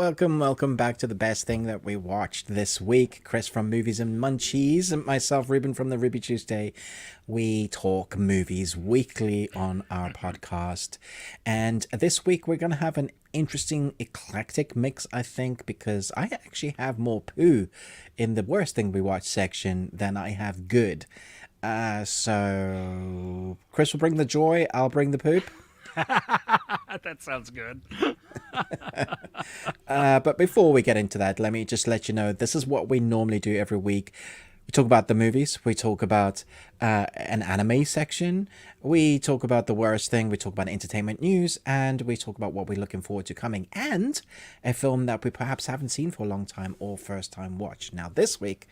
welcome back to the best thing that we watched this week. Chris from Movies and Munchies and myself, Ruben from the Ruby Tuesday. We talk movies weekly on our podcast. And this week we're going to have an interesting eclectic mix, I think, because I actually have more poo in the worst thing we watched section than I have good. So Chris will bring the joy, I'll bring the poop. That sounds good. But before we get into that, let me just let you know, this is what we normally do every week. We talk about the movies. We talk about an anime section. We talk about the worst thing. We talk about entertainment news. And we talk about what we're looking forward to coming. And a film that we perhaps haven't seen for a long time or first time watch. Now, this week,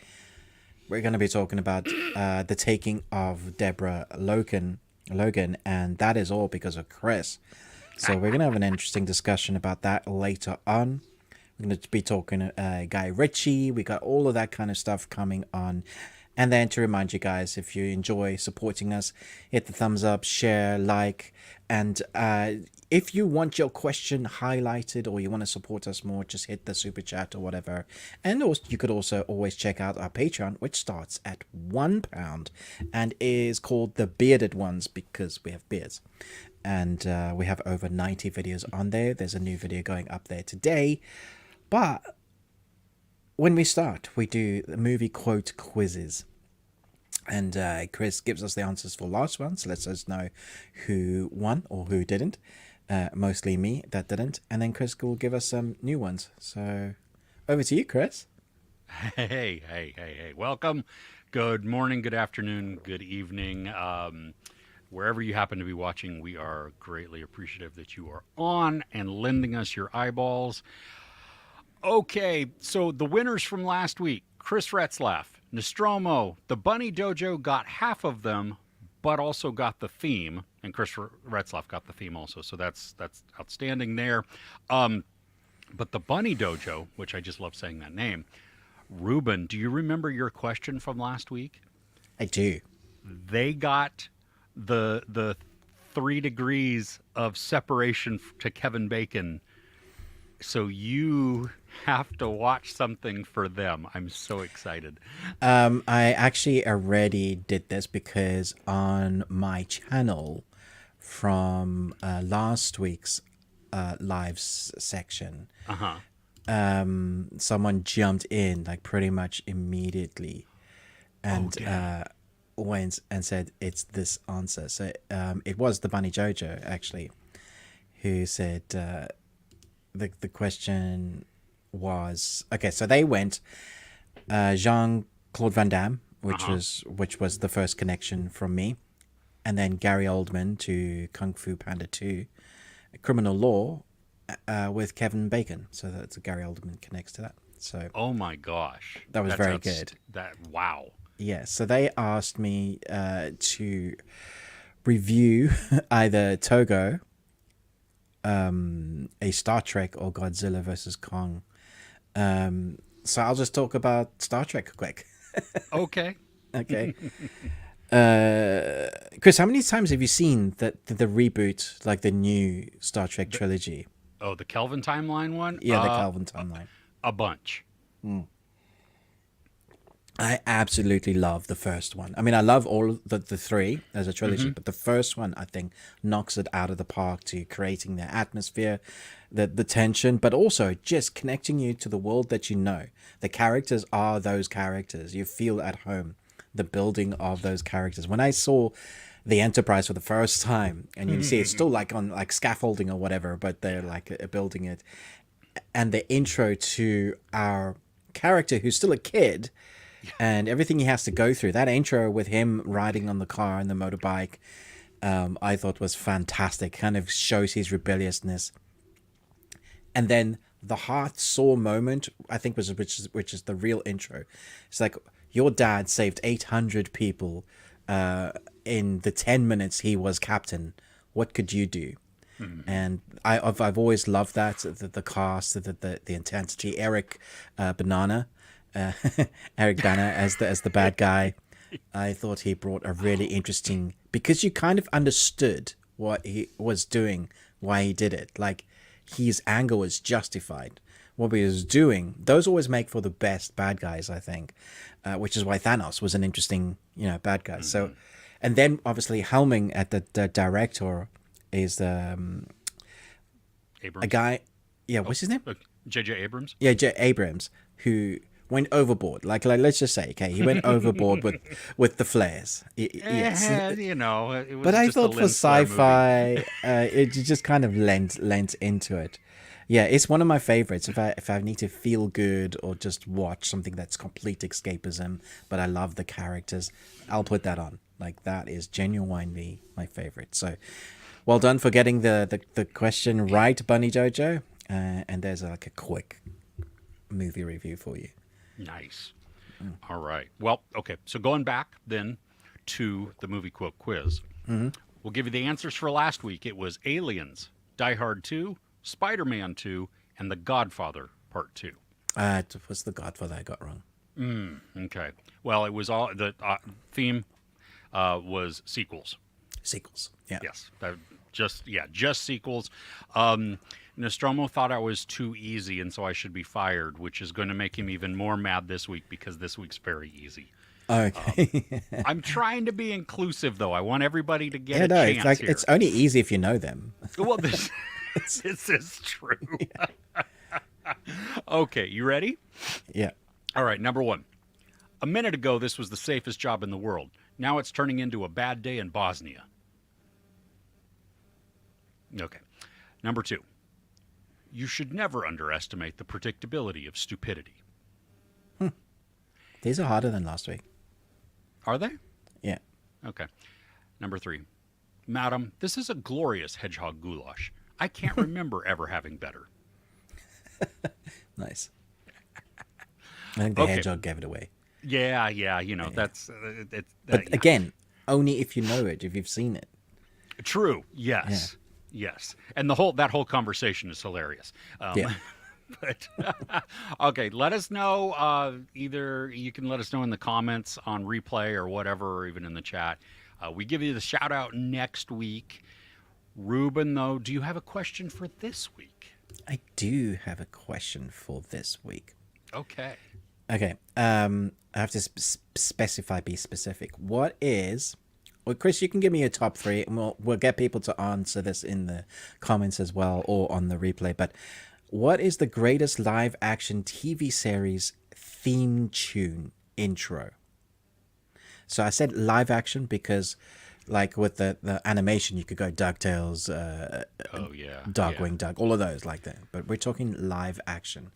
we're going to be talking about the Taking of Deborah Logan. And that is all because of Chris. So we're going to have an interesting discussion about that later on. We're going to be talking Guy Ritchie. We got all of that kind of stuff coming on. And then to remind you guys, if you enjoy supporting us, hit the thumbs up, share, like. And if you want your question highlighted or you want to support us more, just hit the super chat or whatever. And also, you could also always check out our Patreon, which starts at £1 and is called The Bearded Ones because we have beards. And we have over 90 videos on there. There's a new video going up there today. But when we start, we do the movie quote quizzes. And Chris gives us the answers for last one. So lets us know who won or who didn't. Mostly me that didn't. And then Chris will give us some new ones. So over to you, Chris. Hey. Welcome. Good morning, good afternoon, good evening. Wherever you happen to be watching, we are greatly appreciative that you are on and lending us your eyeballs. Okay, so the winners from last week, Chris Retzlaff, Nostromo, the Bunny Dojo got half of them, but also got the theme, and Chris Retzlaff got the theme also, so that's outstanding there. But the Bunny Dojo, which I just love saying that name, Ruben, do you remember your question from last week? I do. They got the 3 degrees of separation to Kevin Bacon. So you have to watch something for them. I'm so excited. I actually already did this because on my channel from last week's lives section, someone jumped in like pretty much immediately and went and said it's this answer. So it was the Bunny Jojo actually who said the question was, okay, so they went Jean-Claude Van Damme, which was the first connection from me, and then Gary Oldman to Kung Fu Panda 2, Criminal Law with Kevin Bacon. So that's Gary Oldman connects to that. So oh my gosh, that was very good. Wow. Yeah, so they asked me to review either Togo, a Star Trek, or Godzilla versus Kong. So I'll just talk about Star Trek quick. Okay. Chris, how many times have you seen the reboot, like the new Star Trek trilogy? Oh, the Kelvin Timeline one? Yeah, the Kelvin Timeline. A bunch. I absolutely love the first one. I mean, I love all the three as a trilogy, but the first one, I think, knocks it out of the park to creating the atmosphere, the tension, but also just connecting you to the world that you know. The characters are those characters. You feel at home, the building of those characters. When I saw the Enterprise for the first time, and you see it's still like on like scaffolding or whatever, but they're like building it. And the intro to our character who's still a kid, and everything he has to go through, that intro with him riding on the car and the motorbike, I thought was fantastic. Kind of shows his rebelliousness. And then the heart sore moment, I think, which is the real intro. It's like, your dad saved 800 people in the 10 minutes he was captain. What could you do? And I've always loved that, the cast, the intensity. Eric Bana as the bad guy. I thought he brought a really interesting, because you kind of understood what he was doing, why he did it. Like, his anger was justified. what he was doing, those always make for the best bad guys, I think, which is why Thanos was an interesting, bad guy. So, and then obviously helming at the director is a Abrams. guy, yeah, what's his name? J.J. Abrams. Yeah, J. Abrams, who went overboard. Like let's just say, okay, he went overboard with the flares. Yes, You know, it was but I just a thought for lens flare movie. sci-fi, it just kind of lent into it. Yeah, it's one of my favorites. If I need to feel good or just watch something that's complete escapism, but I love the characters, I'll put that on. Like that is genuinely my favorite. So, well done for getting the question right, Bunny Jojo. And there's like a quick movie review for you. Nice. All right. Well, okay. So going back then to the movie quote quiz, we'll give you the answers for last week. It was Aliens, Die Hard 2, Spider-Man 2, and The Godfather Part 2. It was The Godfather I got wrong. Okay. Well, it was all the theme was sequels. Sequels. Yeah. Yes. Just sequels. Nostromo thought I was too easy, and so I should be fired, which is going to make him even more mad this week because this week's very easy. Okay. I'm trying to be inclusive, though. I want everybody to get a chance it's like here. it's only easy if you know them. Well, this is true. Okay, you ready? Yeah. All right, number one. A minute ago, this was the safest job in the world. Now it's turning into a bad day in Bosnia. Okay. Number two. You should never underestimate the predictability of stupidity. These are harder than last week. Are they? Yeah. Okay. Number three. Madam, this is a glorious hedgehog goulash. I can't remember ever having better. Nice. I think the hedgehog gave it away. Yeah, that's... But again, only if you know it, if you've seen it. True, yes. Yeah. Yes. And that whole conversation is hilarious. Yeah. But, okay, let us know. Either you can let us know in the comments on replay or whatever, or even in the chat. We give you the shout out next week. Ruben, though, do you have a question for this week? I do have a question for this week. Okay. Okay. I have to be specific. What is... Well, Chris, you can give me your top three, and we'll get people to answer this in the comments as well, or on the replay. But what is the greatest live-action TV series theme tune intro? So I said live-action because, like with the animation, you could go DuckTales, Darkwing Duck, all of those like that. But we're talking live-action.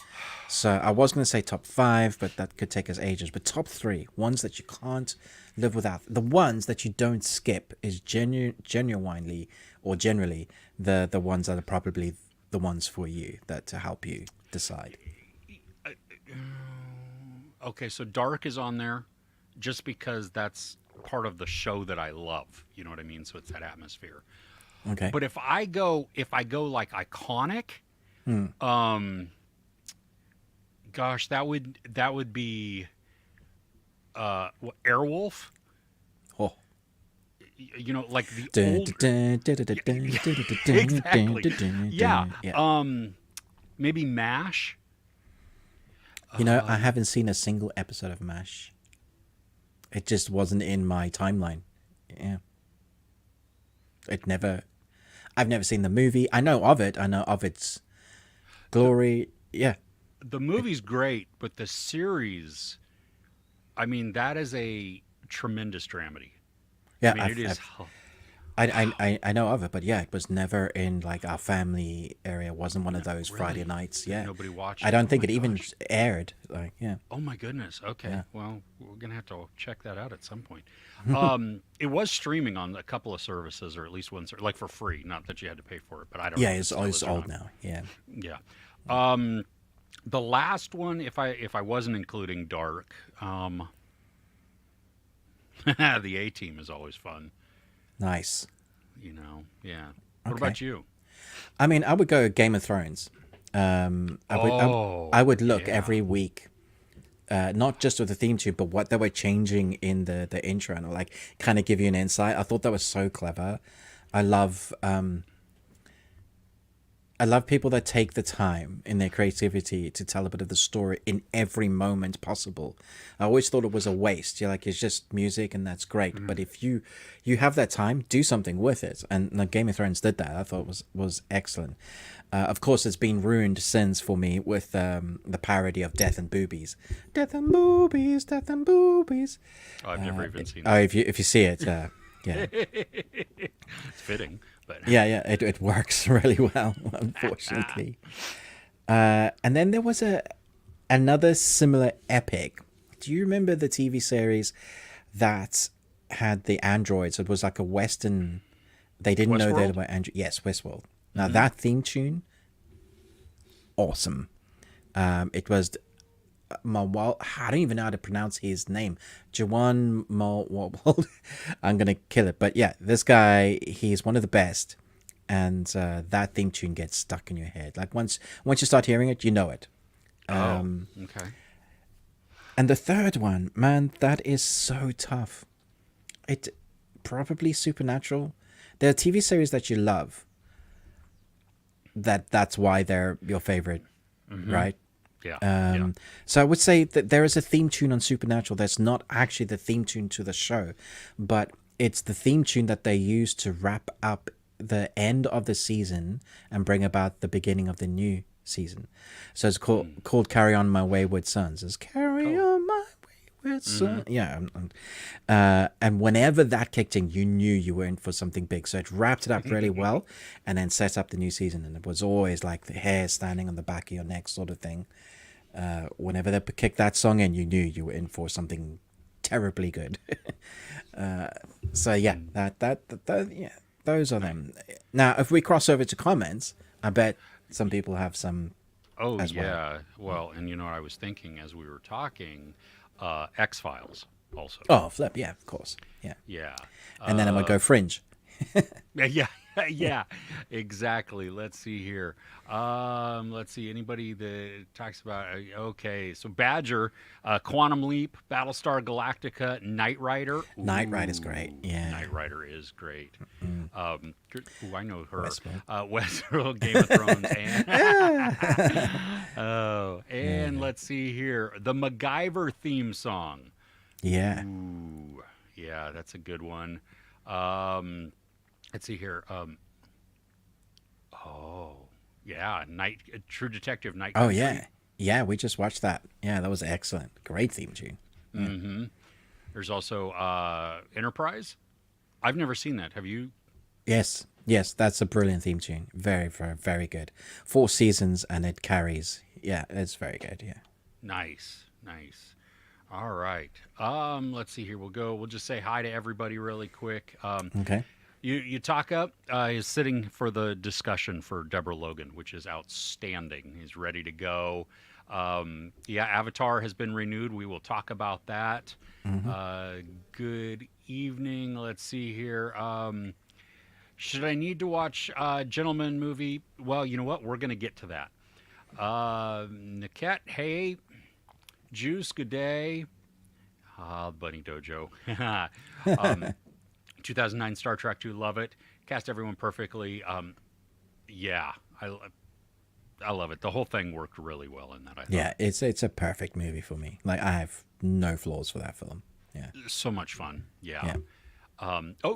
So I was going to say top 5, but that could take us ages. But top 3, ones that you can't live without. The ones that you don't skip is genuinely or generally the ones that are probably the ones for you that to help you decide. Okay, so Dark is on there just because that's part of the show that I love. You know what I mean? So it's that atmosphere. Okay. But if I go like iconic, gosh, that would be Airwolf. Oh. You know, like the old... Exactly. Yeah. Maybe MASH. You know, I haven't seen a single episode of MASH. It just wasn't in my timeline. Yeah. I've never seen the movie. I know of it. I know of its glory. Yeah. The movie's great, but the series, I mean, that is a tremendous dramedy. Yeah, I mean, I know of it, but yeah, it was never in like our family area. It wasn't one of those Friday nights. Yeah, nobody watched. I don't think it even aired. Like, yeah. Oh my goodness. Okay. Yeah. Well, we're gonna have to check that out at some point. It was streaming on a couple of services, or at least one, like for free. Not that you had to pay for it, but I don't. Yeah, know it's old now. Yeah. Yeah. The last one, if I wasn't including Dark, the A-Team is always fun. Nice. You know, yeah. What about you? I mean, I would go Game of Thrones. I would look every week, not just with the theme tune, but what they were changing in the intro, and like kind of give you an insight. I thought that was so clever. I love I love people that take the time in their creativity to tell a bit of the story in every moment possible. I always thought it was a waste. You're like, it's just music and that's great. But if you have that time, do something with it. And like Game of Thrones did that. I thought was excellent. Of course, it's been ruined since for me with the parody of Death and Boobies. Death and Boobies, Death and Boobies. Oh, I've never even seen Oh, that. if you see it, yeah. It's fitting, but Yeah, it works really well, unfortunately. And then there was another similar epic. Do you remember the TV series that had the androids? It was like a Western. They didn't know they were androids. Yes, Westworld. Now that theme tune, awesome. It was I don't even know how to pronounce his name. Jawan Malwald. I'm gonna kill it, but yeah, this guy, he's one of the best, and that theme tune gets stuck in your head. Like once you start hearing it, you know it. okay. And the third one, man, that is so tough. It probably Supernatural. There are TV series that you love. That's why they're your favorite, right? Yeah. So I would say that there is a theme tune on Supernatural that's not actually the theme tune to the show, but it's the theme tune that they use to wrap up the end of the season and bring about the beginning of the new season. So it's called Carry On My Wayward Sons. It's Carry On My Wayward Sons. Yeah. And whenever that kicked in, you knew you were in for something big. So it wrapped it up really well and then set up the new season. And it was always like the hair standing on the back of your neck sort of thing. Whenever they kicked that song in, you knew you were in for something terribly good. So yeah, yeah, those are them. Now, if we cross over to comments, I bet some people have some. Oh as yeah. Well, and you know what I was thinking as we were talking, X-Files also. Oh, flip, yeah, of course, yeah. Yeah. And then I'm gonna go Fringe. Yeah, exactly. Let's see here. Let's see. Anybody that talks about, okay, so Badger, Quantum Leap, Battlestar Galactica, Knight Rider. Knight Rider's great. Yeah. Knight Rider is great. I know her. Westworld. Westworld, Game of Thrones, and let's see here, the MacGyver theme song. Yeah. Ooh, yeah, that's a good one. Let's see here. True Detective Night. Oh yeah, yeah. We just watched that. Yeah, that was excellent. Great theme tune. Yeah. Mm-hmm. There's also Enterprise. I've never seen that. Have you? Yes, that's a brilliant theme tune. Very, very, very good. 4 seasons and it carries. Yeah, it's very good. Yeah. Nice. All right. Let's see here. We'll just say hi to everybody really quick. Okay. Yutaka is sitting for the discussion for Deborah Logan, which is outstanding. He's ready to go. Avatar has been renewed. We will talk about that. Good evening. Let's see here. Should I need to watch Gentleman movie? Well, you know what? We're going to get to that. Niket, hey. Juice, good day. Bunny Dojo. 2009 Star Trek 2, love it. Cast everyone perfectly. Yeah, I love it. The whole thing worked really well in that, I thought. Yeah, it's a perfect movie for me. Like, I have no flaws for that film. Yeah. So much fun. Yeah.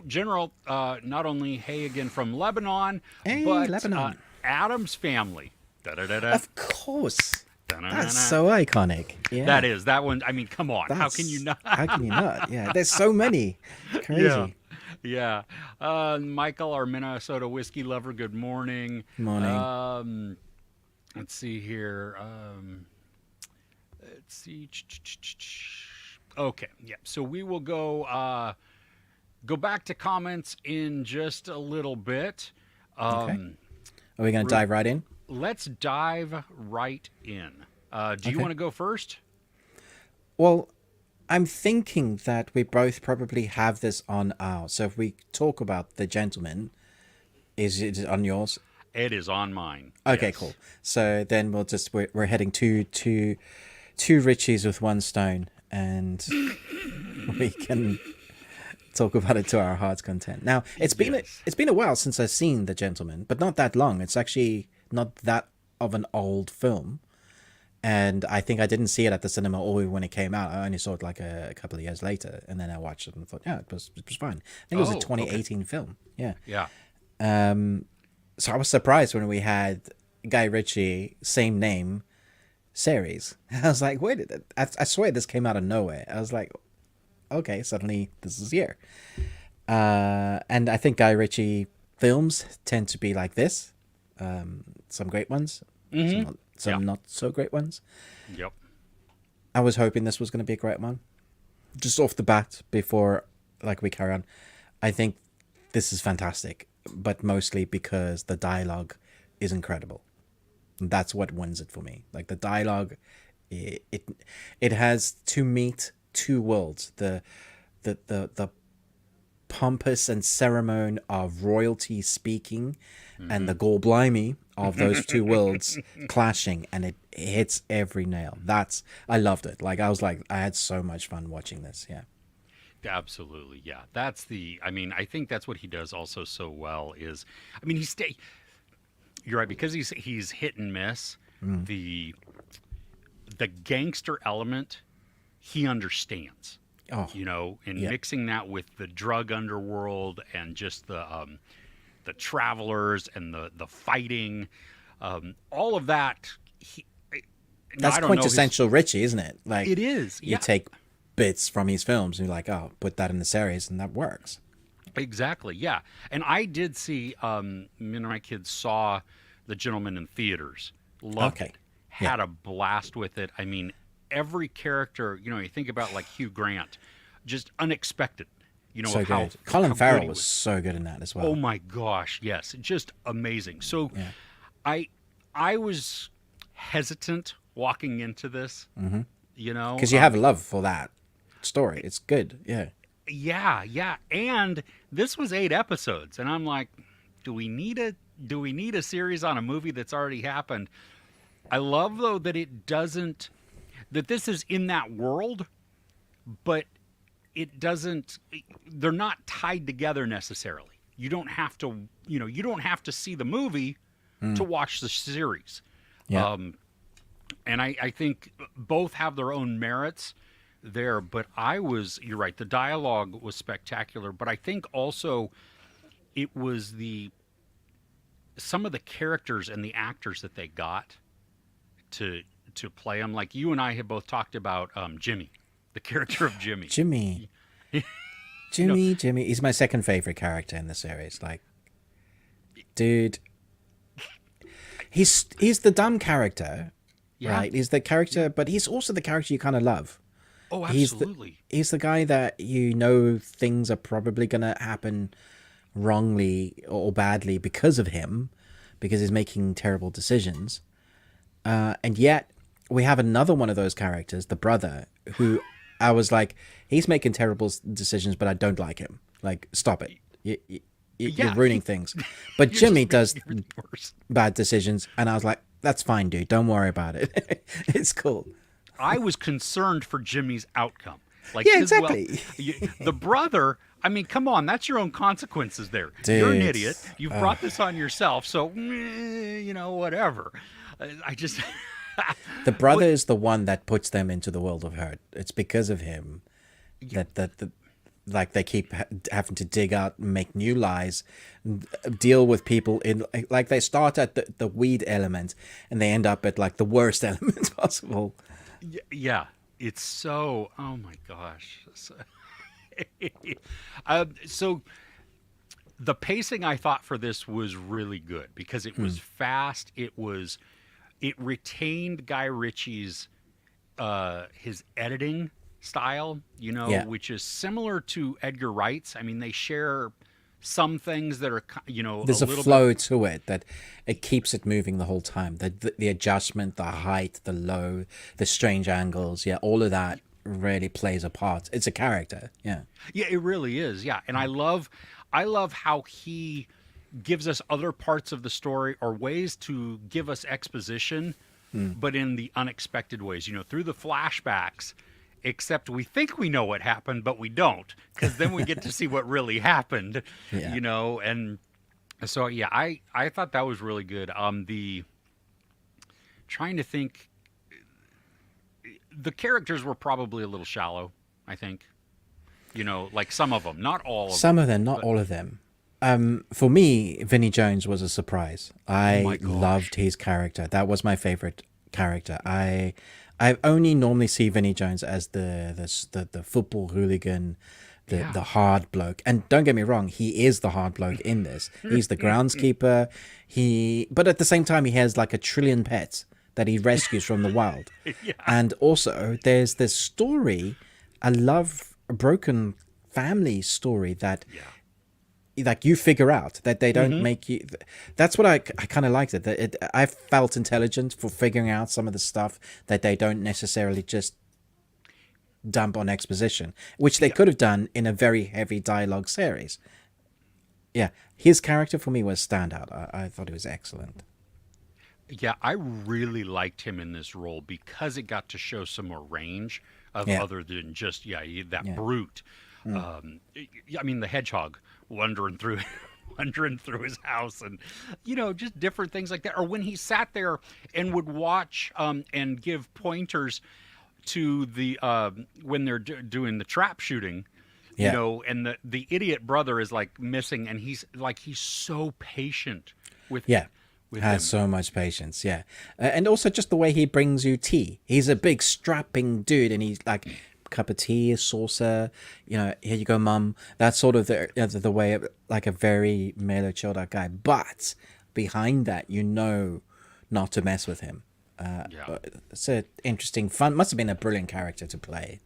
General, not only hey again from Lebanon, hey, but Lebanon. Adam's Family. Da-da-da-da. Of course. Da-da-da-da. That's so iconic. Yeah. That one. I mean, come on. How can you not? How can you not? Yeah, there's so many. Crazy. Yeah. Michael, our Minnesota whiskey lover, good morning. Morning. Let's see here. Let's see. Okay. Yeah. So we will go back to comments in just a little bit. Okay. Are we going to dive right in? Let's dive right in. Do you want to go first? Well, I'm thinking that we both probably have this on ours. So if we talk about The Gentleman, is it on yours? It is on mine. Okay, yes. cool. So then we're heading two Richies with one stone, and we can talk about it to our heart's content. Now, it's been a while since I've seen The Gentleman, but not that long. It's actually not that of an old film. And I think I didn't see it at the cinema or when it came out. I only saw it like a couple of years later, and then I watched it and thought, yeah, it was fine. I think it was a 2018 film. Yeah. Yeah. So I was surprised when we had Guy Ritchie, same name, series. I was like, wait, I swear this came out of nowhere. I was like, okay, suddenly this is here. And I think Guy Ritchie films tend to be like this. Some great ones, some not so great ones. Yep. I was hoping this was going to be a great one. Just off the bat, before we carry on, I think this is fantastic, but mostly because the dialogue is incredible. That's what wins it for me. Like the dialogue, it has to meet two worlds: the pompous and ceremony of royalty speaking, and the gore blimey of those two worlds clashing, and it hits every nail. I loved it. I had so much fun watching this. Yeah. Absolutely. Yeah. I think that's what he does also so well is, you're right, because he's hit and miss. The gangster element, he understands. Oh, Mixing that with the drug underworld and just the travelers and the fighting, all of that. That's quintessential Ritchie, isn't it? Like it is. Yeah. You take bits from his films and you're like, oh, put that in the series, and that works. Exactly. Yeah. And I did see. Me and my kids saw The Gentleman in theaters. Loved it. Had a blast with it. I mean, every character. You think about like Hugh Grant, just unexpected. So good. Colin Farrell was so good in that as well. Oh my gosh, yes, just amazing. So, I was hesitant walking into this, because you have a love for that story. It's good, yeah. Yeah, and this was 8 episodes, and I'm like, do we need a series on a movie that's already happened? I love though that that this is in that world, but it doesn't. They're not tied together necessarily. You don't have to see the movie to watch the series. Yeah. And I think both have their own merits there. But you're right. The dialogue was spectacular. But I think also it was some of the characters and the actors that they got to play them. Like you and I have both talked about Jimmy. The character of Jimmy. Jimmy. He's my second favorite character in the series. Like, dude, he's the dumb character, right? He's the character, but he's also the character you kind of love. Oh, absolutely. He's the guy that things are probably gonna happen wrongly or badly because of him, because he's making terrible decisions, and yet we have another one of those characters, the brother, who. I was like, he's making terrible decisions, but I don't like him. Like, stop it. You're ruining things. But Jimmy does bad decisions, and I was like, that's fine, dude. Don't worry about it. It's cool. I was concerned for Jimmy's outcome. Like, yeah, exactly. The brother, I mean, come on, that's your own consequences there. Dude, you're an idiot. You've brought this on yourself, so, whatever. I just... The brother is the one that puts them into the world of hurt. It's because of him that they keep having to dig out and make new lies, deal with people in like they start at the weed element and they end up at like the worst element possible. Yeah, it's so. Oh my gosh. So the pacing I thought for this was really good because it was fast. It retained Guy Ritchie's his editing style, which is similar to Edgar Wright's. I mean, they share some things that are, there's a flow to it that it keeps it moving the whole time. The adjustment, the height, the low, the strange angles, all of that really plays a part. It's a character, yeah. Yeah, it really is, yeah. And I love how he gives us other parts of the story or ways to give us exposition, but in the unexpected ways, through the flashbacks, except we think we know what happened, but we don't, because then we get to see what really happened, and So yeah, I thought that was really good. The trying to think, the characters were probably a little shallow. I think, like some of them, not all of Some them, of them, not but all of them. For me, Vinnie Jones was a surprise. oh my I loved gosh, his character. That was my favorite character. I only normally see Vinnie Jones as the football hooligan, yeah, the hard bloke. And don't get me wrong, he is the hard bloke in this. He's the groundskeeper. But at the same time, he has like a trillion pets that he rescues from the wild. yeah, And also, there's this story, a broken family story that yeah. like you figure out that they don't Hmm. make you. That's what I kind of liked it. That I felt intelligent for figuring out some of the stuff that they don't necessarily just dump on exposition, which they Yeah, could have done in a very heavy dialogue series. Yeah, his character for me was standout. I thought he was excellent. yeah. I really liked him in this role because it got to show some more range of Yeah, other than just that yeah, brute. I mean, the hedgehog wandering through. Wandering through his house and just different things like that, or when he sat there and would watch and give pointers to the when they're doing the trap shooting, yeah, and the idiot brother is like missing, and he's so patient with yeah. with Has him. so much patience, yeah. And also just the way he brings you tea. He's a big strapping dude, and he's like cup of tea, a saucer. Here you go, mum. That's sort of the way of, like a very mellow, chilled out guy. But behind that, not to mess with him. Yeah. It's a interesting, fun. Must have been a brilliant character to play.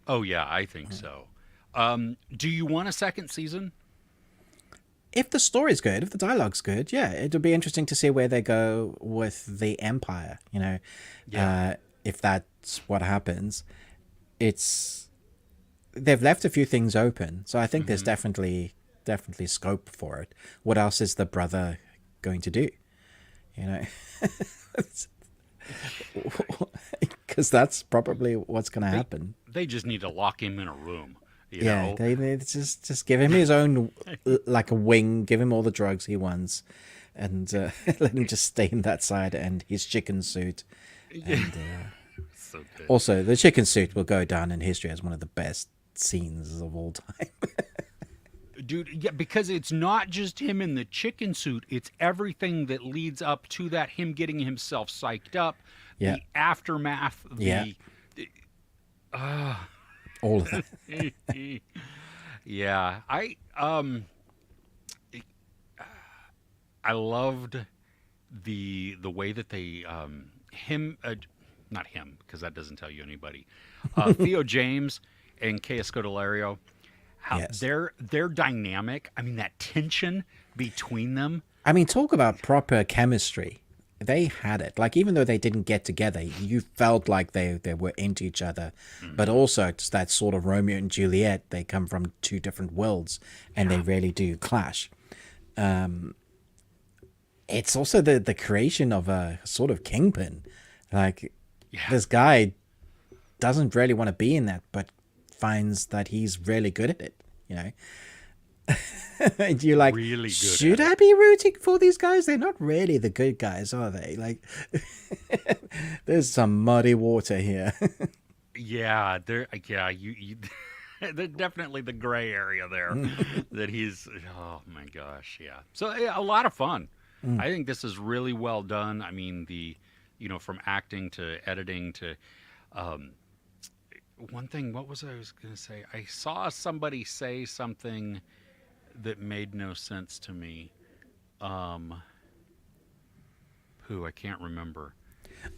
Oh yeah, I think so. Do you want a second season? If the story's good, if the dialogue's good, yeah, it'll be interesting to see where they go with the Empire. Yeah. If that's what happens, it's they've left a few things open, so I think there's Hmm. definitely scope for it. What else is the brother going to do? You know, because that's probably what's going to They happen. they just need to lock him in a room. You Yeah, know. they need to just give him his own like a wing, give him all the drugs he wants, and let him just stay in that side and his chicken suit. Yeah. And So good. also, the chicken suit will go down in history as one of the best scenes of all time. Dude, yeah, because it's not just him in the chicken suit, it's everything that leads up to that, him getting himself psyched up, Yeah, the aftermath, yeah, all of that. yeah, I loved the way that they him not him, because that doesn't tell you anybody. Theo James and Kea Scodelario, how Yes. their dynamic, I mean that tension between them. I mean, talk about proper chemistry. They had it. Like, even though they didn't get together, you felt like they were into each other. But Hmm. also, it's that sort of Romeo and Juliet. They come from two different worlds, and they Yeah. really do clash. It's also the creation of a sort of kingpin. Like, Yeah. this guy doesn't really want to be in that, but finds that he's really good at it, you know? And you're like, Really good should at I it. be rooting for these guys? They're not really the good guys, are they? Like, there's some muddy water here. Yeah, you there's definitely the gray area there that he's oh my gosh, yeah. So yeah, a lot of fun. I think this is really well done. I mean, from acting to editing to um one thing, what was I was going to say? I saw somebody say something that made no sense to me. Um who I can't remember.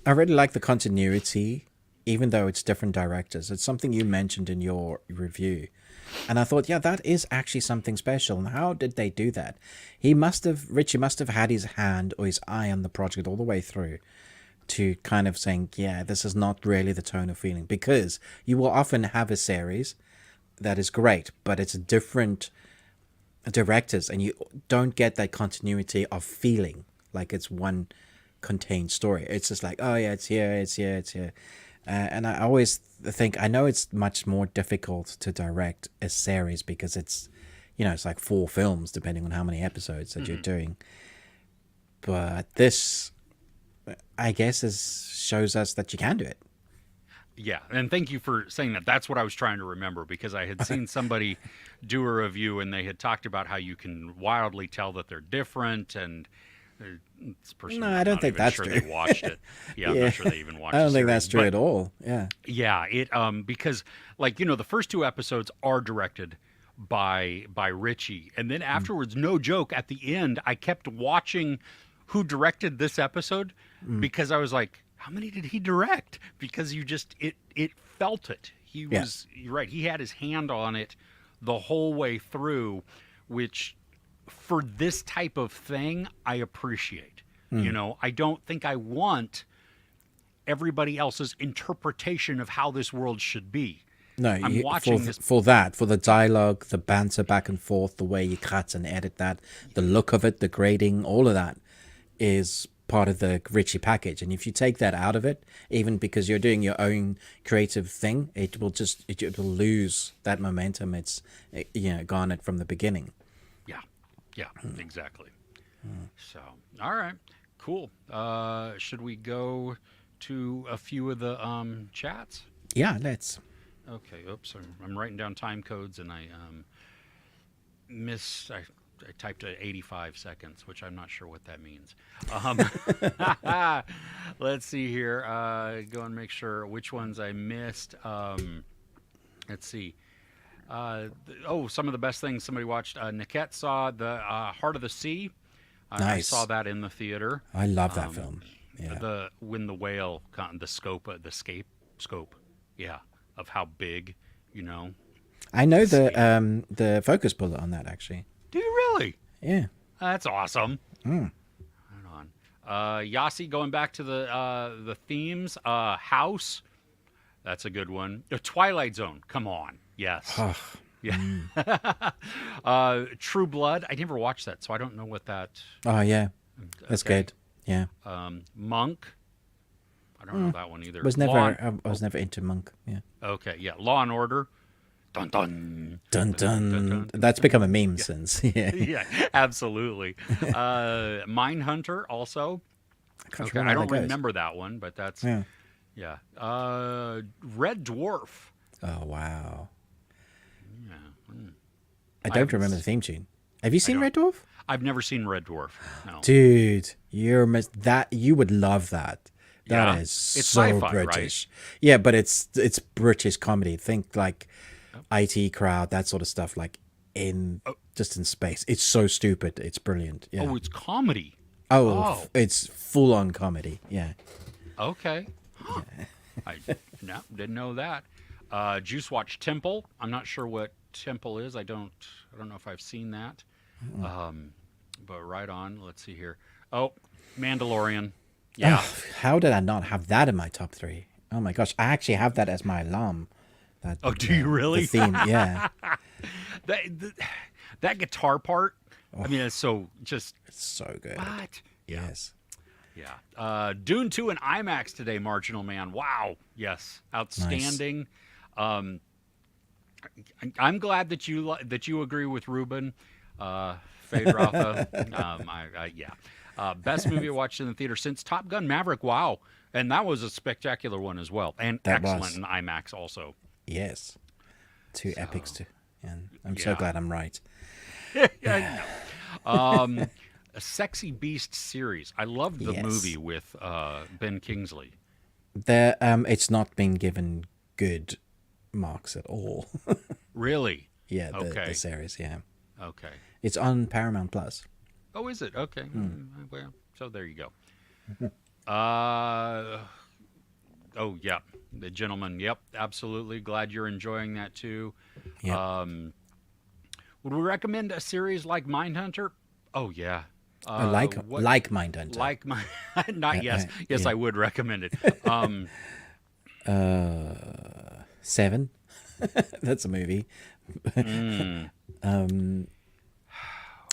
I really like the continuity, even though it's different directors. It's something you mentioned in your review. And I thought, yeah, that is actually something special. And how did they do that? Ritchie must have had his hand or his eye on the project all the way through to kind of saying, yeah, this is not really the tone of feeling. Because you will often have a series that is great, but it's different directors and you don't get that continuity of feeling like it's one contained story. It's just like, oh yeah, it's here, it's here, it's here. And I always think, I know it's much more difficult to direct a series because it's like 4 films depending on how many episodes that you're Mm-hmm. doing. But this, I guess, shows us that you can do it. Yeah, and thank you for saying that. That's what I was trying to remember because I had seen somebody do a review and they had talked about how you can wildly tell that they're different, and this person, No, I'm I don't not think even that's sure true. they watched it. Yeah, I'm Yeah, not sure they even watched I the don't think series, that's true but at all. Yeah. yeah, it because like the first 2 episodes are directed by Ritchie, and then afterwards, no joke, at the end I kept watching who directed this episode because I was like, how many did he direct? Because you just it felt it. Yeah. You're right. He had his hand on it the whole way through, which for this type of thing I appreciate. I don't think I want everybody else's interpretation of how this world should be. No, I'm watching this. for the dialogue, the banter back and forth, the way you cut and edit that, the look of it, the grading, all of that is part of the Ritchie package. And if you take that out of it, even because you're doing your own creative thing, it will lose that momentum it's garnered from the beginning. Yeah, yeah, exactly. So, all right, cool. Should we go to a few of the chats? Yeah, let's. Okay. Oops. I'm writing down time codes, and I I typed 85 seconds, which I'm not sure what that means. Let's see here. Go and make sure which ones I missed. Let's see. Some of the best things somebody watched. Niket saw the Heart of the Sea. I Nice. saw that in the theater. I love that film. Yeah. When the whale, the scope, yeah, of how big, I know the focus bullet on that actually. Do you really? Yeah. That's awesome. Right on. Yasi, going back to the themes. House, that's a good one. The Twilight Zone, come on, yes, yeah. True Blood, I never watched that, so I don't know what that. Oh yeah, that's Okay. good. Yeah. Monk, I don't know that one either. I was never into Monk. Yeah. Okay, yeah. Law and Order. Dun dun. Dun dun. That's become a meme since. Yeah. Yeah, absolutely. Mindhunter also. Can't Okay, remember I how don't that goes. remember that one, but that's Yeah. yeah. Red Dwarf. Oh wow. Yeah. I don't remember the theme tune. Have you seen don't. Red Dwarf? I've never seen Red Dwarf. No. Dude, you would love that. That Yeah. is It's so sci-fi, right? British. Yeah, but it's British comedy. Think like IT crowd, that sort of stuff, like just in space. It's so stupid. It's brilliant. Yeah. Oh, it's comedy. Oh, it's full on comedy. Yeah. Okay. Huh. I didn't know that. Juice Watch Temple. I'm not sure what Temple is. I don't know if I've seen that. But right on. Let's see here. Oh, Mandalorian. Yeah. Oh, how did I not have that in my top 3? Oh my gosh, I actually have that as my alarm. That, Do you really? The theme, yeah. That guitar part. I mean, it's so just. It's so good. What? Yes. Yeah. Dune 2 in IMAX today, Marginal Man. Wow. Yes. Outstanding. I'm glad that you agree with Ruben. Fade Rafa. Yeah. Best movie I watched in the theater since Top Gun Maverick. Wow. And that was a spectacular one as well. And That excellent was. in IMAX also. Yes. Two epics too. And I'm so Yeah. glad I'm right. Yeah, I know. A Sexy Beast series. I loved the Yes. movie with Ben Kingsley. It's not been given good marks at all. Really? Yeah, Okay. the series, yeah. Okay. It's on Paramount Plus. Oh, is it? Okay. Well, so there you go. Oh, yeah. The Gentleman. Yep, absolutely. Glad you're enjoying that too. Yeah. Would we recommend a series like Mindhunter? Oh, yeah. like Mindhunter. Like my, not yes. Yes, yeah. I would recommend it. 7. That's a movie.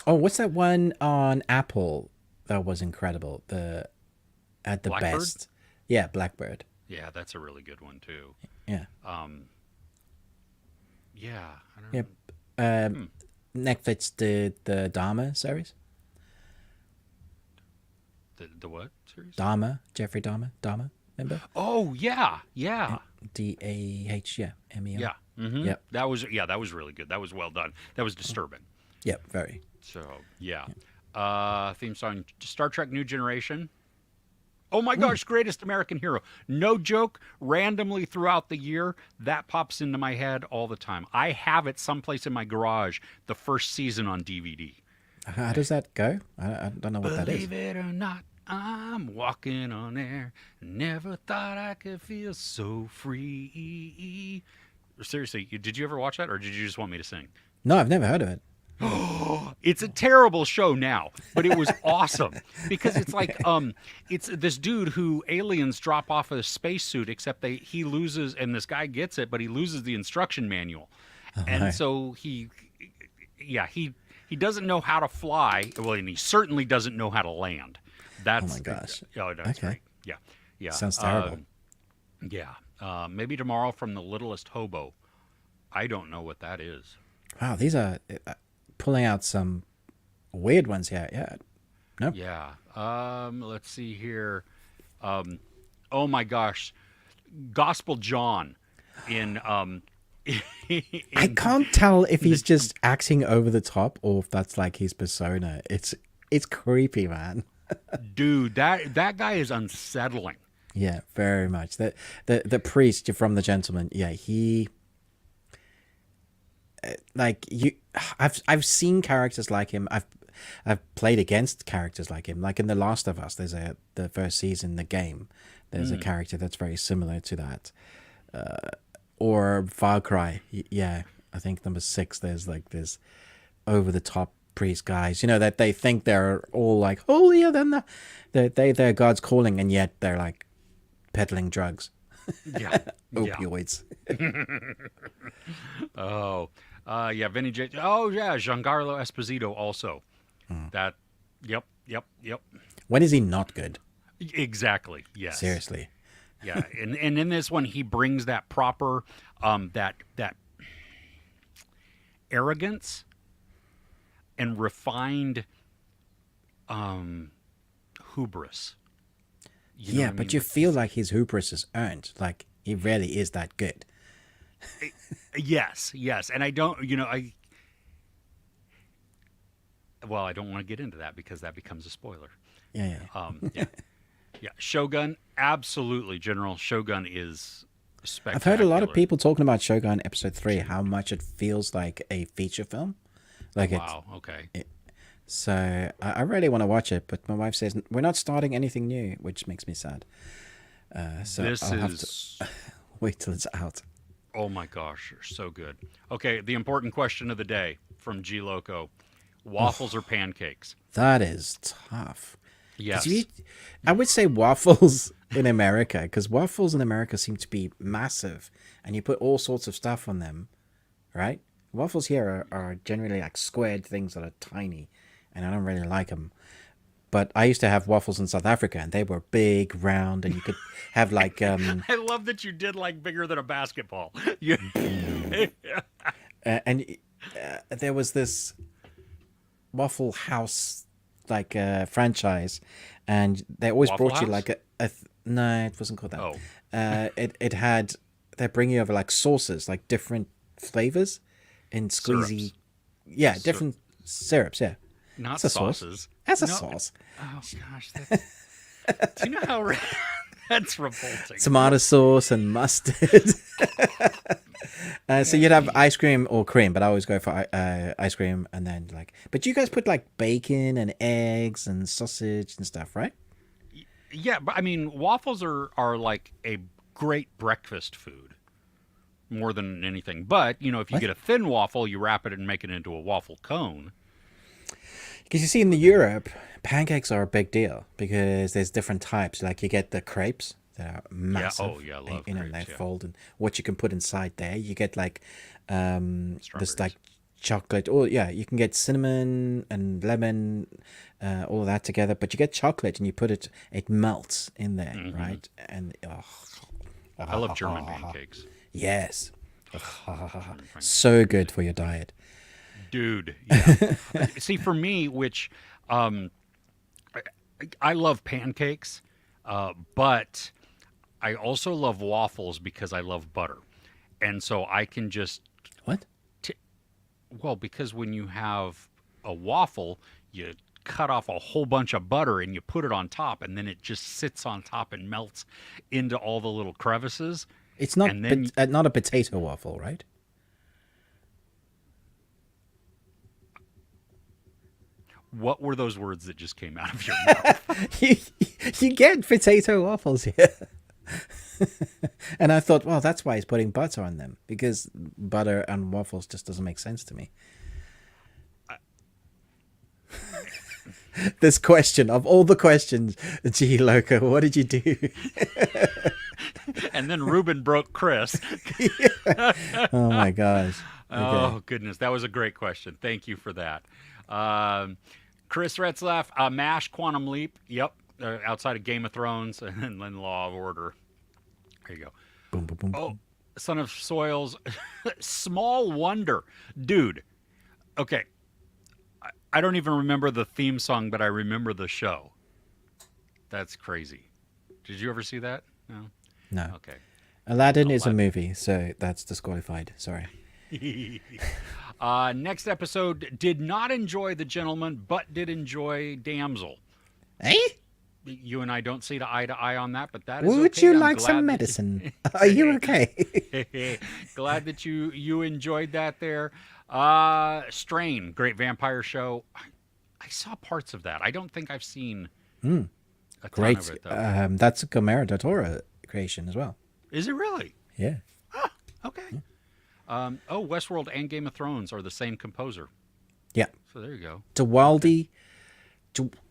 Oh, what's that one on Apple that was incredible? At the Blackbird? best. Yeah, Blackbird. Yeah, that's a really good one too. Yeah. Yeah. I don't Yep. Netflix did the Dahmer series. The what series? Jeffrey Dahmer, remember? Oh yeah, yeah, Dah, yeah, Mer. yeah. Mm-hmm. Yep, That was really good. That was well done. That was disturbing. yep, very. So yeah. Theme song Star Trek New Generation. Oh my gosh, greatest American hero. No joke, randomly throughout the year, that pops into my head all the time. I have it someplace in my garage, the first season on DVD. How does that go? I don't know what that is. Believe it or not, I'm walking on air. Never thought I could feel so free. Seriously, did you ever watch that, or did you just want me to sing? No, I've never heard of it. It's a terrible show now, but it was awesome because it's like it's this dude who aliens drop off of a spacesuit, except he loses, and this guy gets it, but he loses the instruction manual, and so he doesn't know how to fly. Well, and he certainly doesn't know how to land. That's Oh my gosh. Oh, that's Okay. right. Yeah, yeah. Sounds terrible. Yeah. Maybe Tomorrow from the Littlest Hobo. I don't know what that is. Wow, these are pulling out some weird ones here. Yeah. Nope. Yeah. Let's see here. Oh my gosh, Gospel John in I can't tell if he's just acting over the top or if that's like his persona. It's creepy, man. dude, that guy is unsettling. Yeah, very much. The priest from The Gentleman. Yeah, he like you. I've seen characters like him. I've played against characters like him. Like in The Last of Us, there's the first season, the game. There's a character that's very similar to that. Or Far Cry. Yeah, I think number 6. There's like this over the top priest guys. You know that they think they're all like holier than they're God's calling, and yet they're like peddling drugs, Yeah. opioids. Oh, yeah, Vinny J. Oh yeah, Giancarlo Esposito also. That. Yep. When is he not good? Exactly. Yes. Seriously. Yeah, and in this one he brings that proper that arrogance and refined hubris. You know Yeah, what I but mean? you feel like his hubris is earned. Like he really is that good. Yes, and I don't, well, I don't want to get into that because that becomes a spoiler. Yeah. Yeah. Yeah, Shogun, absolutely, General. Shogun is spectacular. I've heard a lot of people talking about Shogun Episode 3, how much it feels like a feature film. Like Wow, okay. So I really want to watch it, but my wife says we're not starting anything new, which makes me sad. So This I'll have is, to wait till it's out. oh my gosh, you're so good. Okay, the important question of the day from G Loco: waffles or pancakes? That is tough. 'Cause Yes. I would say waffles in America, because waffles in America seem to be massive, and you put all sorts of stuff on them, right? Waffles here are generally like squared things that are tiny, and I don't really like them. But I used to have waffles in South Africa, and they were big, round, and you could have like I love that you did like bigger than a basketball. You, and there was this Waffle House like franchise, and they always Waffle brought you House? like no, it wasn't called that. Oh. It had, they bring you over like sauces, like different flavors in squeezy. Syrups. Yeah, different syrups. Yeah, not That's a sauce. sauces. that's a No. sauce. Oh gosh, do you know how that's revolting? Tomato sauce and mustard. So you'd have ice cream or cream, but I always go for ice cream, and then like. But you guys put like bacon and eggs and sausage and stuff, right? Yeah, but I mean, waffles are like a great breakfast food more than anything. But if you What? get a thin waffle, you wrap it and make it into a waffle cone. Because you see, in the Europe, pancakes are a big deal because there's different types. Like you get the crepes that are massive. Oh, yeah, I love and, crepes, they yeah. fold, and what you can put inside there. You get like this Strawberries. like chocolate. Oh yeah, you can get cinnamon and lemon, all of that together. But you get chocolate and you put it. It melts in there, right? And I love German pancakes. yes, so good for your diet. Dude, yeah. See, for me, which um, I love pancakes, but I also love waffles because I love butter. And so I can just, What? t- well, because when you have a waffle, you cut off a whole bunch of butter and you put it on top, and then it just sits on top and melts into all the little crevices. It's not And then not a potato waffle, right? what were those words that just came out of your mouth? you, you get potato waffles here. And I thought, well, that's why he's putting butter on them, because butter and waffles just doesn't make sense to me. This question, of all the questions, gee, Loco, what did you do? And then Ruben broke Chris. Oh, my gosh. Okay. Oh, goodness. That was a great question. Thank you for that. Chris Retzlaff, MASH, Quantum Leap. Yep. Outside of Game of Thrones and then Law of Order. There you go. Boom, boom, boom, Oh, boom. Son of Soils. Small Wonder. Dude. Okay. I don't even remember the theme song, but I remember the show. That's crazy. Did you ever see that? No? No. Okay. Aladdin is a movie, so that's disqualified. Sorry. Next episode, did not enjoy The Gentleman, but did enjoy Damsel. Eh? You and I don't see eye to eye on that, but that is Would okay. you I'm like glad some that medicine? Are you okay? glad that you enjoyed that there. Strain, great vampire show. I saw parts of that. I don't think I've seen a ton Great. of it, though. That's a Guillermo del Toro creation as well. Is it really? Yeah. Okay. Westworld and Game of Thrones are the same composer. Yeah. So there you go. Dewaldi.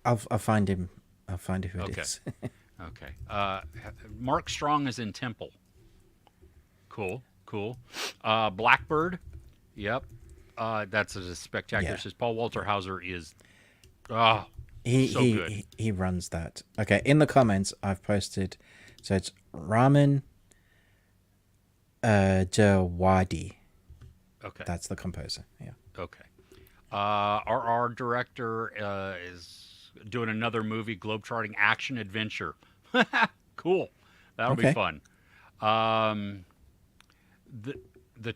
I'll find him. I'll find who it is. Okay. Mark Strong is in Temple. Cool. Blackbird. Yep. That's a spectacular. Yeah. Says Paul Walter Hauser is good. He runs that. Okay, in the comments I've posted, so it's Raman Dewadi. Okay. That's the composer. Yeah. Okay. Our director is doing another movie, globetrotting action adventure. Cool. That'll be fun. The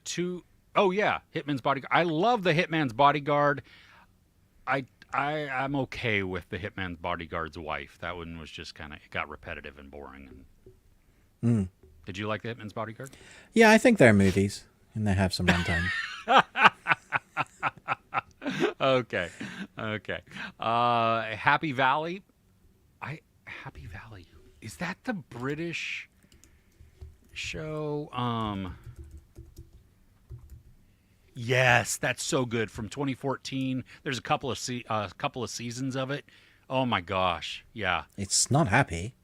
two oh yeah, Hitman's Bodyguard. I love the Hitman's Bodyguard. I'm okay with the Hitman's Bodyguard's wife. That one was just it got repetitive and boring. Did you like the Hitman's Bodyguard? Yeah, I think they're movies and they have some runtime. Okay. Happy Valley. Happy Valley. Is that the British show? Yes, that's so good. From 2014. There's a couple of seasons of it. Oh my gosh. Yeah. It's not happy.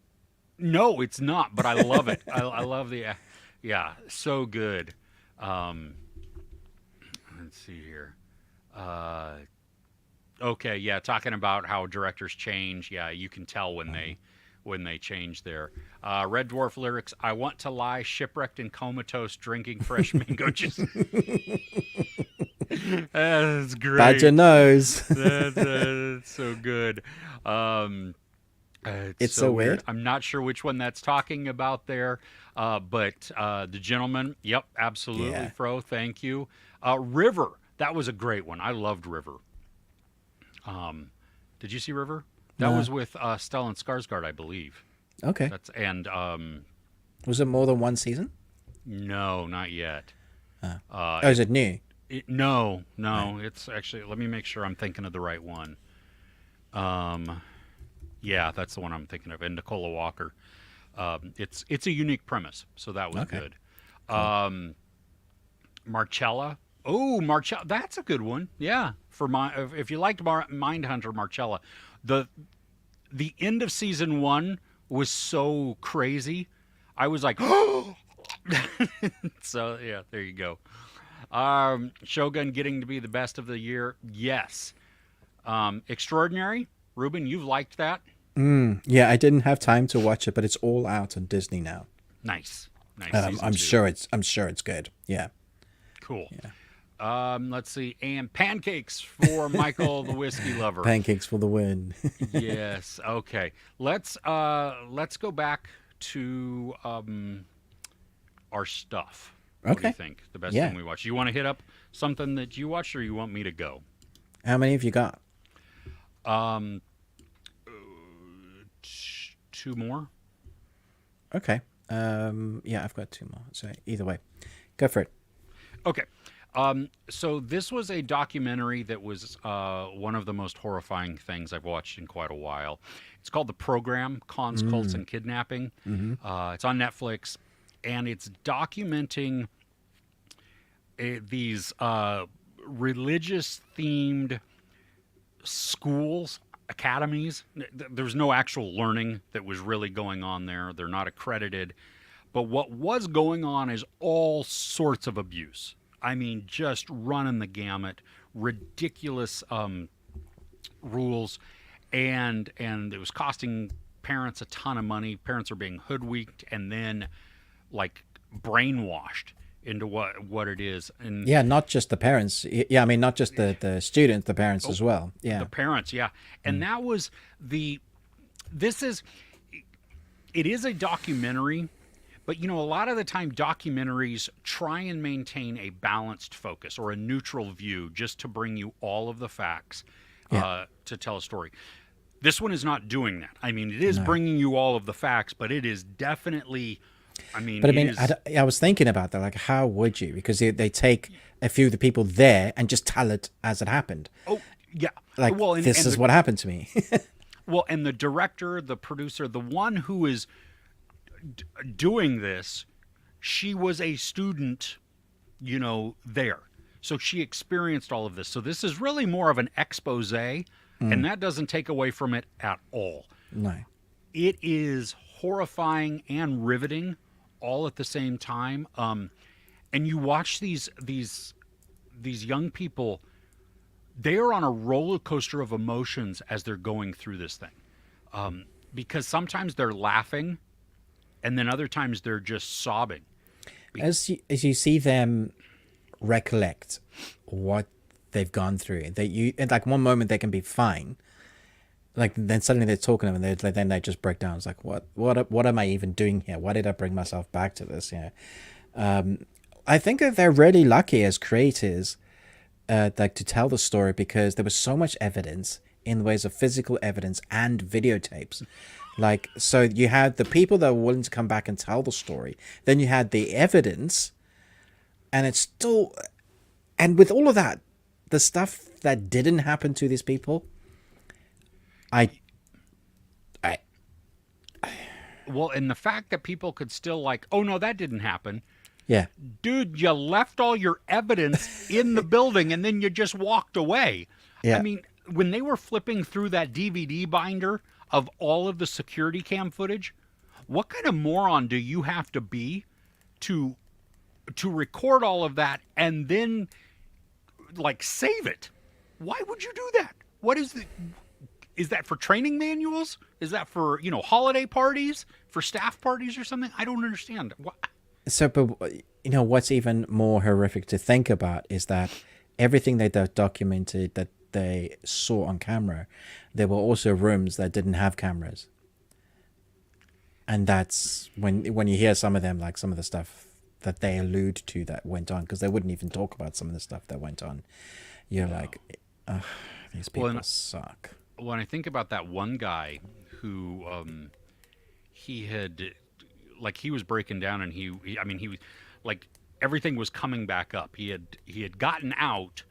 No, it's not, but I love it. I love so good. Let's see here. Okay, yeah, talking about how directors change. Yeah, you can tell when they change there. Red Dwarf lyrics. I want to lie, shipwrecked and comatose, drinking fresh mango juice. That's great. Badger knows. That's so good. It's so weird. I'm not sure which one that's talking about there, but The Gentleman. Yep, absolutely, Yeah. Fro. Thank you. River. That was a great one. I loved River. Did you see River? That was with Stellan Skarsgård, I believe. Okay. Was it more than one season? No, not yet. Is it new? No. It's actually. Let me make sure I'm thinking of the right one. Yeah, that's the one I'm thinking of. And Nicola Walker. It's a unique premise, so that was good. Cool. Marcella. Oh, Marcella. That's a good one. Yeah, if you liked Mindhunter, Marcella. The end of season 1 was so crazy. I was like, oh. So yeah, there you go. Shogun getting to be the best of the year. Yes. Extraordinary. Ruben, you've liked that? Yeah, I didn't have time to watch it, but it's all out on Disney now. Nice. I'm sure it's good. Yeah. Cool. Yeah. Let's see, and pancakes for Michael the whiskey lover. Pancakes for the win. Yes. Okay. Let's go back to our stuff. What do you Okay. think? The best Yeah. thing we watched. You want to hit up something that you watched, or you want me to go? How many have you got? Um, two more. Okay. Yeah, I've got two more. So either way, go for it. Okay. So this was a documentary that was one of the most horrifying things I've watched in quite a while. It's called The Program: Cons, Cults, and Kidnapping. It's on Netflix, and it's documenting these religious-themed schools, academies. There's no actual learning that was really going on there. They're not accredited. But what was going on is all sorts of abuse. I mean, just running the gamut, ridiculous rules, and it was costing parents a ton of money. Parents are being hoodwinked and then like brainwashed into what it is. And Yeah, not just the parents. Yeah, I mean, not just the students, the parents as well. Yeah. the parents, yeah. And that was this is, it is a documentary, but you know, a lot of the time documentaries try and maintain a balanced focus or a neutral view just to bring you all of the facts to tell a story. This one is not doing that. I mean, it is bringing you all of the facts, but it is definitely, I mean, But I mean, I was thinking about that. Like, how would you? Because they take a few of the people there and just tell it as it happened. oh, yeah. Like, Well, this is what happened to me. Well, and the director, the producer, the one who is doing this, she was a student, you know, there. So she experienced all of this. So this is really more of an expose, and that doesn't take away from it at all. No. It is horrifying and riveting all at the same time. And you watch these young people, they are on a roller coaster of emotions as they're going through this thing. Because sometimes they're laughing, and then other times they're just sobbing. As you see them recollect what they've gone through, at like one moment they can be fine, like then suddenly they're talking to them, and then they just break down. It's like, what am I even doing here? Why did I bring myself back to this? Yeah, I think that they're really lucky as creators, like to tell the story, because there was so much evidence in the ways of physical evidence and videotapes. Like, so you had the people that were willing to come back and tell the story. Then you had the evidence, and it's still, and with all of that, the stuff that didn't happen to these people, Well, and the fact that people could still like, oh no, that didn't happen. yeah, Dude, you left all your evidence in the building and then you just walked away. Yeah. I mean, when they were flipping through that DVD binder of all of the security cam footage, what kind of moron do you have to be to record all of that and then like save it? Why would you do that? What is that for training manuals? Is that for, you know, holiday parties, for staff parties or something? I don't understand. What? So, but you know what's even more horrific to think about is that everything they documented that they saw on camera, there were also rooms that didn't have cameras, and that's when you hear some of them, like some of the stuff that they allude to that went on, because they wouldn't even talk about some of the stuff that went on. You're like, ugh, these people suck. When I think about that one guy who he was breaking down, and he was like, everything was coming back up. He had gotten out,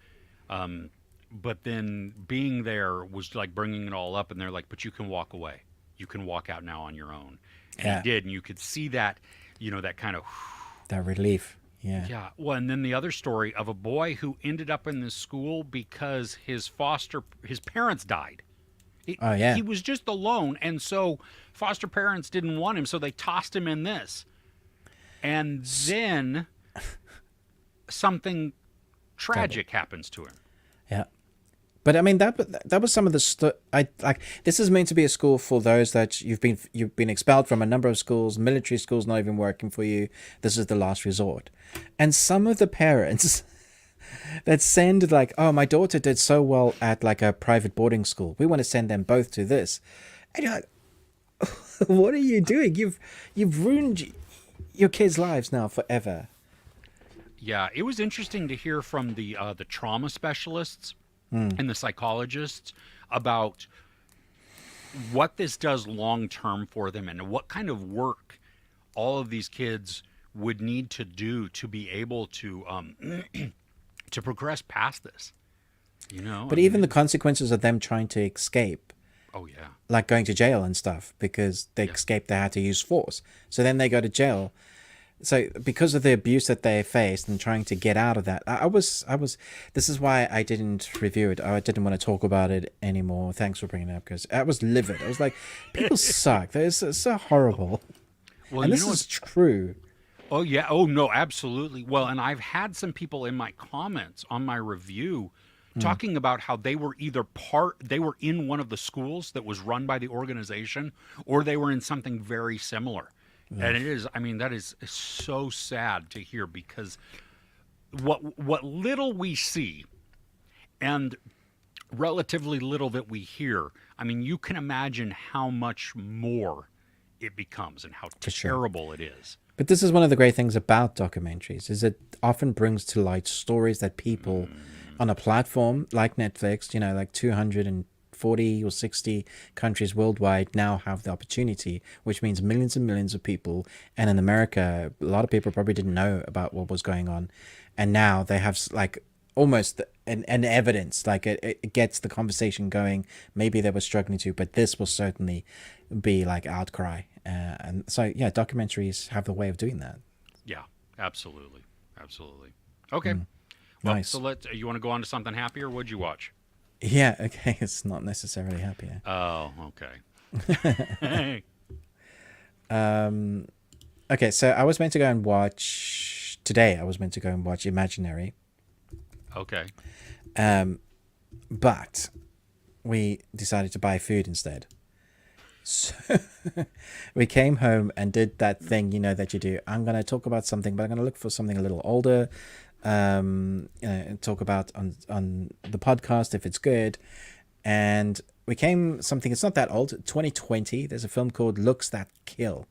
but then being there was like bringing it all up, and they're like, but you can walk away. You can walk out now on your own. And he did, and you could see that, you know, that kind of that relief. Yeah. Yeah. Well, and then the other story of a boy who ended up in this school because his parents died. He was just alone, and so foster parents didn't want him, so they tossed him in this. And then something tragic happens to him. Yeah. But I mean, that was some of the this is meant to be a school for those that you've been expelled from a number of schools, military schools not even working for you. This is the last resort. And some of the parents that send like, oh, my daughter did so well at like a private boarding school. We want to send them both to this. And you're like, what are you doing? You've ruined your kids' lives now forever. Yeah, it was interesting to hear from the trauma specialists and the psychologists about what this does long term for them and what kind of work all of these kids would need to do to be able to to progress past this. You know, But even the consequences of them trying to escape, oh yeah, like going to jail and stuff, because they Yeah. escaped, they had to use force. So then they go to jail. So because of the abuse that they faced and trying to get out of that, I was. This is why I didn't review it. I didn't want to talk about it anymore. Thanks for bringing it up, because I was livid. I was like, people suck. They're so horrible. well, And you this know is true. Oh yeah. Oh no, absolutely. Well, and I've had some people in my comments on my review talking about how they were either they were in one of the schools that was run by the organization, or they were in something very similar. And it is, I mean, that is so sad to hear, because what little we see and relatively little that we hear, I mean, you can imagine how much more it becomes and how sure. terrible it is. But this is one of the great things about documentaries, is it often brings to light stories that people on a platform like Netflix, like 240 or 60 countries worldwide now have the opportunity, which means millions and millions of people. And in America, a lot of people probably didn't know about what was going on. And now they have like almost an evidence, like it gets the conversation going. Maybe they were struggling to, but this will certainly be like outcry. And so, yeah, documentaries have the way of doing that. Yeah, absolutely. Absolutely. Okay. Well, Nice. so you want to go on to something happier? What'd you watch? Yeah, okay. It's not necessarily happier. Oh, okay. Okay, so I was meant to go and watch today. I was meant to go and watch Imaginary, Okay. but we decided to buy food instead. So we came home and did that thing, that you do. I'm gonna talk about something, but I'm gonna look for something a little older. And talk about on the podcast if it's good. And we came something. It's not that old. 2020. There's a film called Looks That Kill.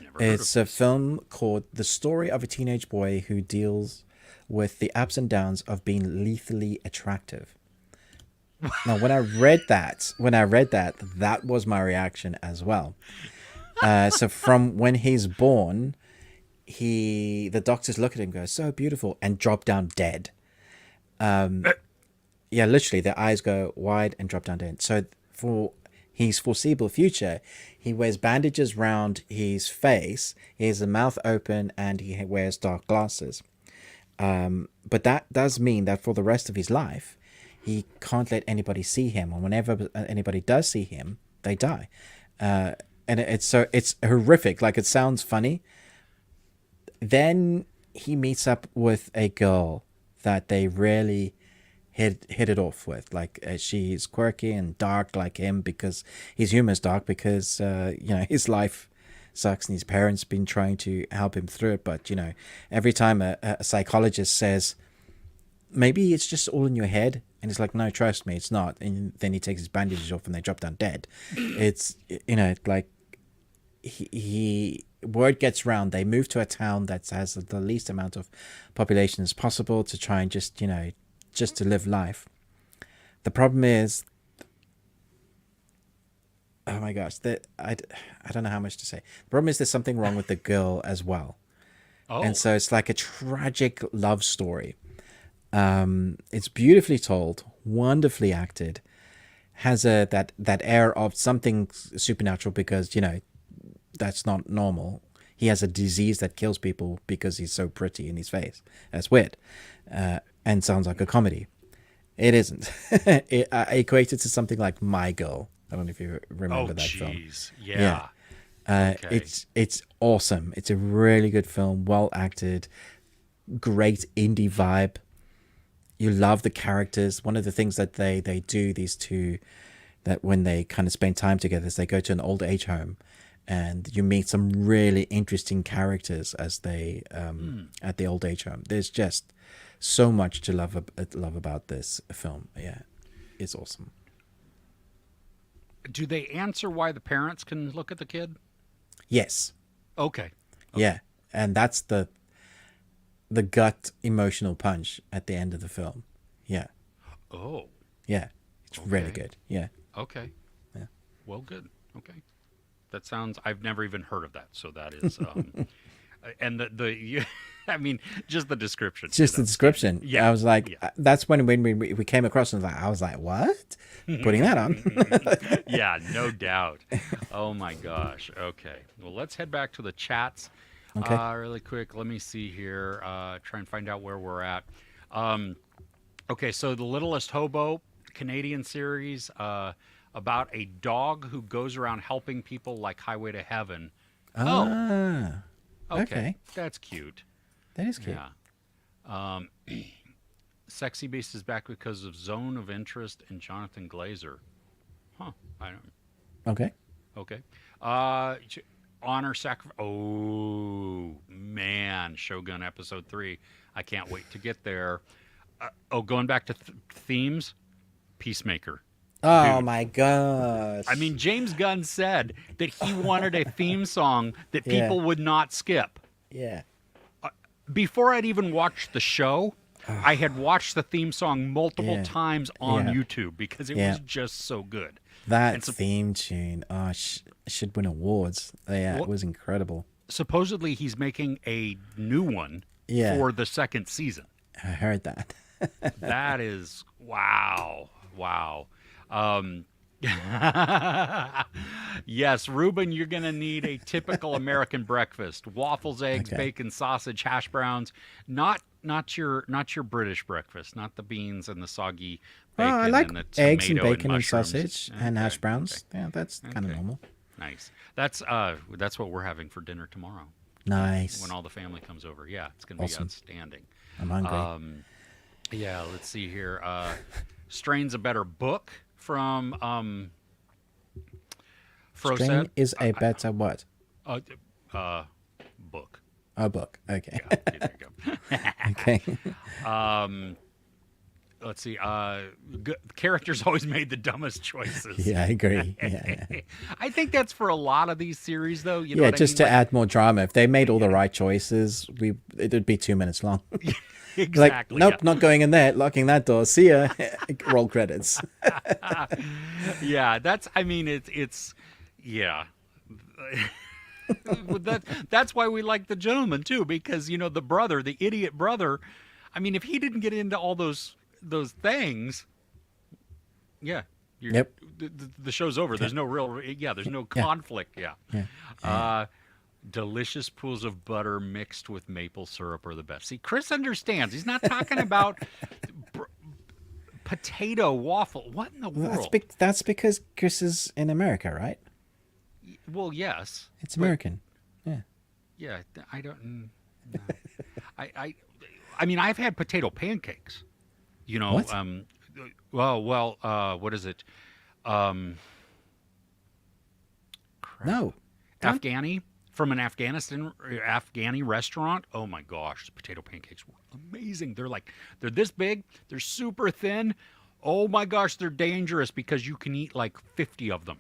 Never heard It's of a film called The Story of a Teenage Boy Who Deals with the Ups and Downs of Being Lethally Attractive. Now, when I read that, that was my reaction as well. So from when he's born, the doctors look at him and go, so beautiful, and drop down dead. Yeah, literally, their eyes go wide and drop down dead. So for his foreseeable future, he wears bandages around his face, he has a mouth open, and he wears dark glasses. But that does mean that for the rest of his life, he can't let anybody see him, and whenever anybody does see him, they die. And it's horrific. Like, it sounds funny. Then he meets up with a girl that they really hit it off with. Like, she's quirky and dark like him, because his humor is dark, because his life sucks and his parents been trying to help him through it. But every time a psychologist says, maybe it's just all in your head, and he's like, no, trust me, it's not. And then he takes his bandages off and they drop down dead. It's like he word gets around. They move to a town that has the least amount of population as possible to try and just to live life. The problem is, oh my gosh, I don't know how much to say. The problem is there's something wrong with the girl as well. Oh, And so it's like a tragic love story. It's beautifully told, wonderfully acted, has that air of something supernatural, because that's not normal. He has a disease that kills people because he's so pretty in his face. That's weird, and sounds like a comedy. It isn't. I equate it to something like My Girl. I don't know if you remember that film. jeez. Yeah. Okay. It's awesome. It's a really good film, well acted, great indie vibe. You love the characters. One of the things that they do, these two, that when they kind of spend time together, is they go to an old age home, and you meet some really interesting characters as they at the old age home. There's just so much to love about this film. Yeah, it's awesome. Do they answer why the parents can look at the kid? Yes. Okay. Yeah, and that's the gut emotional punch at the end of the film. Yeah. Oh. Yeah, it's really good. Yeah. Okay. Yeah. Well, good. Okay. That sounds. I've never even heard of that. So that is. And I mean, just the description. Just the description. Yeah. I was like, Yeah. that's when we came across and I was like, what? Putting that on. Yeah, no doubt. Oh my gosh. Okay. Well, let's head back to the chats. Okay. Really quick. Let me see here. Try and find out where we're at. Okay. So the Littlest Hobo, Canadian series, about a dog who goes around helping people like Highway to Heaven. Ah, okay. That's cute. That is cute. Yeah. Sexy Beast is back because of Zone of Interest and Jonathan Glazer. Huh. I don't. Okay. Okay. Honor Sacrifice. Oh man, Shogun episode 3. I can't wait to get there. Going back to themes, Peacemaker. Oh Dude. my gosh. I mean, James Gunn said that he wanted a theme song that Yeah. people would not skip. Yeah. Before I'd even watched the show, I had watched the theme song multiple Yeah. times on Yeah. YouTube because it Yeah. was just so good. That And so- theme tune, should win awards. Yeah, What- it was incredible. Supposedly, he's making a new one Yeah. for the second season. I heard that. That is wow. Yes, Ruben, you're going to need a typical American breakfast: waffles, eggs, Okay. bacon, sausage, hash browns. Not your British breakfast, not the beans and the soggy bacon I like and the eggs and tomato bacon and mushrooms. sausage and Okay, hash browns. okay, Yeah, that's kind of okay. normal. Nice. That's what we're having for dinner tomorrow Nice. when all the family comes over. Yeah, it's going to Awesome. be outstanding. I'm hungry. Yeah, let's see here. Strain's a better book from Froset. Strain is a better what? Book. A book. Okay. Yeah, there you go. Okay. Let's see. Characters always made the dumbest choices. Yeah, I agree. Yeah. I think that's for a lot of these series, though. You know Yeah, what just I to mean? add more drama. If they made all the right choices, it'd be 2 minutes long. Exactly. Like, nope, yeah. not going in there, locking that door. See ya. Roll credits. Yeah, that's. I mean, it's. Yeah. That's why we like The Gentleman too, because the idiot brother. I mean, if he didn't get into all those things, yeah. Yep. The show's over. There's no real. Yeah. There's no conflict. Yeah. Yeah. Delicious pools of butter mixed with maple syrup are the best. See, Chris understands. He's not talking about potato waffle. What in the world? That's because Chris is in America, right? Well, yes. It's but- American. Yeah. Yeah, I don't. No. I mean, I've had potato pancakes. What? What is it? Crap. No. Don't- Afghani from an Afghani restaurant. Oh my gosh, the potato pancakes were amazing. They're this big. They're super thin. Oh my gosh, they're dangerous because you can eat like 50 of them.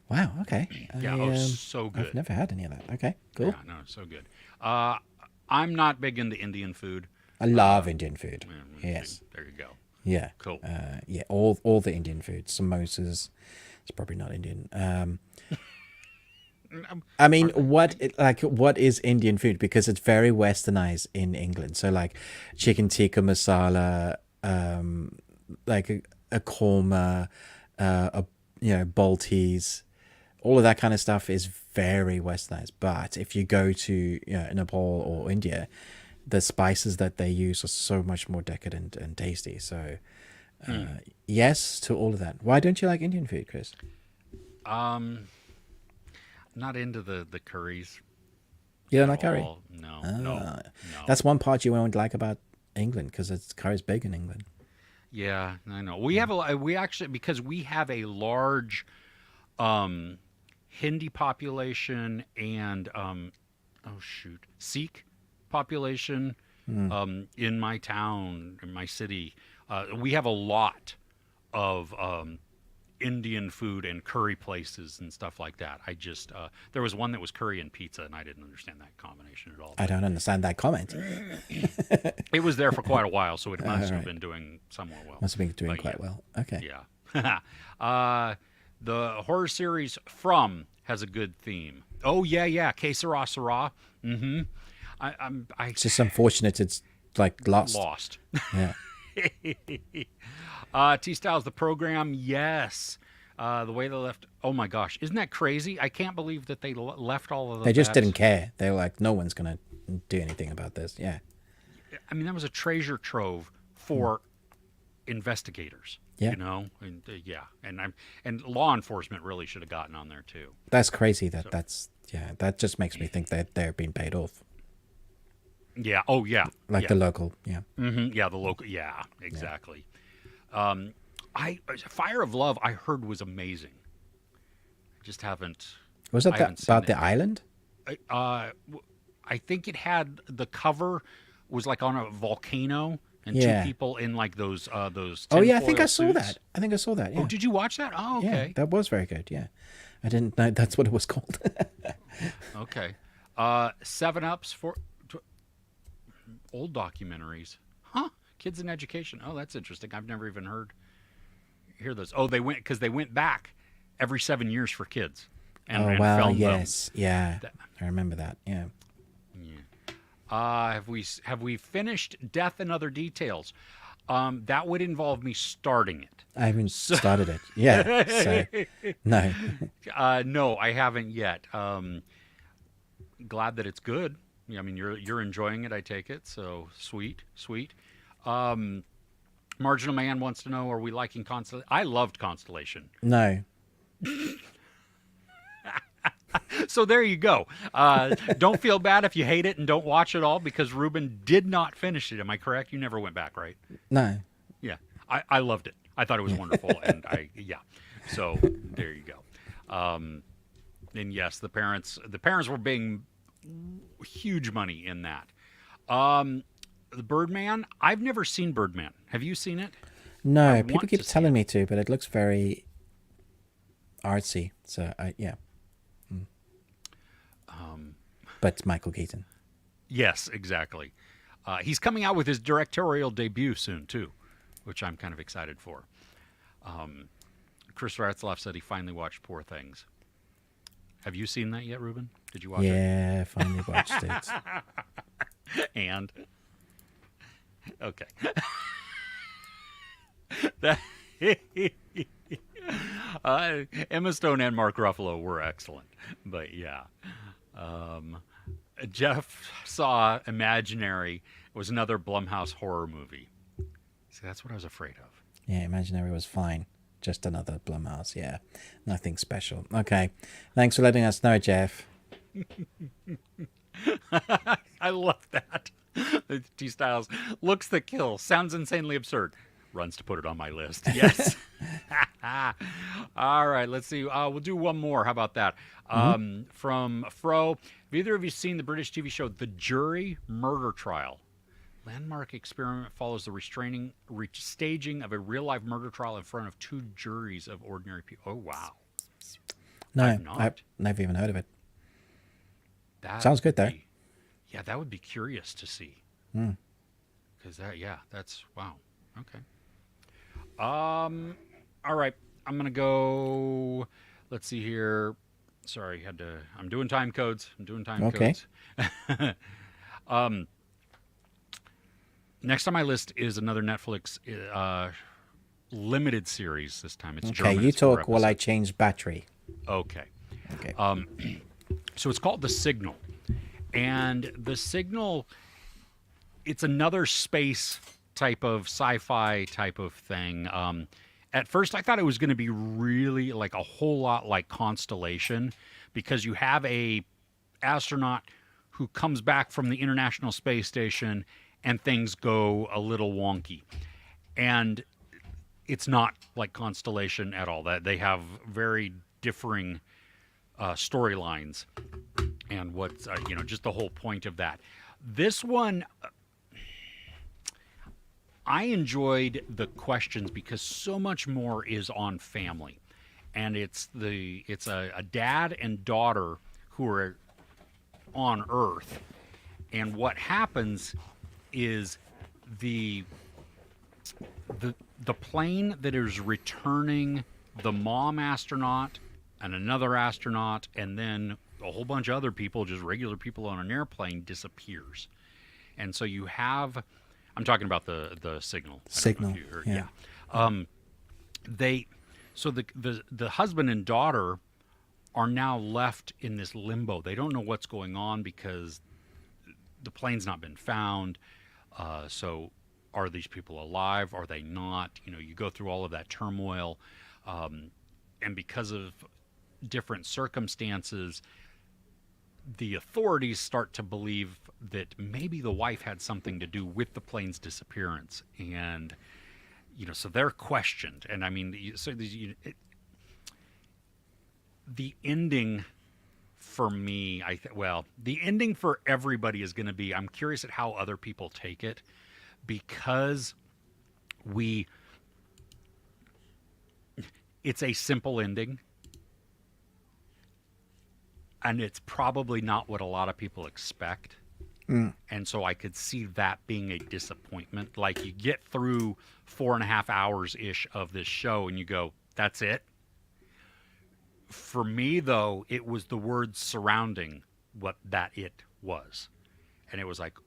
Wow. Okay. Yeah, so good. I've never had any of that. Okay. Cool. Yeah, no, so good. I'm not big into Indian food. I love Indian food. Yes. There you go. Yeah. Cool. Yeah. All the Indian food. Samosas. It's probably not Indian. I mean, what is Indian food? Because it's very westernized in England. So like chicken tikka masala, like a korma, baltis, all of that kind of stuff is very westernized. But if you go to Nepal or India, the spices that they use are so much more decadent and tasty. So yes to all of that. Why don't you like Indian food, Chris? Not into the curries. You don't like curry? all. No. That's one part you won't like about England because curry's big in England. Yeah, I know. We have because we have a large Hindi population and Sikh population in my town, in my city. We have a lot of Indian food and curry places and stuff like that. I just there was one that was curry and pizza, and I didn't understand that combination at all. I don't understand that comment. It was there for quite a while, so it must have right. been doing somewhat well. Must have been doing But quite well. Okay. Yeah. The horror series From has a good theme. Oh yeah, Que Sera Sera. Mm-hmm. It's just unfortunate it's like Lost. Yeah. T Styles, the program, yes. The way they left. Oh my gosh, isn't that crazy? I can't believe that they left all of the. They just bad- didn't care. They were like, no one's going to do anything about this. Yeah. I mean, that was a treasure trove for investigators. Yeah. You know, and and law enforcement really should have gotten on there too. That's crazy that just makes me think that they're being paid off. Yeah. Oh yeah. Like yeah. the local. Yeah. Mm-hmm. Yeah, the local. Yeah, exactly. Fire of Love, I heard was amazing. I just haven't. Was that haven't seen about it. the island? I think it had the cover was like on a volcano and Yeah. two people in like those. Oh yeah, I think tinfoil I saw suits. that. I think I saw that. Yeah. Oh, did you watch that? Oh, Yeah, okay. that was very good. Yeah. I didn't know that's what it was called. Okay. 7-Ups for old documentaries. Huh? Kids in Education. Oh, that's interesting. I've never even hear those. Oh, they went back every 7 years for kids. And, oh and wow, filmed them. yes. Yeah. I remember that. Yeah. Have we finished Death and Other Details? That would involve me starting it. I haven't started it. Yeah. So no. No, I haven't yet. Glad that it's good. I mean, you're enjoying it. I take it. So sweet. Marginal Man wants to know: are we liking Constellation? I loved Constellation. No. So there you go. Don't feel bad if you hate it and don't watch it all because Ruben did not finish it. Am I correct? You never went back, right? No. Yeah, I loved it. I thought it was wonderful, and So there you go. And yes, the parents were being huge money in that. The Birdman. I've never seen Birdman. Have you seen it? No. I People want keep to see telling me to, but it looks very artsy. So yeah. But it's Michael Keaton. Yes, exactly. He's coming out with his directorial debut soon too, which I'm kind of excited for. Chris Ratzlaff said he finally watched Poor Things. Have you seen that yet, Ruben? Did you watch it? Yeah, finally watched it. And okay. That Emma Stone and Mark Ruffalo were excellent, but yeah. Jeff saw Imaginary. It was another Blumhouse horror movie. See, that's what I was afraid of. Yeah, Imaginary was fine. Just another Blumhouse. Yeah, nothing special. Okay, thanks for letting us know, Jeff. I love that. T Styles looks the kill. Sounds insanely absurd. Runs to put it on my list. Yes. All right. Let's see. We'll do one more. How about that? From Fro. Have either of you seen the British TV show The Jury Murder Trial? Landmark experiment follows the staging of a real-life murder trial in front of two juries of ordinary people. Oh, wow. No, I've never even heard of it. That sounds good, though. Yeah, that would be curious to see. Because that's wow. Okay. All right. I'm gonna go. Let's see here. Sorry, I'm doing time codes. Codes. Next on my list is another Netflix limited series. This time it's German. Okay, you It's 4 talk while I episodes. change battery. Okay. Okay. So it's called The Signal. And The Signal, it's another space type of sci-fi type of thing. At first, I thought it was going to be really like a whole lot like Constellation because you have a astronaut who comes back from the International Space Station and things go a little wonky. And it's not like Constellation at all. That they have very differing storylines and what's just the whole point of that. This one, I enjoyed the questions because so much more is on family, and it's a dad and daughter who are on Earth, and what happens is the plane that is returning the mom astronaut and another astronaut and then a whole bunch of other people, just regular people on an airplane, disappears. And so you have, I'm talking about the signal. Signal. Yeah. The husband and daughter are now left in this limbo. They don't know what's going on because the plane's not been found. So are these people alive? Are they not? You go through all of that turmoil. And because of different circumstances, the authorities start to believe that maybe the wife had something to do with the plane's disappearance. And, so they're questioned. And I mean, the ending for me, the ending for everybody is going to be, I'm curious at how other people take it, because it's a simple ending, and it's probably not what a lot of people expect. And so I could see that being a disappointment. Like, you get through 4.5 hours ish of this show and you go, that's it. For me, though, it was the words surrounding what that it was. And it was like,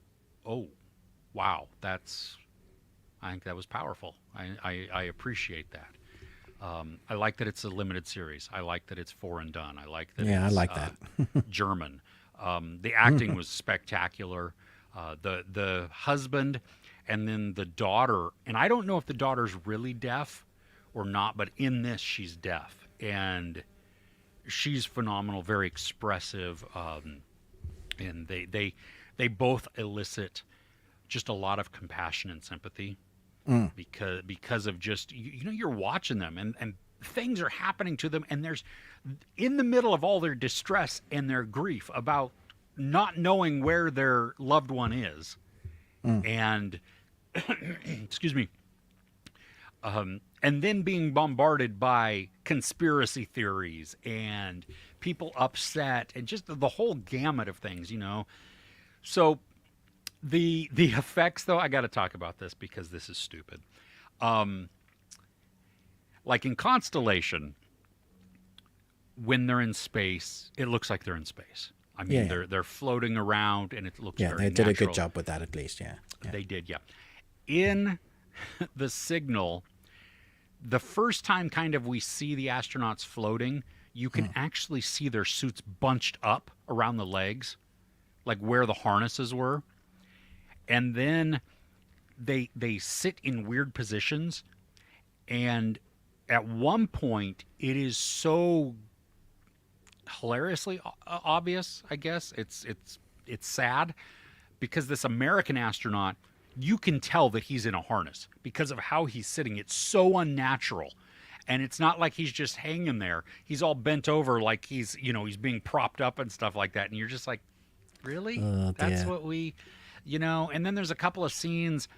oh, wow, I think that was powerful. I appreciate that. I like that it's a limited series. I like that it's 4 and done. I like that I it's like that. German. The acting was spectacular. The husband and then the daughter, and I don't know if the daughter's really deaf or not, but in this she's deaf. And she's phenomenal, very expressive, and they both elicit just a lot of compassion and sympathy because of just you're watching them and things are happening to them, and there's in the middle of all their distress and their grief about not knowing where their loved one is, and excuse me. And then being bombarded by conspiracy theories and people upset and just the whole gamut of things, So the effects, though, I got to talk about this because this is stupid. Like in Constellation, when they're in space, it looks like they're in space. I mean, they're floating around and it looks very they did natural. a good job with that, at least. Yeah. They did, yeah. In the Signal, the first time kind of we see the astronauts floating, you can actually see their suits bunched up around the legs, like where the harnesses were. And then they sit in weird positions. And at one point, it is so hilariously obvious, I guess. It's sad because this American astronaut, you can tell that he's in a harness because of how he's sitting. It's so unnatural. And it's not like he's just hanging there. He's all bent over like he's being propped up and stuff like that. And you're just like, really? That's what we, And then there's a couple of scenes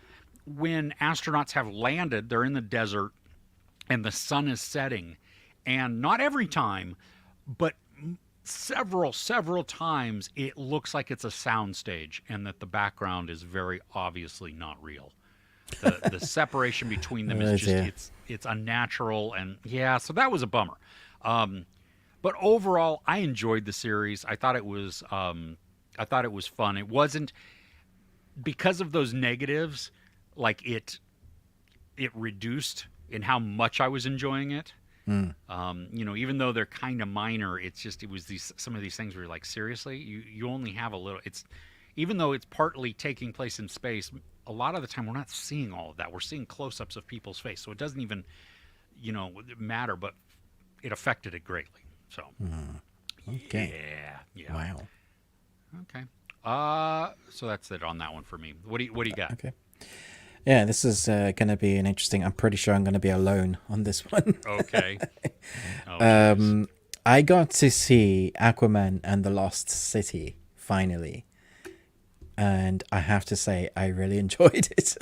when astronauts have landed. They're in the desert and the sun is setting. And not every time, but several times it looks like it's a soundstage and that the background is very obviously not real. The separation between them is just it's unnatural, and so that was a bummer. But overall, I enjoyed the series. I thought it was fun. It wasn't because of those negatives, like it reduced in how much I was enjoying it. Even though they're kind of minor, it was some of these things where you're like, seriously, you only have a little. It's even though it's partly taking place in space, a lot of the time we're not seeing all of that. We're seeing close-ups of people's face, so it doesn't even matter. But it affected it greatly. So Okay. Yeah. Wow. Okay. So that's it on that one for me. What do you got? Okay. Yeah, this is going to be an interesting. I'm pretty sure I'm going to be alone on this one. Okay. I got to see Aquaman and the Lost City finally, and I have to say I really enjoyed it.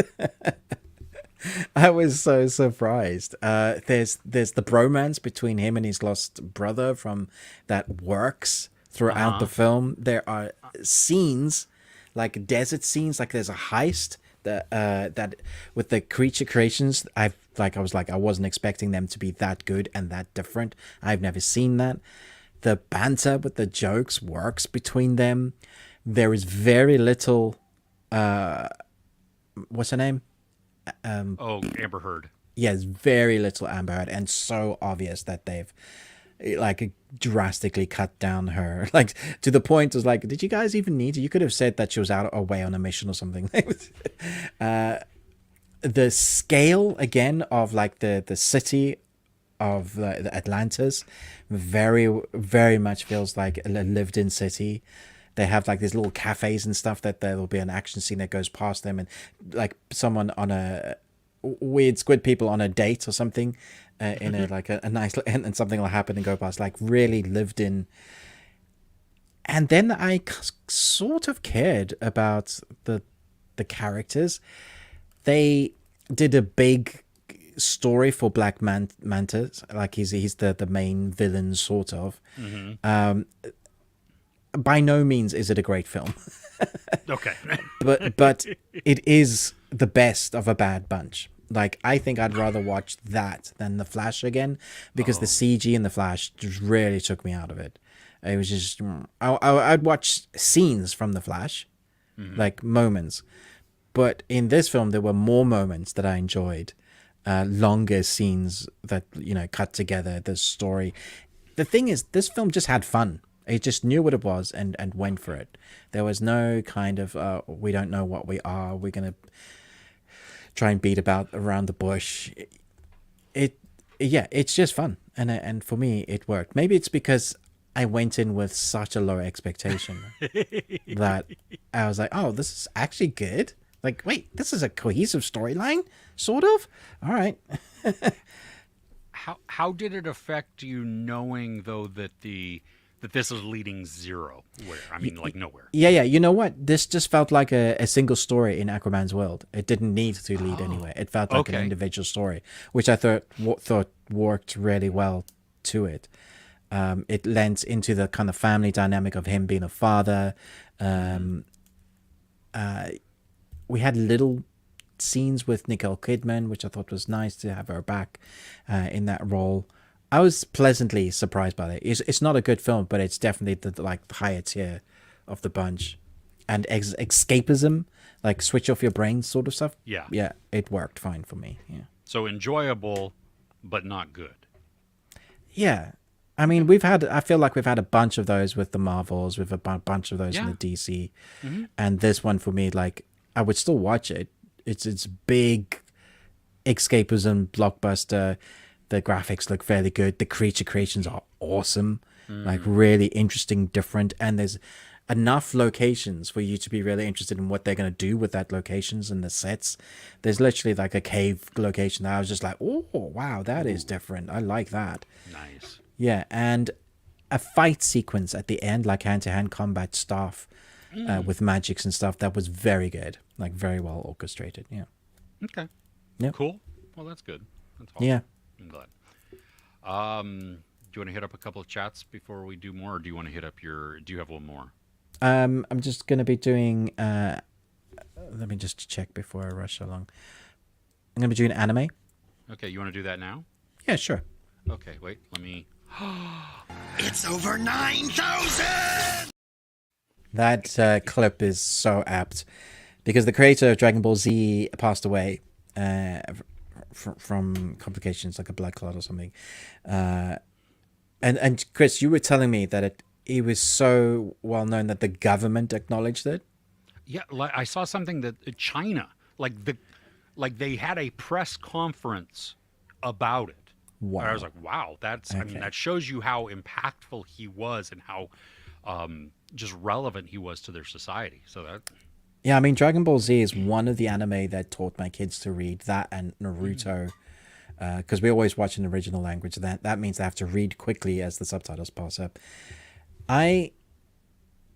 I was so surprised. There's the bromance between him and his lost brother from that works throughout the film. There are scenes, like desert scenes, like there's a heist that with the creature creations. I was like I wasn't expecting them to be that good and that different. I've never seen that. The banter with the jokes works between them. There is very little. What's her name? Amber Heard. Yes, very little Amber Heard, and so obvious that they've like drastically cut down her, like to the point was like, did you guys even need to? You could have said that she was out away on a mission or something. The scale again of like the city of the Atlantis, very much feels like a lived in city. They have like these little cafes and stuff that there will be an action scene that goes past them, and like someone on a weird squid people on a date or something in a like a nice, and something will happen and go past, like really lived in. And then I sort of cared about the characters. They did a big story for Black Manta, like he's the main villain sort of. By no means is it a great film. Okay. but it is the best of a bad bunch. Like, I think I'd rather watch that than The Flash again, because the CG in The Flash just really took me out of it. It was just, I'd watch scenes from The Flash, like moments. But in this film, there were more moments that I enjoyed, longer scenes that, you know, cut together the story. The thing is, this film just had fun. It just knew what it was and went for it. There was no kind of, we don't know what we are, we're going to try and beat about around the bush. It's just fun. And for me, it worked. Maybe it's because I went in with such a low expectation that I was like, oh, this is actually good. Like, wait, this is a cohesive storyline, sort of? All right. How did it affect you knowing, though, that this is leading zero? Where? I mean, like nowhere. Yeah. You know what? This just felt like a single story in Aquaman's world. It didn't need to lead anywhere. It felt like an individual story, which I thought worked really well to it. It lent into the kind of family dynamic of him being a father. We had little scenes with Nicole Kidman, which I thought was nice to have her back in that role. I was pleasantly surprised by it. It's not a good film, but it's definitely the higher tier of the bunch. And escapism, like switch off your brain sort of stuff. Yeah, it worked fine for me. Yeah. So enjoyable, but not good. Yeah. I mean, I feel like we've had a bunch of those with the Marvels, with a bunch of those in the DC. And this one for me, like, I would still watch it. It's big escapism blockbuster. The graphics look fairly good. The creature creations are awesome, like really interesting, different. And there's enough locations for you to be really interested in what they're going to do with that locations and the sets. There's literally like a cave location that I was just like, oh, wow, that is different. I like that. Nice. Yeah, and a fight sequence at the end, like hand-to-hand combat stuff with magics and stuff, that was very good. Like very well orchestrated, yeah. Okay. Yep. Cool. Well, that's good. That's awesome. Yeah. I'm glad. Do you want to hit up a couple of chats before we do more, or do you want to hit up do you have one more? I'm just going to be doing, let me just check before I rush along. I'm going to be doing anime. Okay, you want to do that now? Yeah, sure. Okay, wait, let me... It's over 9,000! That clip is so apt, because the creator of Dragon Ball Z passed away from complications like a blood clot or something. And Chris, you were telling me that it was so well known that the government acknowledged it. Yeah, like I saw something that China, like they had a press conference about it. Wow. And I was like, wow, I mean, that shows you how impactful he was and how just relevant he was to their society. So that... Yeah, I mean, Dragon Ball Z is one of the anime that taught my kids to read. That and Naruto. because we always watch in the original language. That means I have to read quickly as the subtitles pass up.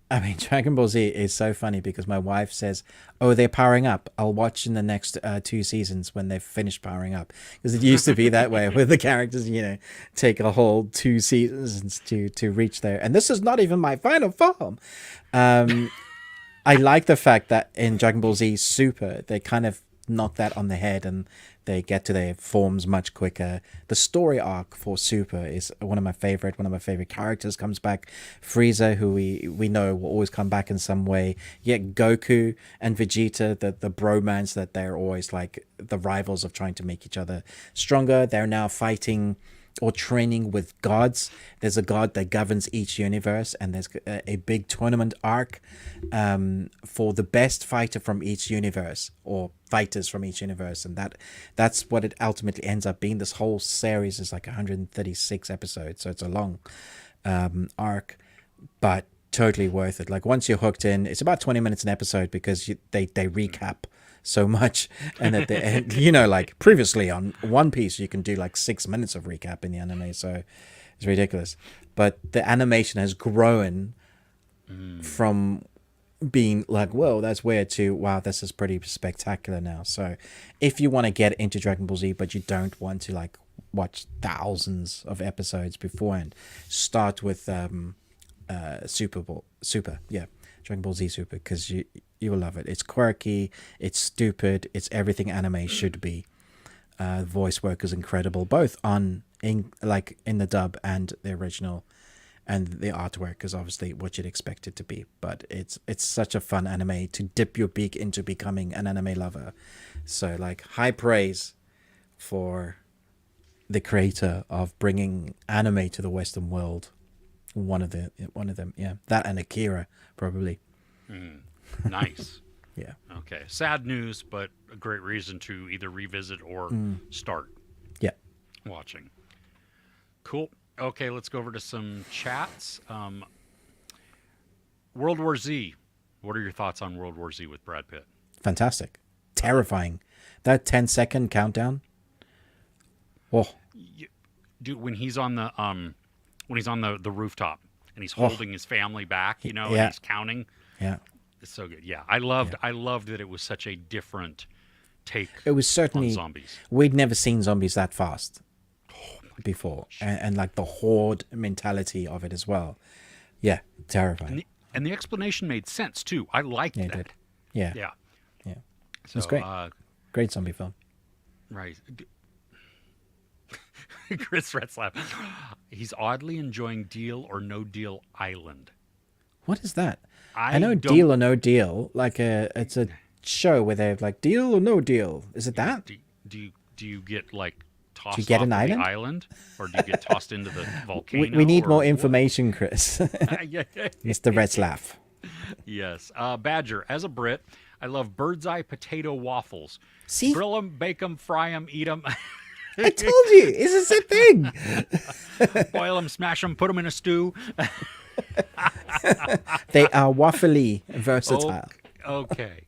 I mean, Dragon Ball Z is so funny because my wife says, "Oh, they're powering up. I'll watch in the next 2 seasons when they've finished powering up." Because it used to be that way with the characters, take a whole 2 seasons to reach there. And this is not even my final form. I like the fact that in Dragon Ball Z Super, they kind of knock that on the head and they get to their forms much quicker. The story arc for Super is one of my favorite characters comes back. Frieza, who we know will always come back in some way. Yet Goku and Vegeta, the bromance that they're always like the rivals of trying to make each other stronger. They're now fighting or training with gods. There's a god that governs each universe, and there's a big tournament arc for the best fighter from each universe, or fighters from each universe, and that's what it ultimately ends up being. This whole series is like 136 episodes, so it's a long arc, but totally worth it. Like once you're hooked in, it's about 20 minutes an episode because they recap so much, and at the end, like previously on One Piece, you can do like 6 minutes of recap in the anime, so it's ridiculous. But the animation has grown from being like, whoa, that's weird, to wow, this is pretty spectacular now. So if you want to get into Dragon Ball Z but you don't want to like watch thousands of episodes beforehand, start with Dragon Ball Z Super, because you will love it. It's quirky, it's stupid, it's everything anime should be. Voice work is incredible, both in the dub and the original, and the artwork is obviously what you'd expect it to be. But it's such a fun anime to dip your beak into becoming an anime lover. So like high praise for the creator of bringing anime to the Western world. One of them, yeah. That and Akira, probably. Nice. Yeah. Okay. Sad news, but a great reason to either revisit or start watching. Cool. Okay, let's go over to some chats. World War Z. What are your thoughts on World War Z with Brad Pitt? Fantastic. Terrifying. That 10-second countdown. Oh. Dude, when he's on the the rooftop and he's holding his family back, and he's counting. Yeah. It's so good. Yeah. I loved that it was such a different take. It was certainly on zombies. We'd never seen zombies that fast before, and like the horde mentality of it as well. Yeah, terrifying. And the explanation made sense too. I liked that. It did. Yeah. So, It's great. Great zombie film. Right. Chris Retzlaff. He's oddly enjoying Deal or No Deal Island. What is that? I know Deal or No Deal. Like it's a show where they're like Deal or No Deal. Is it that? Do you get like tossed off an the island? island, or do you get tossed into the volcano? We need more information, Chris. Yeah. Mr. Retzlaff. Yes. Badger. As a Brit, I love bird's eye potato waffles. See? Grill them, bake them, fry them, eat them. I told you, it's a thing. Boil them, smash them, put them in a stew. They are waffly versatile. Okay.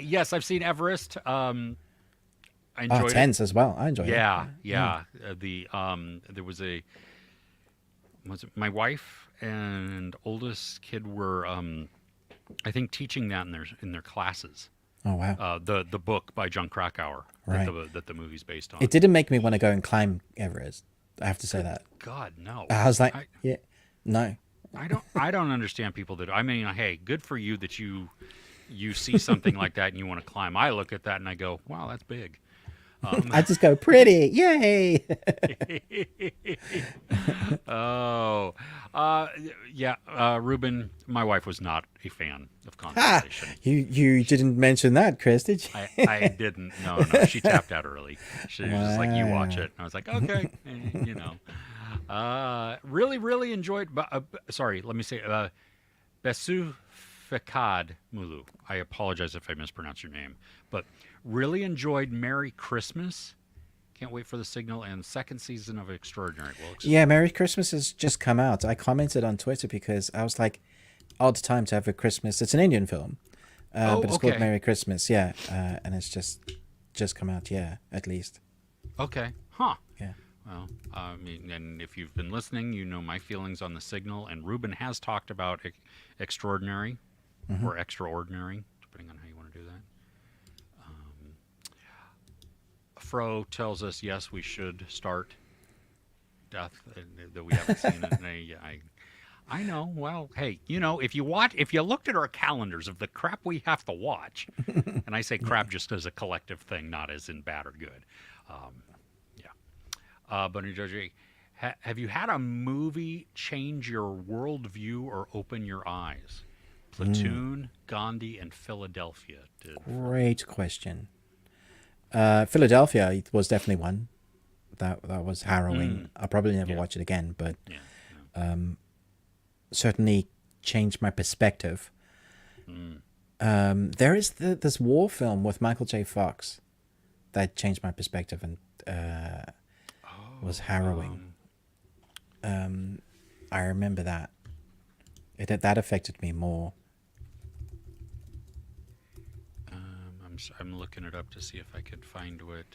Yes, I've seen Everest. I enjoyed it. Tense as well. I enjoyed it. Yeah. There was my wife and oldest kid were I think teaching that in their classes. Oh wow. The book by Jon Krakauer that the movie's based on. It didn't make me want to go and climb Everest. I have to say that. God, no. I was like, no. I don't understand people that. I mean, hey, good for you that you see something like that and you want to climb. I look at that and I go, wow, that's big. I just go, pretty, yay. Ruben, my wife was not a fan of conversation. You didn't mention that, Chris, did you? I didn't. No. She tapped out early. She was just like, you watch it. And I was like, okay. Really, really enjoyed. Sorry, let me say, Besu Fekad Mulu. I apologize if I mispronounce your name, but really enjoyed Merry Christmas. Can't wait for the signal and second season of Extraordinary. Yeah, Merry Christmas has just come out. I commented on Twitter because I was like, odd time to have a Christmas. It's an Indian film, but it's called Merry Christmas. Yeah, and it's just come out. Yeah, at least. Okay. Huh. Yeah. Well, I mean, and if you've been listening, you know my feelings on The Signal. And Ruben has talked about Extraordinary or Extraordinary, depending on how you want to do that. Fro tells us, yes, we should start Death, that we haven't seen it. And I know. Well, hey, if you looked at our calendars of the crap we have to watch, and I say crap just as a collective thing, not as in bad or good. But have you had a movie change your worldview or open your eyes? Platoon, Gandhi, and Philadelphia did. Great question. Philadelphia was definitely one. That was harrowing. I'll probably never watch it again, but certainly changed my perspective. There is this war film with Michael J. Fox that changed my perspective and was harrowing. I remember that. That affected me more. I'm looking it up to see if I could find what.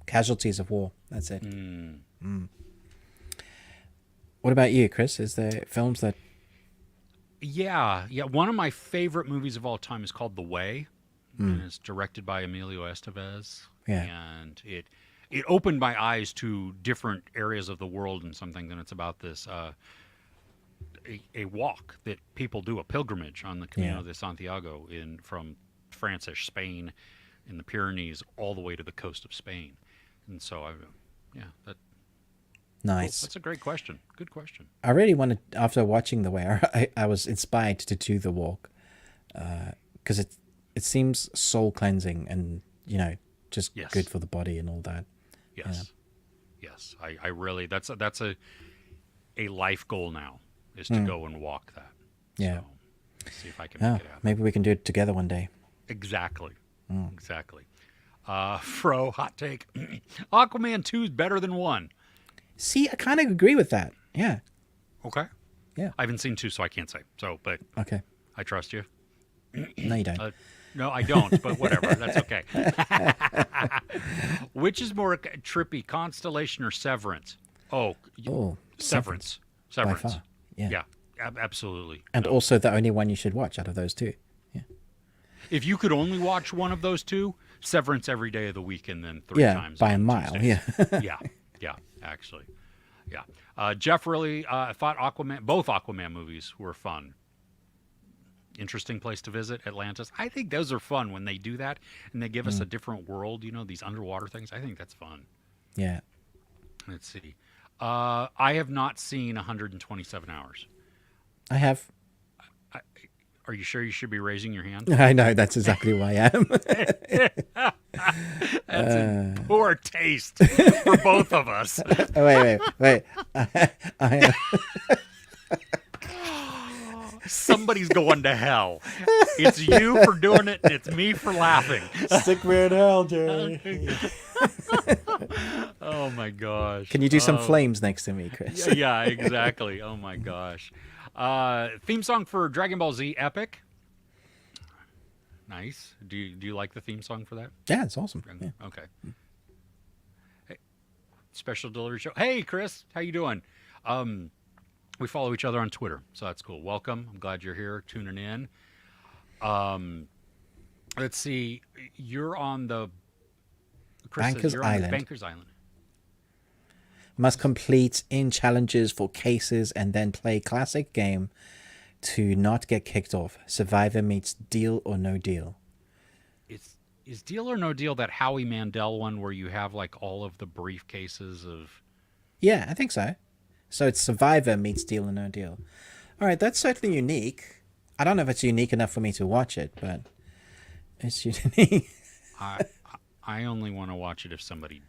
Casualties of War. That's it. What about you, Chris? Is there films that... Yeah. One of my favorite movies of all time is called The Way, and it's directed by Emilio Estevez. Yeah. And it opened my eyes to different areas of the world and something. And it's about this a walk that people do, a pilgrimage on the Camino de Santiago from France-ish Spain in the Pyrenees all the way to the coast of Spain. And so Nice. That's a great question. Good question. I really wanted, after watching The Way, I was inspired to do the walk because it seems soul cleansing and just good for the body and all that. Yes, I really that's a life goal now is to go and walk that. Yeah. So, see if I can make it happen. Maybe we can do it together one day. Exactly. Fro, hot take. Aquaman 2 is better than 1. See, I kind of agree with that. Yeah. Okay. Yeah. I haven't seen 2, so I can't say. So, but okay. I trust you. No, you don't. No, I don't, but whatever. That's okay. Which is more trippy, Constellation or Severance? Severance. By far. Yeah, absolutely. And also the only one you should watch out of those two. Yeah. If you could only watch one of those two, Severance every day of the week and then 3 times. By a mile. Tuesdays. Yeah, actually. Yeah. Jeff really thought both Aquaman movies were fun. Interesting place to visit, Atlantis. I think those are fun when they do that and they give us a different world, these underwater things. I think that's fun. Yeah. Let's see. I have not seen 127 Hours. I have. Are you sure you should be raising your hand? I know, that's exactly who I am. That's in poor taste for both of us. Wait. I Somebody's going to hell. It's you for doing it, and it's me for laughing. Stick me in hell, Jerry. Oh my gosh. Can you do some flames next to me, Chris? Yeah, exactly. Oh my gosh. Theme song for Dragon Ball Z Epic. Nice. Do you like the theme song for that? Yeah, it's awesome. Yeah. Okay. Hey, special delivery show. Hey, Chris, how you doing? We follow each other on Twitter, so that's cool. Welcome. I'm glad you're here, tuning in. Let's see. You're on the Banker's Island. Banker's Island. Must complete in challenges for cases and then play classic game to not get kicked off. Survivor meets Deal or No Deal. Is Deal or No Deal that Howie Mandel one where you have like all of the briefcases of... Yeah, I think so. So it's Survivor meets Deal or No Deal. All right, that's certainly unique. I don't know if it's unique enough for me to watch it, but it's unique. I only want to watch it if somebody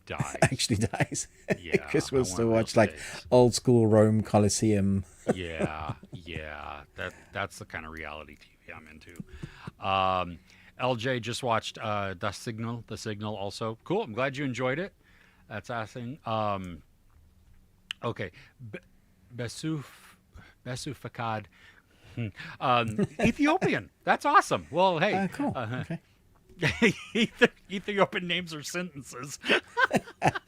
dies. Actually dies. Yeah. Chris wants to watch like old school Rome Coliseum. Yeah. That's the kind of reality TV I'm into. LJ just watched The Signal also. Cool. I'm glad you enjoyed it. That's awesome. Okay. Besu Fakad. Ethiopian. That's awesome. Well, hey. Cool. Okay. Ethiopian names are sentences.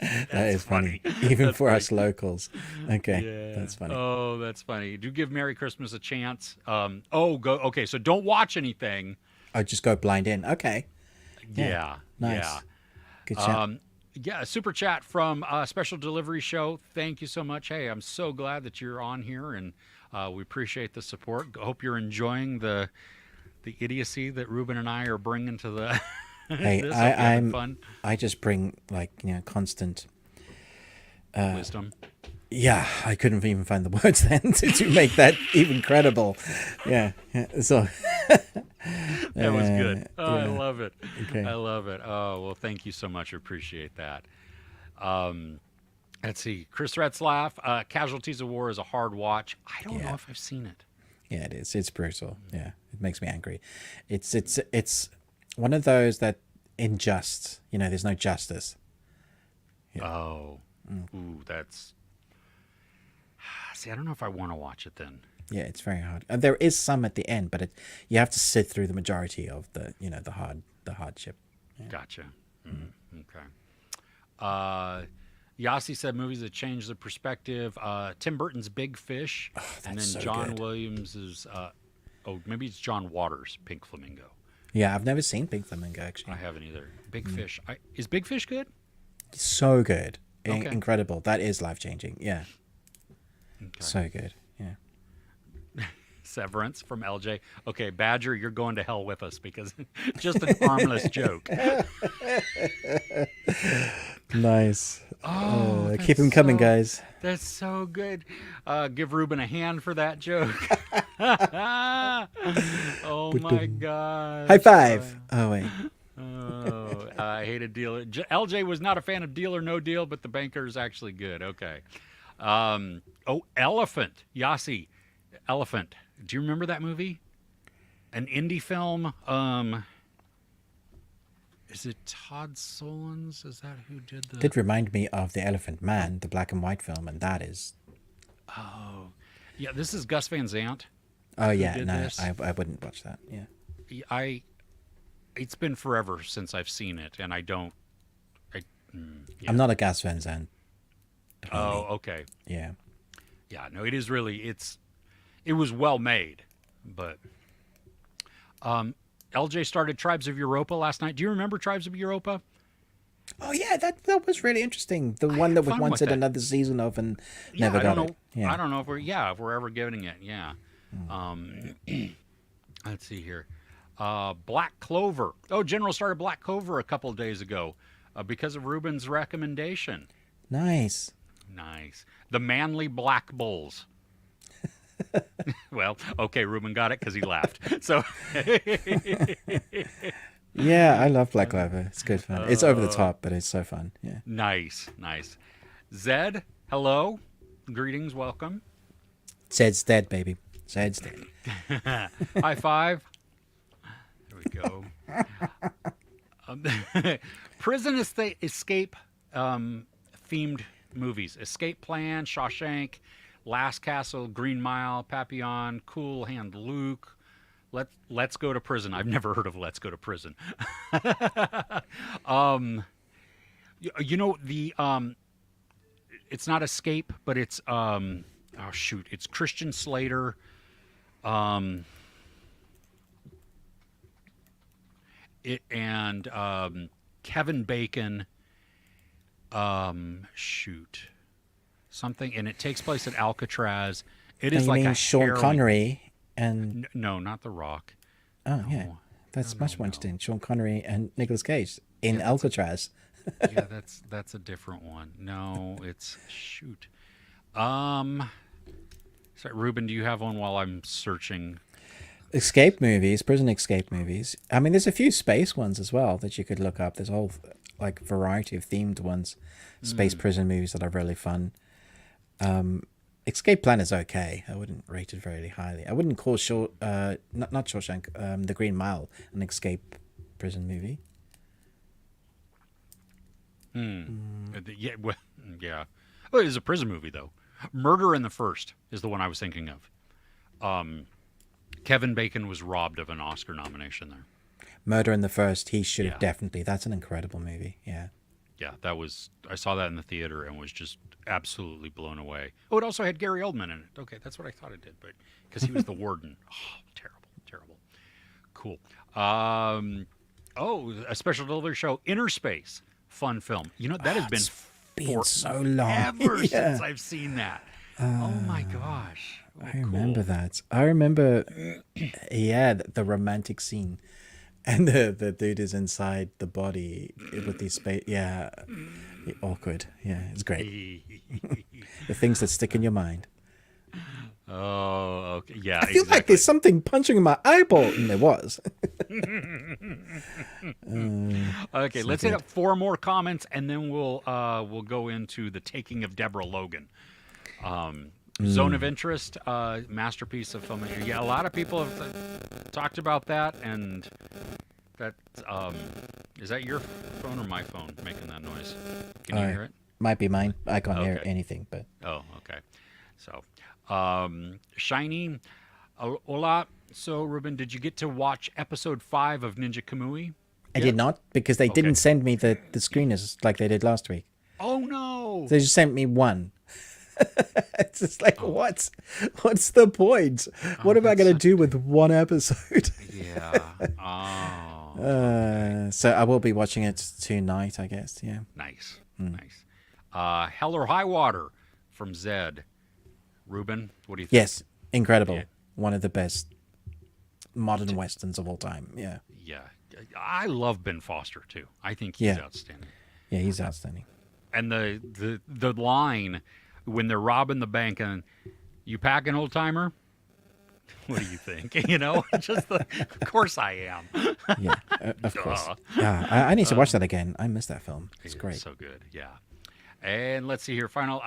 That is funny. Even That's for funny. us locals. Okay. Yeah. That's funny. Oh, that's funny. Do give Merry Christmas a chance. Go. Okay, so don't watch anything. I just go blind in. Okay. Yeah. Nice. Yeah. Good chat. Yeah, super chat from Special Delivery Show. Thank you so much. Hey, I'm so glad that you're on here, and we appreciate the support. Hope you're enjoying the idiocy that Ruben and I are bringing to the. Hey, this. Hope you're having fun. I just bring constant. Wisdom. Yeah, I couldn't even find the words then to make that even credible. Yeah. So. That was good. Oh, yeah. I love it. Okay. I love it. Oh, well, thank you so much. Appreciate that. Let's see. Chris Retzlaff, Casualties of War is a hard watch. I don't know if I've seen it. Yeah, it is. It's brutal. Yeah, it makes me angry. It's one of those that unjust. There's no justice. Yeah. Oh. Ooh, that's... See, I don't know if I want to watch it then. Yeah, it's very hard. And there is some at the end, but you have to sit through the majority of the hardship. Yeah. Gotcha. Okay. Yasi said movies that change the perspective. Tim Burton's Big Fish, and then so John good. Williams' maybe it's John Waters' Pink Flamingo. Yeah, I've never seen Pink Flamingo actually. I haven't either. Big Fish. Is Big Fish good? So good, Okay. incredible. That is life changing. Yeah, Okay. so good. Yeah. Severance from LJ. Okay, Badger, you're going to hell with us because just an harmless joke. Nice. Oh, Keep them coming, so- guys. That's so good. Give Ruben a hand for that joke. Oh my God. High five. Oh wait. Oh, I hate a deal. LJ was not a fan of Deal or No Deal, but The Banker is actually good. Okay. Elephant. Yasi. Elephant. Do you remember that movie? An indie film. Is it Todd Solondz? Is that who did the... Did remind me of The Elephant Man, the black and white film, and that is. Oh. Yeah, this is Gus Van Sant. Oh yeah, did no, this? I wouldn't watch that. Yeah. It's been forever since I've seen it, and I don't... yeah. I'm not a Gas Van Sant. Oh, okay. Yeah. Yeah, no, it is really... It was well made, but... LJ started Tribes of Europa last night. Do you remember Tribes of Europa? Oh yeah, that was really interesting. The one that we wanted another season of and never got it. Yeah. I don't know if we're ever getting it. Yeah. Let's see here. Black Clover. Oh, General started Black Clover a couple of days ago because of Ruben's recommendation. Nice. Nice. The Manly Black Bulls. Well, okay, Ruben got it because he laughed. So, Yeah, I love Black Clover. It's good fun. It's over the top, but it's so fun. Yeah. nice. Zed, hello. Greetings, welcome. Zed's dead, baby. Zed's dead. High five. There we go. Prison escape themed movies: Escape Plan, Shawshank, Last Castle, Green Mile, Papillon, Cool Hand Luke. Let's Go to Prison. I've never heard of Let's Go to Prison. It's not Escape, but it's it's Christian Slater. Kevin Bacon. Something, and it takes place at Alcatraz. It is You like mean a Sean harrowing- Connery and No, not The Rock. oh yeah, that's much more interesting. Sean Connery and Nicolas Cage in Alcatraz. Yeah, that's a different one. No, it's Sorry, Ruben, do you have one while I'm searching? Escape movies, prison escape movies. I mean, there's a few space ones as well that you could look up. There's a whole variety of themed ones, space prison movies that are really fun. Escape Plan is okay. I wouldn't rate it very highly. I wouldn't call not Shawshank, The Green Mile an escape prison movie. Yeah, well, yeah. Oh, it is a prison movie though. Murder in the First is the one I was thinking of. Kevin Bacon was robbed of an Oscar nomination there. Murder in the First, he should have Yeah. definitely. That's an incredible movie. Yeah. Yeah, I saw that in the theater and was just absolutely blown away. Oh, it also had Gary Oldman in it. Okay, that's what I thought it did, but because he was the warden. Oh, terrible, terrible. Cool. A special delivery show, Inner Space, fun film. You know, that has been so long. forever Yeah. since I've seen that. Oh my gosh. Oh, I remember that. I remember, yeah, the romantic scene, and the dude is inside the body with these space. Yeah, awkward. Yeah, it's great. The things that stick in your mind. Oh, okay. Yeah, I feel like there's something punching in my eyeball, and there was. Okay, let's hit up 4 more comments, and then we'll go into the Taking of Deborah Logan. Zone of Interest, masterpiece of filmmaking. Yeah, a lot of people have talked about that, and that is that your phone or my phone making that noise? Can you hear it? Might be mine. I can't hear Okay. anything, but Oh, okay. So, Shiny, hola. So, Ruben, did you get to watch episode 5 of Ninja Kamui? I did not, because they didn't send me the screeners like they did last week. Oh no! They just sent me one. It's just like, what's the point? What am I going to do with one episode? Yeah. Oh. So I will be watching it tonight, I guess. Yeah. Nice. Nice. Hell or High Water from Zed. Ruben, what do you think? Yes, incredible. Yeah. One of the best modern westerns of all time. Yeah. Yeah. I love Ben Foster too. I think he's outstanding. Yeah, he's outstanding. And the line when they're robbing the bank and you pack an old timer? What do you think? You know, of course I am. Yeah, of course. Yeah, I need to watch that again. I miss that film. It's great. So good. Yeah. And let's see here. Final,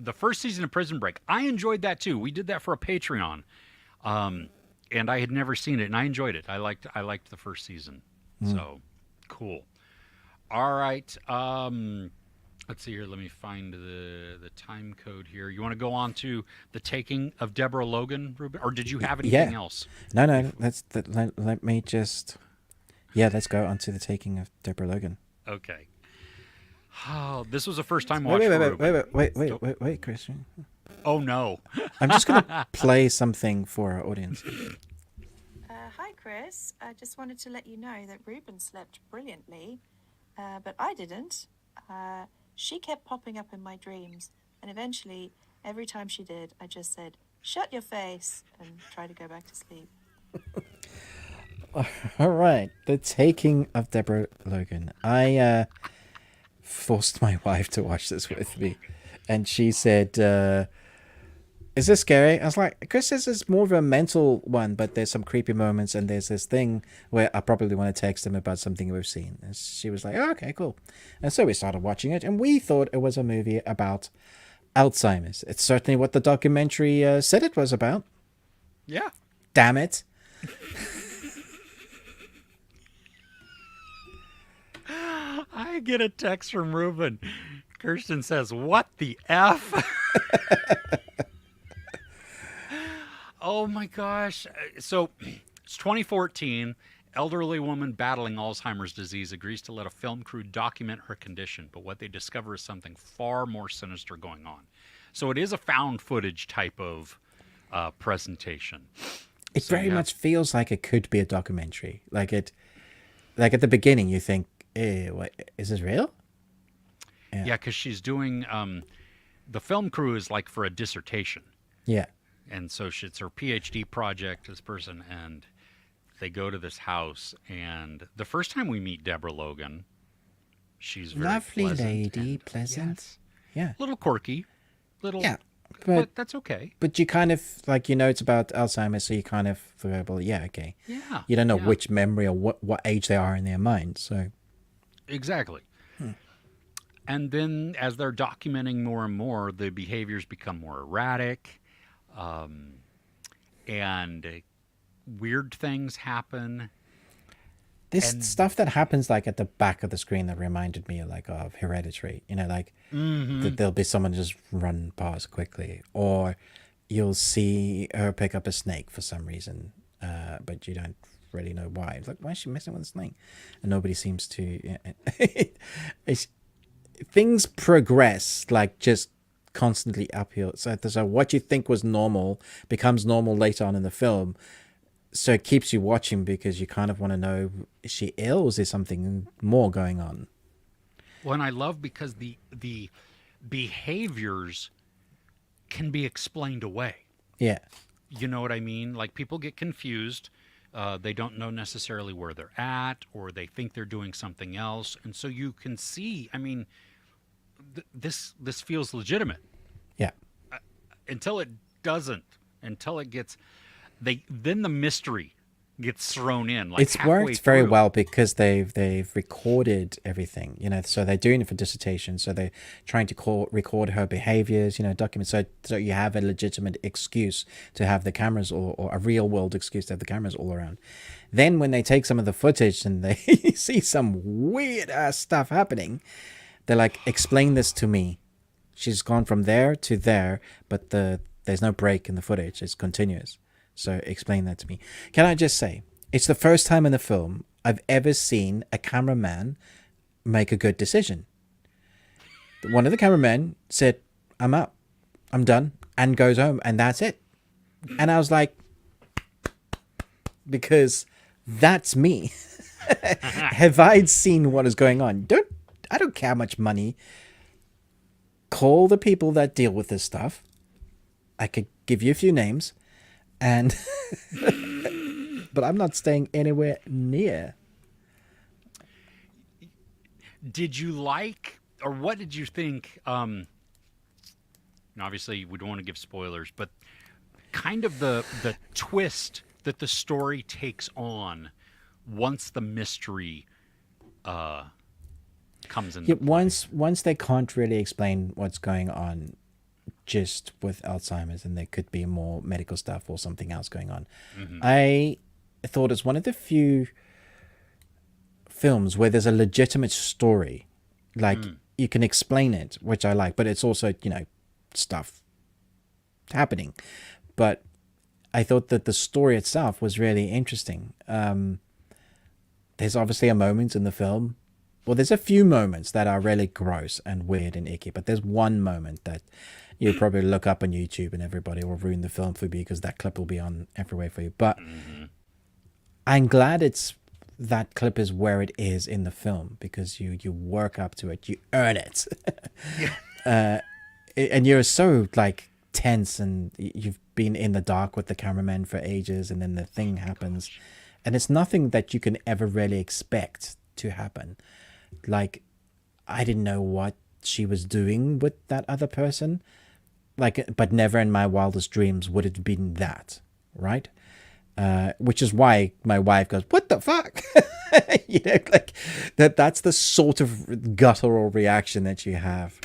the first season of Prison Break. I enjoyed that too. We did that for a Patreon, and I had never seen it, and I enjoyed it. I liked the first season. So cool. All right. Let's see here. Let me find the time code here. You want to go on to the Taking of Deborah Logan, Ruben, or did you have anything else? No. Let me just. Yeah, let's go on to the Taking of Deborah Logan. Okay. Oh, this was a first time watch. Wait, Christian. Oh no. I'm just gonna play something for our audience. Hi, Chris. I just wanted to let you know that Ruben slept brilliantly, but I didn't. She kept popping up in my dreams, and eventually, every time she did, I just said, "Shut your face," and tried to go back to sleep. All right, the Taking of Deborah Logan. I forced my wife to watch this with me, and she said, "Is this scary?" I was like, "Chris, this is more of a mental one, but there's some creepy moments, and there's this thing where I probably want to text him about something we've seen." And she was like, "Oh, okay, cool." And so we started watching it, and we thought it was a movie about Alzheimer's. It's certainly what the documentary said it was about. Yeah. Damn it. I get a text from Ruben. Kirsten says, "What the F?" Oh my gosh. So it's 2014. Elderly woman battling Alzheimer's disease agrees to let a film crew document her condition, but what they discover is something far more sinister going on. So it is a found footage type of presentation. It very much feels like it could be a documentary. Like at the beginning, you think, what, is this real? Yeah, because she's doing, the film crew is like for a dissertation. Yeah. And so it's her PhD project, this person, and they go to this house. And the first time we meet Deborah Logan, she's very lovely pleasant lady, and, pleasant. yes, Yeah. little quirky, little. Yeah. But that's okay. But you kind of, like, you know, it's about Alzheimer's, so you kind of, well, yeah, okay. Yeah. You don't know yeah. which memory or what age they are in their mind, so. Exactly. And then as they're documenting more and more, the behaviors become more erratic, and weird things happen. This stuff that happens, like, at the back of the screen that reminded me, like, of Hereditary. You know, like, that there'll be someone just run past quickly. Or you'll see her pick up a snake for some reason, but you don't really know why. It's like, why is she messing with this thing? And nobody seems to. It's, things progress like just constantly uphill. So what you think was normal becomes normal later on in the film. So it keeps you watching because you kind of want to know, is she ill or is there something more going on? Well, and I love because the behaviors can be explained away. Yeah. You know what I mean? Like, people get confused. They don't know necessarily where they're at, or they think they're doing something else. And so you can see, I mean, this feels legitimate. Yeah. Until it doesn't. Until it gets... Then the mystery gets thrown in. Like, it's worked very through. well because they've recorded everything, you know. So they're doing it for dissertation. So they're trying to record her behaviors, you know, document. So you have a legitimate excuse to have the cameras, or a real world excuse to have the cameras all around. Then when they take some of the footage and they see some weird ass stuff happening, they're like, explain this to me. She's gone from there to there, but there's no break in the footage. It's continuous. So explain that to me. Can I just say, it's the first time in the film I've ever seen a cameraman make a good decision. One of the cameramen said, I'm out, I'm done, and goes home, and that's it. And I was like, because that's me. Have I seen what is going on? I don't care how much money. Call the people that deal with this stuff. I could give you a few names. And but I'm not staying anywhere near. Did you like, or what did you think? Obviously, we don't want to give spoilers, but kind of the twist that the story takes on once the mystery comes in. Yeah, once they can't really explain what's going on, just with Alzheimer's, and there could be more medical stuff or something else going on. Mm-hmm. I thought it's one of the few films where there's a legitimate story, like you can explain it, which I like, but it's also, you know, stuff happening. But I thought that the story itself was really interesting. There's obviously a moment in the film, well, there's a few moments that are really gross and weird and icky, but there's one moment that you'll probably look up on YouTube and everybody will ruin the film for you because that clip will be on everywhere for you. But I'm glad that clip is where it is in the film, because you work up to it, you earn it. And you're so like tense, and you've been in the dark with the cameraman for ages, and then the thing happens. And it's nothing that you can ever really expect to happen. Like, I didn't know what she was doing with that other person. Like, but never in my wildest dreams would it have been that, right? Which is why my wife goes, "What the fuck?" You know, like that's the sort of guttural reaction that you have.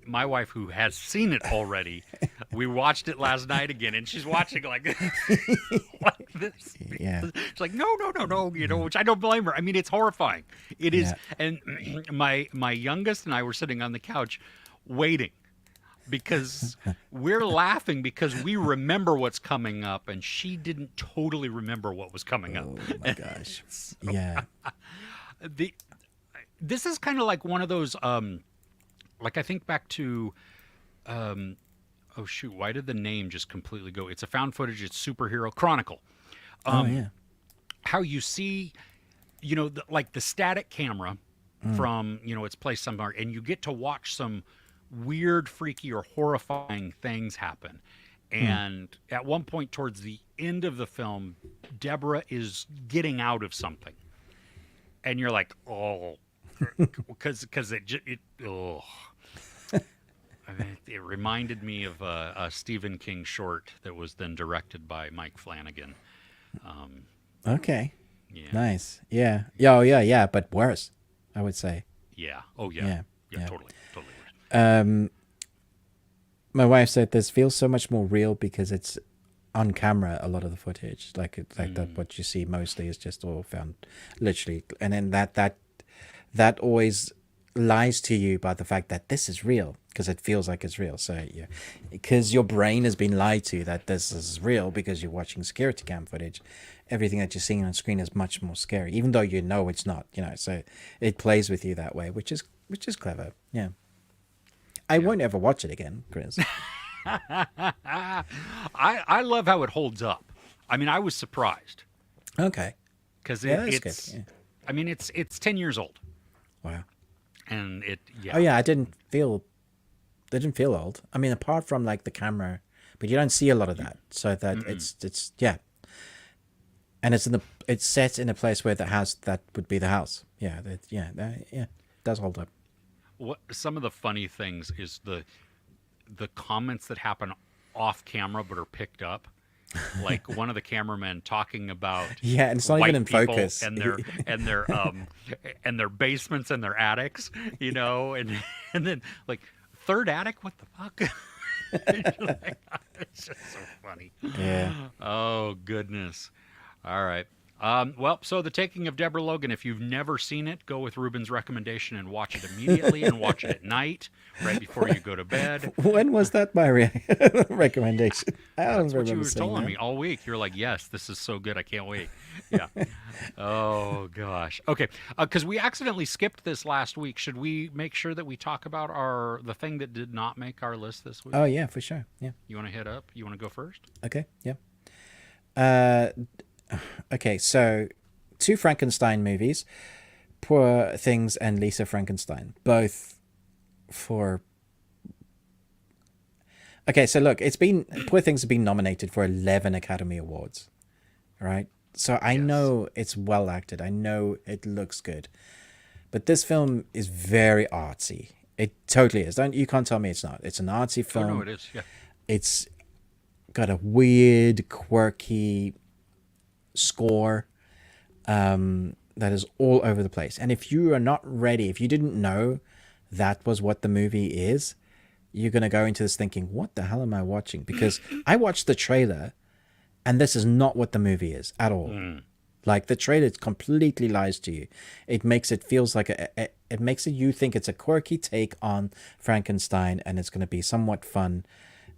My wife, who has seen it already, we watched it last night again, and she's watching like this. Yeah. She's like, no, you know, which I don't blame her. I mean, it's horrifying. It is. And my youngest and I were sitting on the couch waiting, because we're laughing because we remember what's coming up, and she didn't totally remember what was coming up. Oh my gosh. Yeah. This is kind of like one of those, like, I think back to, oh shoot, why did the name just completely go? It's a found footage, it's Superhero Chronicle. How you see, you know, like the static camera from, you know, it's placed somewhere, and you get to watch some weird, freaky, or horrifying things happen. And at one point towards the end of the film, Deborah is getting out of something. And you're like, oh, because oh. I mean, it reminded me of a Stephen King short that was then directed by Mike Flanagan. Okay. Yeah. Nice. Yeah. Yeah. Oh, yeah. But worse, I would say. Yeah. Oh, yeah. Yeah. Totally worse. My wife said this feels so much more real because it's on camera. A lot of the footage, like that, what you see mostly is just all found, literally, and then that always lies to you by the fact that this is real. because it feels like it's real. So yeah, because your brain has been lied to that this is real because you're watching security cam footage. Everything that you're seeing on screen is much more scary, even though you know it's not. So it plays with you that way, which is clever. Yeah, I won't ever watch it again, Chris. I love how it holds up. I mean, I was surprised Okay, because that's it's. good. Yeah. I mean, it's 10 years old, Wow. and it. Yeah. Oh yeah, they didn't feel old. I mean, apart from like the camera, but you don't see a lot of that. So that it's yeah, and it's set in a place where the house that would be the house. Yeah, it does hold up. What some of the funny things is the comments that happen off camera but are picked up. Like one of the cameramen talking about Yeah, and it's not white even in people focus. and their basements and their attics, and then like third attic, what the fuck? It's just so funny. Yeah. Oh goodness. All right. Well, so the Taking of Deborah Logan. If you've never seen it, go with Ruben's recommendation and watch it immediately, and watch it at night, right before you go to bed. When was that my recommendation? I don't That's what you remember were saying telling that. me all week. You're like, yes, this is so good. I can't wait. Yeah. Oh, gosh. Okay. Because we accidentally skipped this last week. Should we make sure that we talk about the thing that did not make our list this week? Oh yeah, for sure. Yeah. You want to hit up? You want to go first? Okay. Yeah. Okay. So, 2 Frankenstein movies, Poor Things and Lisa Frankenstein, both for. Okay, so look, Poor Things have been nominated for 11 Academy Awards, right? So I know it's well acted. I know it looks good, but this film is very artsy. It totally is. You can't tell me it's not. It's an artsy film. Oh, no, it is. Yeah. It's got a weird, quirky score that is all over the place. And if you are not ready, if you didn't know that was what the movie is, you're going to go into this thinking, what the hell am I watching? Because I watched the trailer and this is not what the movie is at all. Like the trailer completely lies to you. It makes it feels like it makes you think it's a quirky take on Frankenstein and it's going to be somewhat fun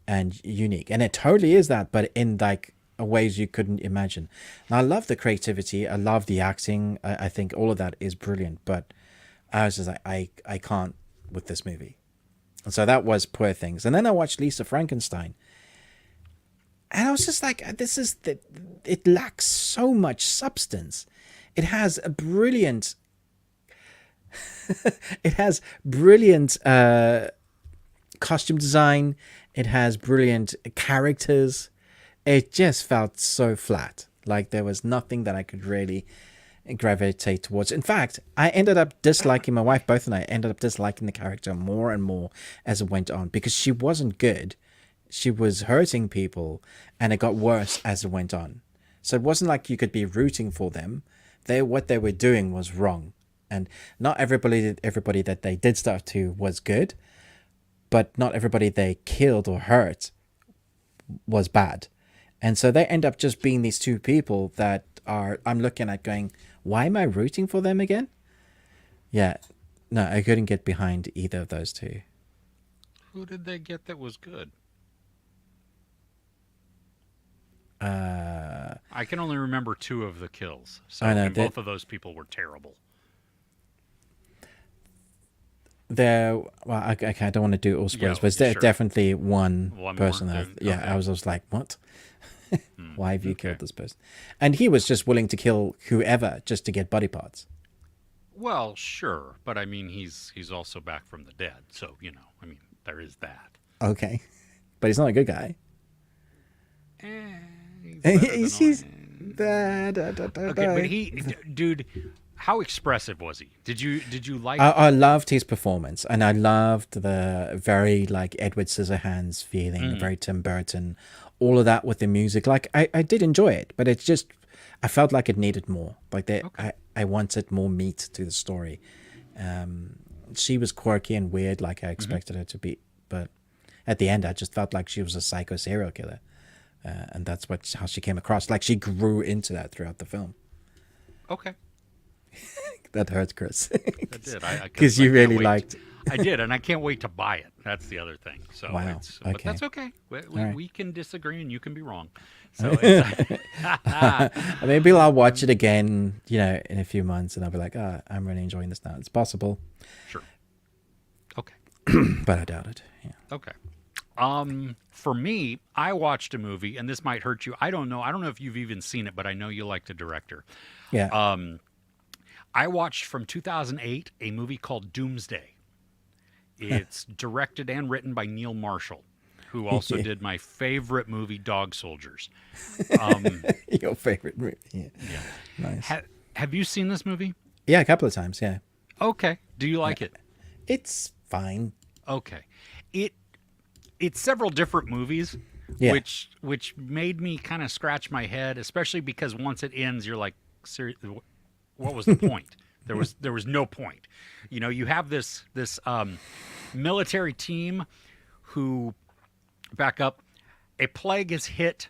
and unique. And it totally is that, but in like ways you couldn't imagine. And I love the creativity. I love the acting. I think all of that is brilliant, but I was just like, I can't with this movie. And so that was Poor Things. And then I watched Lisa Frankenstein. And I was just like, it lacks so much substance. It has a brilliant, costume design. It has brilliant characters. It just felt so flat. Like there was nothing that I could really gravitate towards. In fact, I ended up disliking, my wife both and I ended up disliking the character more and more as it went on because she wasn't good. She was hurting people and it got worse as it went on. So it wasn't like you could be rooting for them. What they were doing was wrong. And not everybody that they did stuff to was good, but not everybody they killed or hurt was bad. And so they end up just being these two people that I'm looking at going, why am I rooting for them again? Yeah, no, I couldn't get behind either of those two. Who did they get that was good? I can only remember 2 of the kills. So I know, and both of those people were terrible. Well, I don't want to do all spoilers, but there's definitely one person that, I was just like, what? Why have you killed this person? And he was just willing to kill whoever just to get body parts. Well, sure, but I mean, he's also back from the dead, so I mean, there is that. Okay, but he's not a good guy. He's okay, but dude, how expressive was he? Did you like? I loved his performance, and I loved the very like Edward Scissorhands feeling, very Tim Burton, all of that with the music. Like I did enjoy it, but it's just I felt like it needed more. Like I wanted more meat to the story. She was quirky and weird, like I expected her to be, but at the end, I just felt like she was a psycho serial killer, and that's how she came across. Like she grew into that throughout the film. Okay. That hurt, Chris. That did. Because you really liked. I did, and I can't wait to buy it. That's the other thing. So, Wow. But Okay. that's okay. right. We can disagree, and you can be wrong. So it's, Maybe I'll watch it again, in a few months, and I'll be like, I'm really enjoying this now. It's possible, sure. Okay. but I doubt it. Yeah. Okay. For me, I watched a movie, and this might hurt you. I don't know if you've even seen it, but I know you like the director. Yeah. I watched from 2008 a movie called Doomsday. It's directed and written by Neil Marshall, who also did my favorite movie, Dog Soldiers. Your favorite movie. Yeah. Nice. Have you seen this movie? Yeah, a couple of times. Yeah. Okay. Do you like it? It's fine. Okay. It's several different movies, Yeah. which made me kind of scratch my head, especially because once it ends, you're like, what was the point? There was no point. You have this military team who, back up, a plague has hit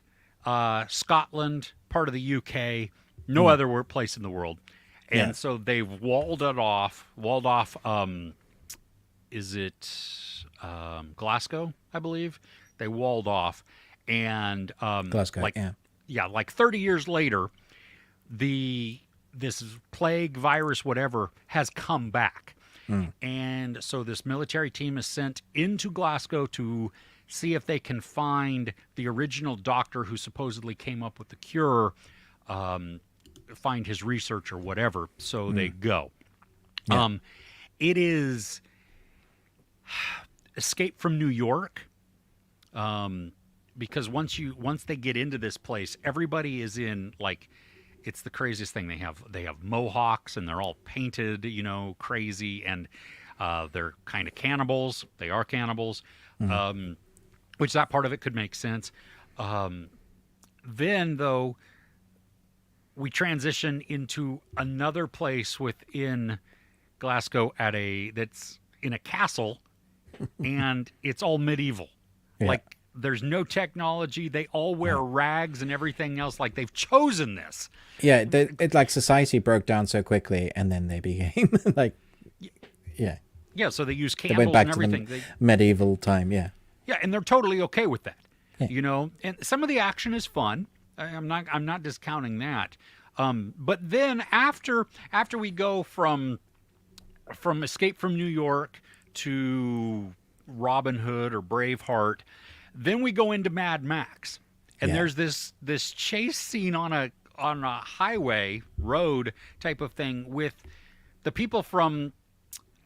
Scotland, part of the UK, no other place in the world, and so they've walled off. Is it Glasgow? I believe they walled off, and Glasgow. like 30 years later, this plague, virus, whatever, has come back. And so this military team is sent into Glasgow to see if they can find the original doctor who supposedly came up with the cure, find his research or whatever. So they go. Yeah. It is Escape from New York. Because once they get into this place, everybody is in like, it's the craziest thing. They have mohawks and they're all painted, crazy, and they're kind of cannibals. They are cannibals, which that part of it could make sense. Then though, we transition into another place within Glasgow that's in a castle, and it's all medieval. Yeah. Like, there's no technology. They all wear rags and everything else. Like, they've chosen this. Yeah, it's like society broke down so quickly, and then they became like, yeah. Yeah, so they use They candles went back and to everything. the medieval time, yeah. Yeah, and they're totally okay with that. Yeah. And some of the action is fun. I'm not discounting that. But then after we go from Escape from New York to Robin Hood or Braveheart, then we go into Mad Max, and there's this chase scene on a highway road type of thing with the people from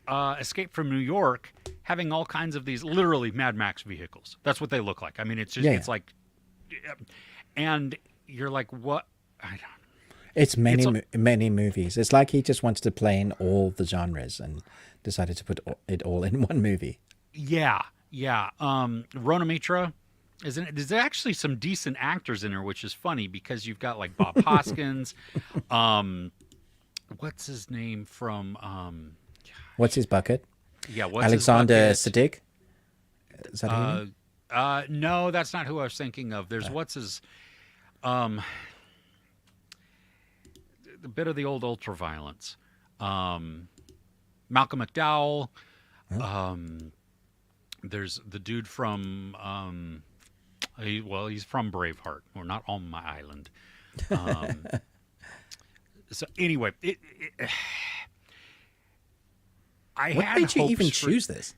Escape from New York having all kinds of these literally Mad Max vehicles. That's what they look like. I mean, it's just it's like, and you're like, what? I don't. It's many movies. It's like he just wants to play in all the genres and decided to put it all in one movie. Yeah. Rona Mitra, isn't it? There's actually some decent actors in her, which is funny because you've got like Bob Hoskins. What's his name from? What's his bucket? Yeah, what's Alexander his Siddig? Is that who? No, that's not who I was thinking of. There's what's his, the bit of the old ultraviolence. Malcolm McDowell. There's the dude from he's from Braveheart. We're not on my island. So anyway, What made you even choose this?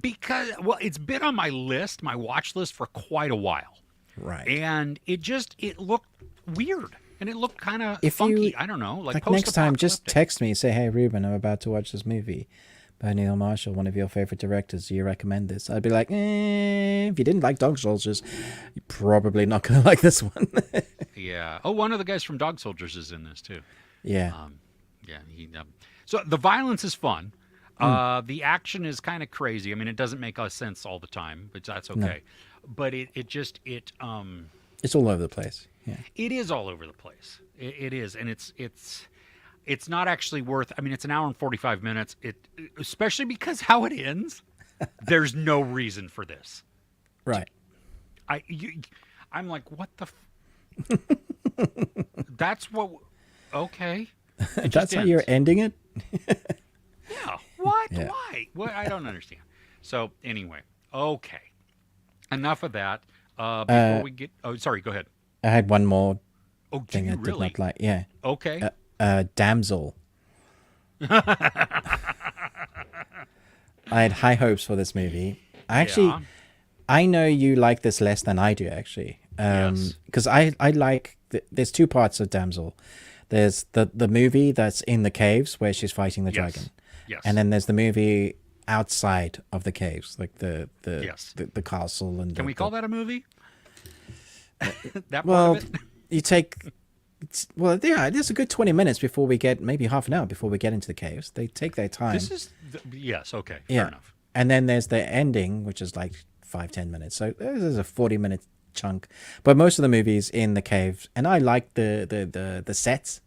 Because it's been on my watch list for quite a while. Right. And it looked weird. And it looked kind of If funky. you- I don't know. Like next time, just post-apocalyptic. text me, say, "Hey, Ruben, I'm about to watch this movie by Neil Marshall, one of your favorite directors. Do you recommend this?" I'd be like, if you didn't like Dog Soldiers, you're probably not going to like this one. Yeah. Oh, one of the guys from Dog Soldiers is in this too. Yeah. Yeah. So the violence is fun. The action is kind of crazy. I mean, it doesn't make sense all the time, but that's okay. But it's all over the place. Yeah. It is all over the place. It is, and it's not actually worth. I mean, it's an hour and 45 minutes. Especially because how it ends. There's no reason for this. Right. I'm like, what the? That's what. Okay. That's how you're ending it? Yeah. What? Yeah. Why? Well, I don't understand. So anyway, okay. Enough of that. Before we get, oh, sorry, go ahead. I had one more Oh, do thing you I did really? not like. Yeah. Okay. Damsel. I had high hopes for this movie. Yeah. I know you like this less than I do, actually. Yes. Because I like, there's two parts of Damsel. There's the movie that's in the caves where she's fighting the Yes. dragon. Yes. And then there's the movie outside of the caves, like the Yes. the castle. And Can we call that a movie? That Well, part of it? you take... Well, yeah, there's a good 20 minutes before we get, maybe half an hour before we get into the caves. They take their time. This is, yes, okay, Yeah. fair enough. And then there's the ending, which is like 5-10 minutes. So there's a 40-minute chunk. But most of the movie's in the cave. And I like the sets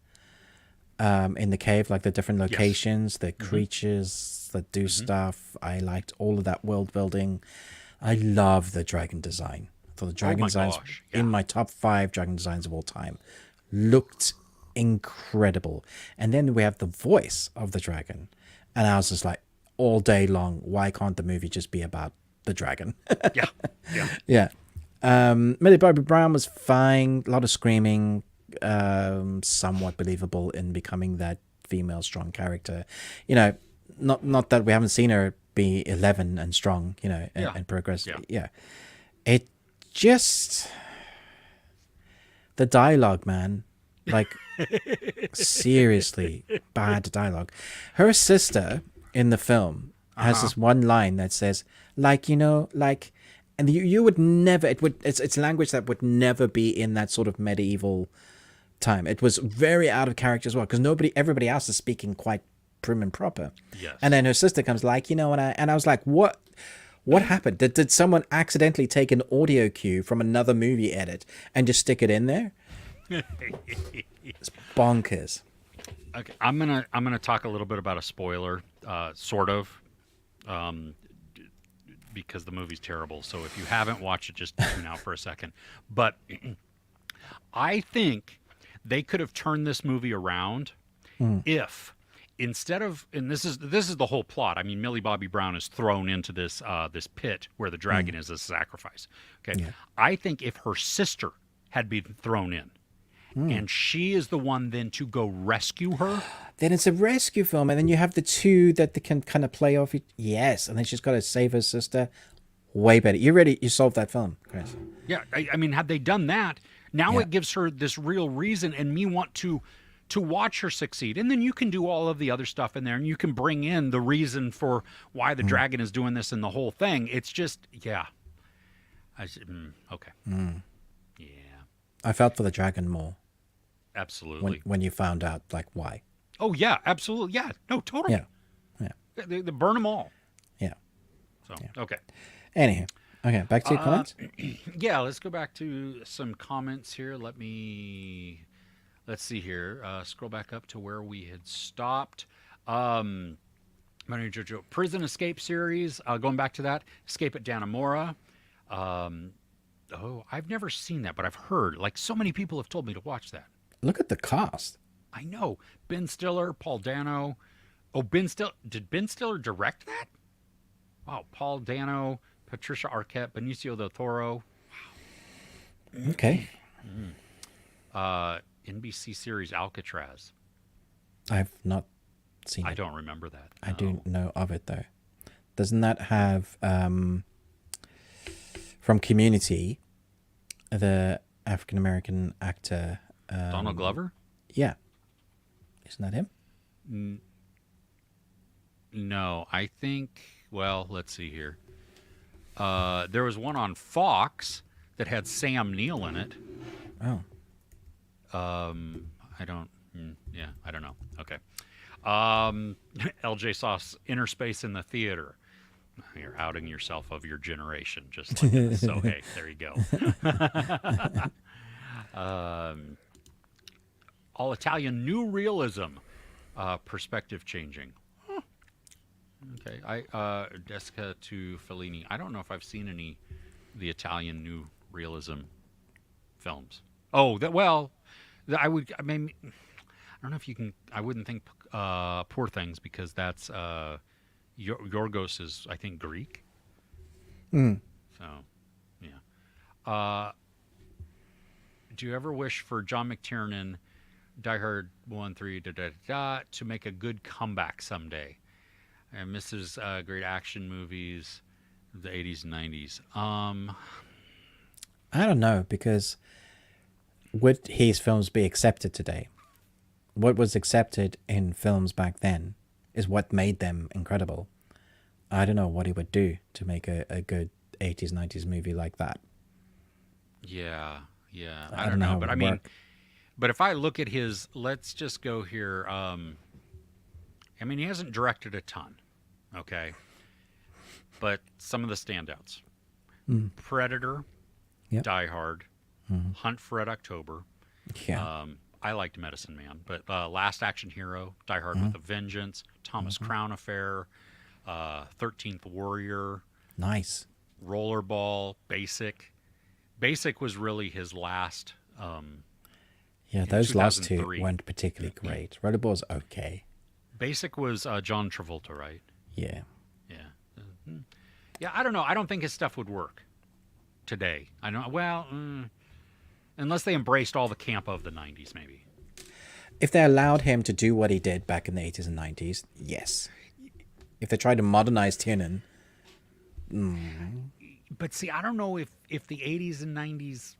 in the cave, like the different locations, the creatures that do stuff. I liked all of that world building. I love the dragon design. I thought the dragon designs gosh, in my top 5 dragon designs of all time. Looked incredible. And then we have the voice of the dragon. And I was just like, all day long, why can't the movie just be about the dragon? Yeah, yeah. Yeah. Millie Bobby Brown was fine. A lot of screaming. Somewhat believable in becoming that female strong character. You know, not that we haven't seen her be 11 and strong, you know, and progress. Yeah. It just... The dialogue, man. Like, seriously, bad dialogue. Her sister in the film has this one line that says, like, you know, like, and you would never, it's language that would never be in that sort of medieval time. It was very out of character as well, because everybody else is speaking quite prim and proper. Yes. And then her sister comes like, you know, and I was like, what happened? Did someone accidentally take an audio cue from another movie edit and just stick it in there? It's bonkers. Okay, I'm gonna talk a little bit about a spoiler, sort of, because the movie's terrible. So if you haven't watched it, just tune out for a second. But I think they could have turned this movie around if, instead of, and this is the whole plot. I mean, Millie Bobby Brown is thrown into this this pit where the dragon is a sacrifice. Okay, I think if her sister had been thrown in, and she is the one then to go rescue her. Then it's a rescue film, and then you have the two that they can kind of play off. Yes, and then she's got to save her sister. Way better. You solved that film, Chris. Yeah, I mean, had they done that, now it gives her this real reason, and me want to watch her succeed. And then you can do all of the other stuff in there, and you can bring in the reason for why the dragon is doing this and the whole thing. It's just, yeah. Okay. Yeah. I felt for the dragon more Absolutely. when you found out, like, why. Oh, yeah, absolutely. Yeah, no, totally. Yeah. They burn them all. Yeah. So, okay. Anywho, okay, back to your comments. Yeah, let's go back to some comments here. Let's see here. Scroll back up to where we had stopped. Prison Escape series. Going back to that. Escape at Dannemora. I've never seen that, but I've heard. Like, so many people have told me to watch that. Look at the cast. I know. Ben Stiller, Paul Dano. Oh, Ben Stiller. Did Ben Stiller direct that? Wow. Paul Dano, Patricia Arquette, Benicio del Toro. Okay. NBC series Alcatraz. I've not seen it. I don't remember that. I do know of it, though. Doesn't that have, from Community, the African-American actor... Donald Glover? Yeah. Isn't that him? No, I think... Well, let's see here. There was one on Fox that had Sam Neill in it. Oh. I don't... I don't know. Okay. LJ saw Inner Space in the Theater. You're outing yourself of your generation, just like this. So, hey, there you go. All Italian New Realism, perspective changing. Huh. Okay, Jessica to Fellini. I don't know if I've seen any of the Italian New Realism films. Oh, I don't know if you can. I wouldn't think Poor Things, because that's Yorgos is, I think, Greek. Mm. So, yeah. Do you ever wish for John McTiernan, Die Hard 1, 3, to make a good comeback someday? And misses great action movies of the 80s and 90s. I don't know, because would his films be accepted today? What was accepted in films back then is what made them incredible. I don't know what he would do to make a good 80s, 90s movie like that. Yeah. I I don't know how know. it But I would mean, work. but if I look at his, let's just go here. I mean, he hasn't directed a ton, okay? But some of the standouts. Predator, Yep. Die Hard, Hunt for Red October. Yeah. I liked Medicine Man, but Last Action Hero, Die Hard with a Vengeance, Thomas Crown Affair, 13th Warrior, Nice. Rollerball, Basic. Basic was really his last. Yeah, in those last two 2003. weren't particularly great. Rollerball's okay. Basic was John Travolta, right? Yeah. Yeah. Yeah, I don't know. I don't think his stuff would work today. I know. Well, unless they embraced all the camp of the 90s, maybe. If they allowed him to do what he did back in the 80s and 90s, yes. If they tried to modernize Tiernan, But see, I don't know if the 80s and 90s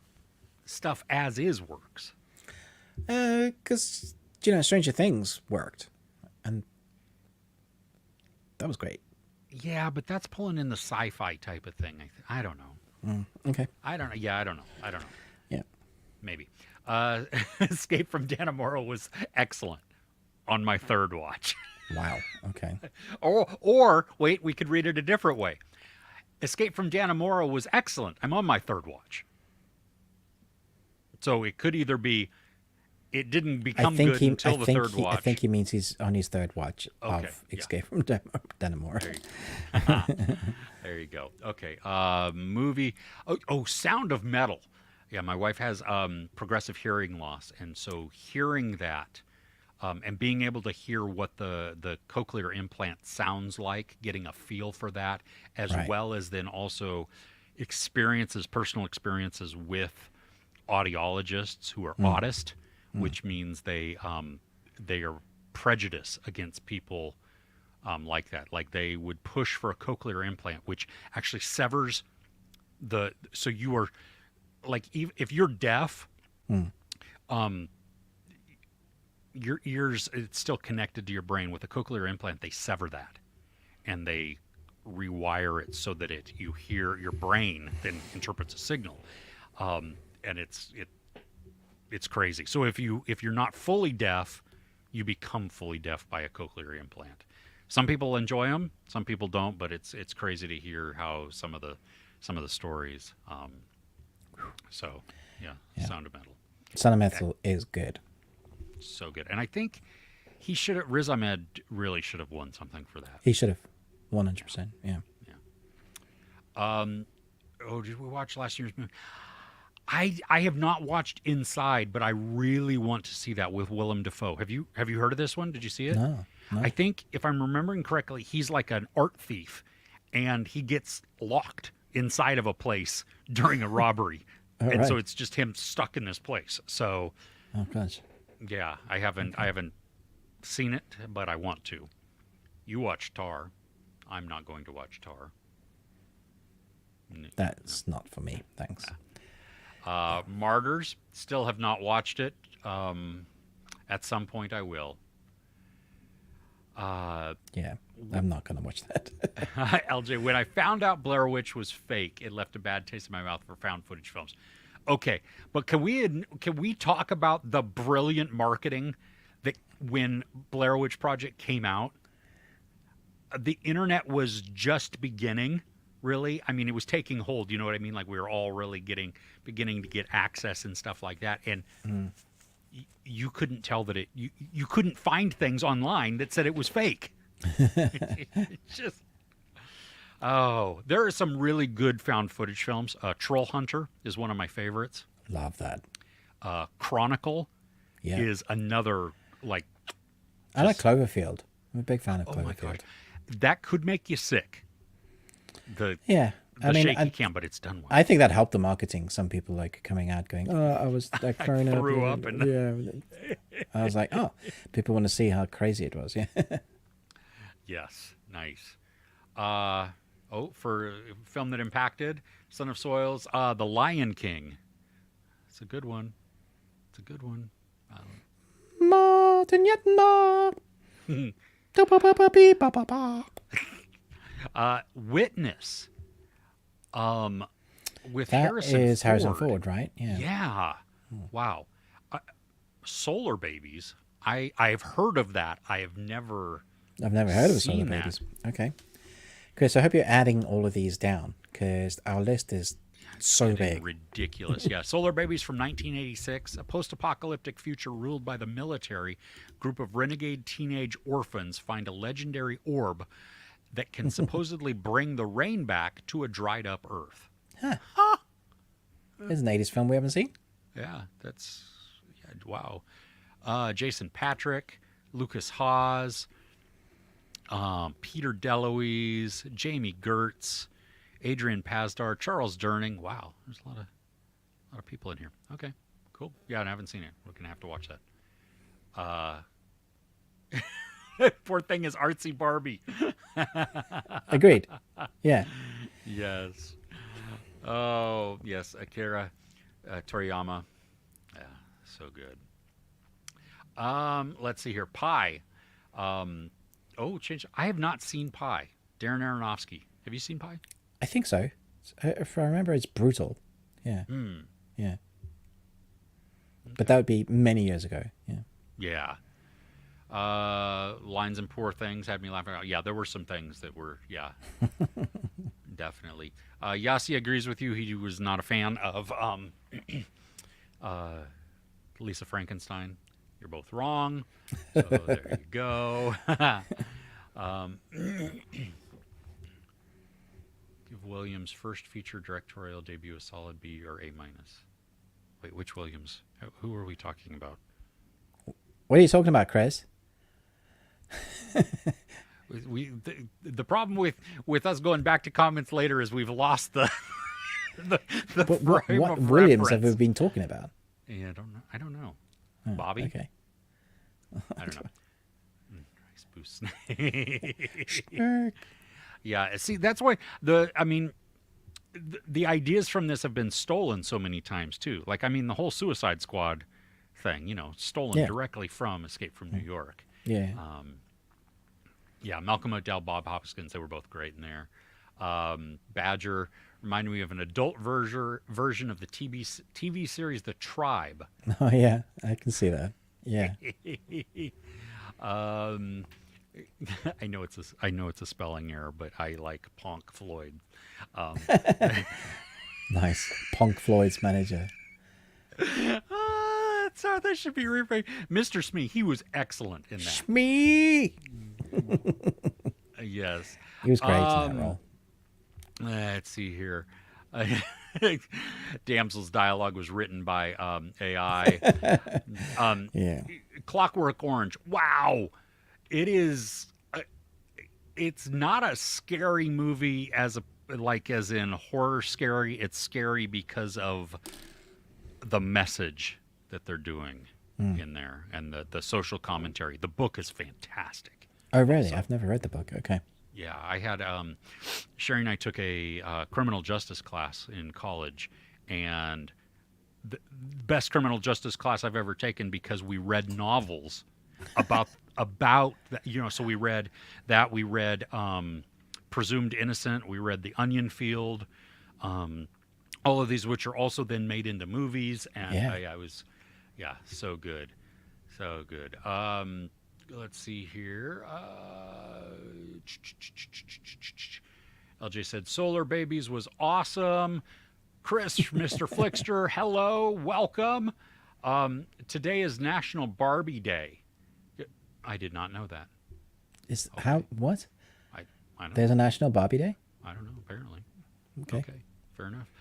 stuff as is works. because, Stranger Things worked. And that was great. Yeah, but that's pulling in the sci-fi type of thing. I don't know. Okay. I don't know. Yeah, I don't know. Yeah. Maybe. Escape from Dannemora was excellent on my third watch. Wow. Okay. Or wait, we could read it a different way. Escape from Dannemora was excellent. I'm on my third watch. So it could either be it didn't become good until the third watch. I think he means he's on his third watch Okay, of Escape from Dannemora. There you go. Okay. Movie. Oh, Sound of Metal. Yeah, my wife has progressive hearing loss, and so hearing that and being able to hear what the cochlear implant sounds like, getting a feel for that, as Right. well as then also personal experiences with audiologists who are autist, which means they are prejudiced against people like that. Like they would push for a cochlear implant, which actually severs so you are like, if you're deaf, your ears, it's still connected to your brain. With a cochlear implant, they sever that and they rewire it so that you hear, your brain then interprets a signal. And it's crazy. So if you're not fully deaf, you become fully deaf by a cochlear implant. Some people enjoy them, some people don't, but it's crazy to hear how some of the stories. So yeah, Sound of Metal. Sound of Metal is good. So good. And I think Riz Ahmed really should have won something for that. He should have. 100%. Yeah. Did we watch last year's movie? I have not watched Inside, but I really want to see that with Willem Dafoe. Have you heard of this one? Did you see it? No. I think, if I'm remembering correctly, he's like an art thief, and he gets locked inside of a place during a robbery. And so right. it's just him stuck in this place. So Oh, gosh. yeah, I haven't seen it, but I want to. You watched Tar. I'm not going to watch Tar. That's not for me. Thanks. Martyrs, still have not watched it. At some point I will. Yeah. I'm not going to watch that. LJ, when I found out Blair Witch was fake, it left a bad taste in my mouth for found footage films. Okay, but can we talk about the brilliant marketing that when Blair Witch Project came out, the internet was just beginning, really. I mean, it was taking hold, you know what I mean? Like we were all really beginning to get access and stuff like that. And you couldn't tell that you couldn't find things online that said it was fake. It's just, there are some really good found footage films. Troll Hunter is one of my favorites. Love that. Chronicle Yeah. is another, like, I like Cloverfield. I'm a big fan of oh my Cloverfield. gosh. that could make you sick. The Yeah. shaky cam, but it's done well. I think that helped the marketing. Some people like coming out going, "Oh, I was like thrown up." threw up and- yeah. I was like, "Oh, people want to see how crazy it was." Yeah. Yes, nice. For a film that impacted Son of Soils, The Lion King. It's a good one. It's a good one. Martin Yetna. Witness. With That Harrison is Ford. Harrison Ford, right? Yeah. Yeah. Wow. Solar Babies. I've heard of that. I've never heard of Solar seen that. Babies. Okay. Chris, I hope you're adding all of these down because our list is so big. Ridiculous. Yeah. Solar Babies from 1986, a post-apocalyptic future ruled by the military. Group of renegade teenage orphans find a legendary orb that can supposedly bring the rain back to a dried up Earth. There's an 80s film we haven't seen. Yeah, wow. Jason Patrick, Lucas Haas, Peter DeLuise, Jamie Gertz, Adrian Pasdar, Charles Durning. Wow, there's a lot of people in here. Okay, cool. Yeah, I haven't seen it. We're gonna have to watch that. Poor thing is artsy Barbie. Agreed. Yeah. Yes. Oh, yes. Akira Toriyama. Yeah, so good. Let's see here. Pi. Change. I have not seen Pi. Darren Aronofsky. Have you seen Pi? I think so. If I remember, it's brutal. Yeah. Yeah. But that would be many years ago. Yeah. Yeah. Lines and Poor Things had me laughing out. Yeah, there were some things that were, definitely. Yasi agrees with you. He was not a fan of Lisa Frankenstein. You're both wrong. So there you go. Give Williams' first feature directorial debut a solid B or A minus. Wait, which Williams? Who are we talking about? What are you talking about, Chris? The problem with us going back to comments later is we've lost the What frame of Williams have we reference. been talking about? Yeah, I don't know. Bobby? Okay. I don't know. Nice boost. Yeah, see, that's why the ideas from this have been stolen so many times too. Like, the whole Suicide Squad thing, stolen directly from Escape from New York. Yeah. Malcolm O'Dell, Bob Hopkins, they were both great in there. Badger reminded me of an adult version of the TV series The Tribe. Oh yeah, I can see that. Yeah. I know it's a spelling error, but I like Punk Floyd. Nice. Punk Floyd's manager. So that should be rephrased. Mr. Smee, he was excellent in that. Smee. Yes. He was great in that role. Let's see here. Damsel's dialogue was written by AI. Yeah. Clockwork Orange. Wow. It is. It's not a scary movie as in horror scary. It's scary because of the message that they're doing in there and the social commentary. The book is fantastic. Oh really? I've never read the book. Okay. Yeah, I had Sherry and I took a criminal justice class in college, and the best criminal justice class I've ever taken because we read novels about so we read that. We read Presumed Innocent. We read The Onion Field. All of these, which are also then made into movies, and I was so good, so good. Let's see here. LJ said Solar Babies was awesome. Chris, Mr. Flickster, hello, welcome. Today is National Barbie Day. I did not know that. What? I don't There's know. a National Barbie Day? I don't know, apparently. Okay. Fair enough.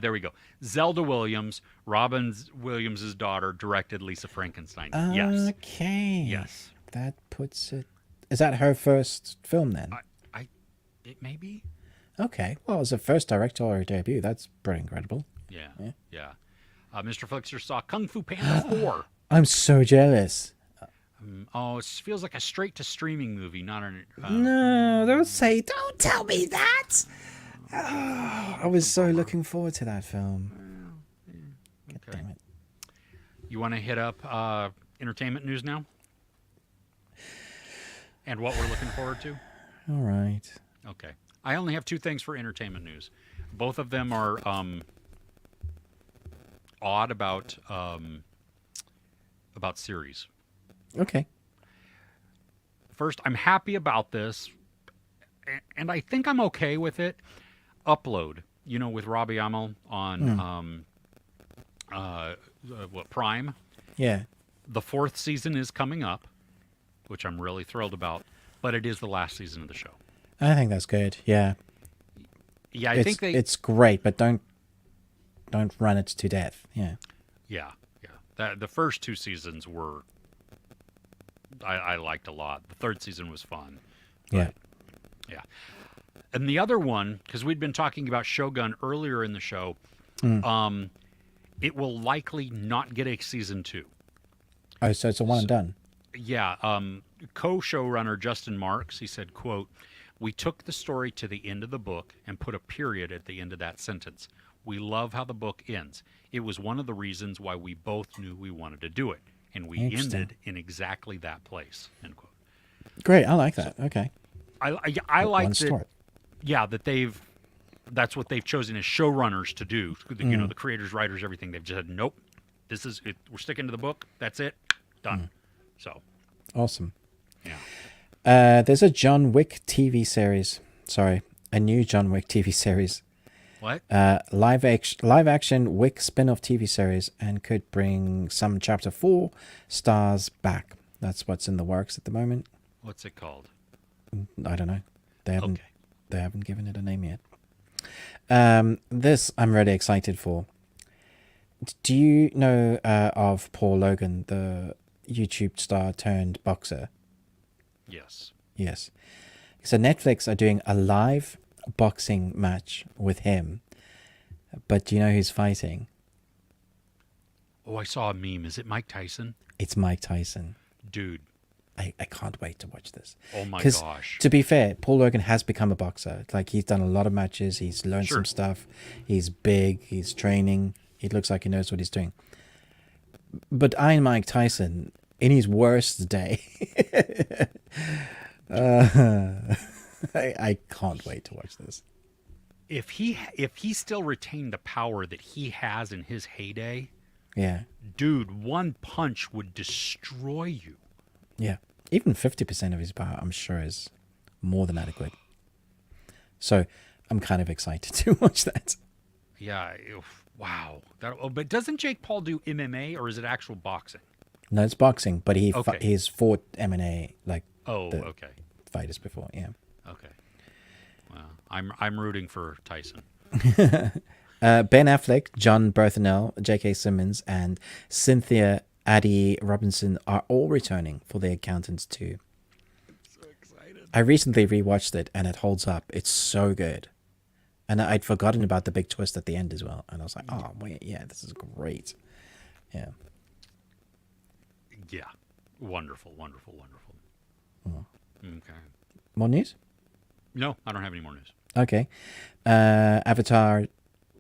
There we go. Zelda Williams, Robin Williams' daughter, directed Lisa Frankenstein. Yes. Okay. Yes. that puts it. Is that her first film then? It may be. Okay. Well, as a first directorial debut, that's pretty incredible. Yeah. Mr. Flixer saw Kung Fu Panda 4. I'm so jealous. It feels like a straight to streaming movie, not an. No, don't tell me that. Oh, I was so looking forward to that film. God damn it. You want to hit up entertainment news now? And what we're looking forward to? All right. Okay. I only have two things for entertainment news. Both of them are odd about series. Okay. First, I'm happy about this, and I think I'm okay with it. Upload, with Robbie Amell on Prime. Yeah. The 4th season is coming up, which I'm really thrilled about, but it is the last season of the show. I think that's good. Yeah. Yeah, think it's great, but don't run it to death. Yeah. Yeah. The first 2 seasons were I liked a lot. The 3rd season was fun. Yeah. Yeah. And the other one, because we'd been talking about Shogun earlier in the show, it will likely not get a season 2. Oh, so it's a one and done. Yeah. Co-showrunner Justin Marks, he said, quote, "We took the story to the end of the book and put a period at the end of that sentence. We love how the book ends. It was one of the reasons why we both knew we wanted to do it. And we ended in exactly that place." End quote. Great. I like that. Okay. I like that. Start. Yeah, that's what they've chosen as showrunners to do. The creators, writers, everything. They've just said, nope, this is it. We're sticking to the book. That's it. Done. So. Awesome. Yeah. There's a John Wick TV series. Sorry, a new John Wick TV series. What? Live action Wick spin-off TV series, and could bring some Chapter 4 stars back. That's what's in the works at the moment. What's it called? I don't know. They haven't. Okay. They haven't given it a name yet. This I'm really excited for. Do you know of Paul Logan, the YouTube star turned boxer? Yes. Yes. So Netflix are doing a live boxing match with him. But do you know who's fighting? Oh, I saw a meme. Is it Mike Tyson? It's Mike Tyson. Dude. I can't wait to watch this. Oh my gosh. To be fair, Paul Logan has become a boxer. Like, he's done a lot of matches. He's learned some stuff. He's big. He's training. He looks like he knows what he's doing. But Iron Mike Tyson, in his worst day, I can't wait to watch this. If he still retained the power that he has in his heyday, yeah, dude, one punch would destroy you. Yeah, even 50% of his power, I'm sure, is more than adequate. So I'm kind of excited to watch that. Yeah, wow. But doesn't Jake Paul do MMA, or is it actual boxing? No, it's boxing, but he's fought MMA okay. fighters before. Yeah. Okay. Well, I'm rooting for Tyson. Ben Affleck, John Berthenel, J.K. Simmons, and Cynthia Addie Robinson are all returning for The Accountants 2. So excited. I recently rewatched it, and it holds up. It's so good. And I'd forgotten about the big twist at the end as well. And I was like, oh, wait, yeah, this is great. Yeah. Yeah. Wonderful, wonderful, wonderful. Oh. Okay. More news? No, I don't have any more news. Okay. Avatar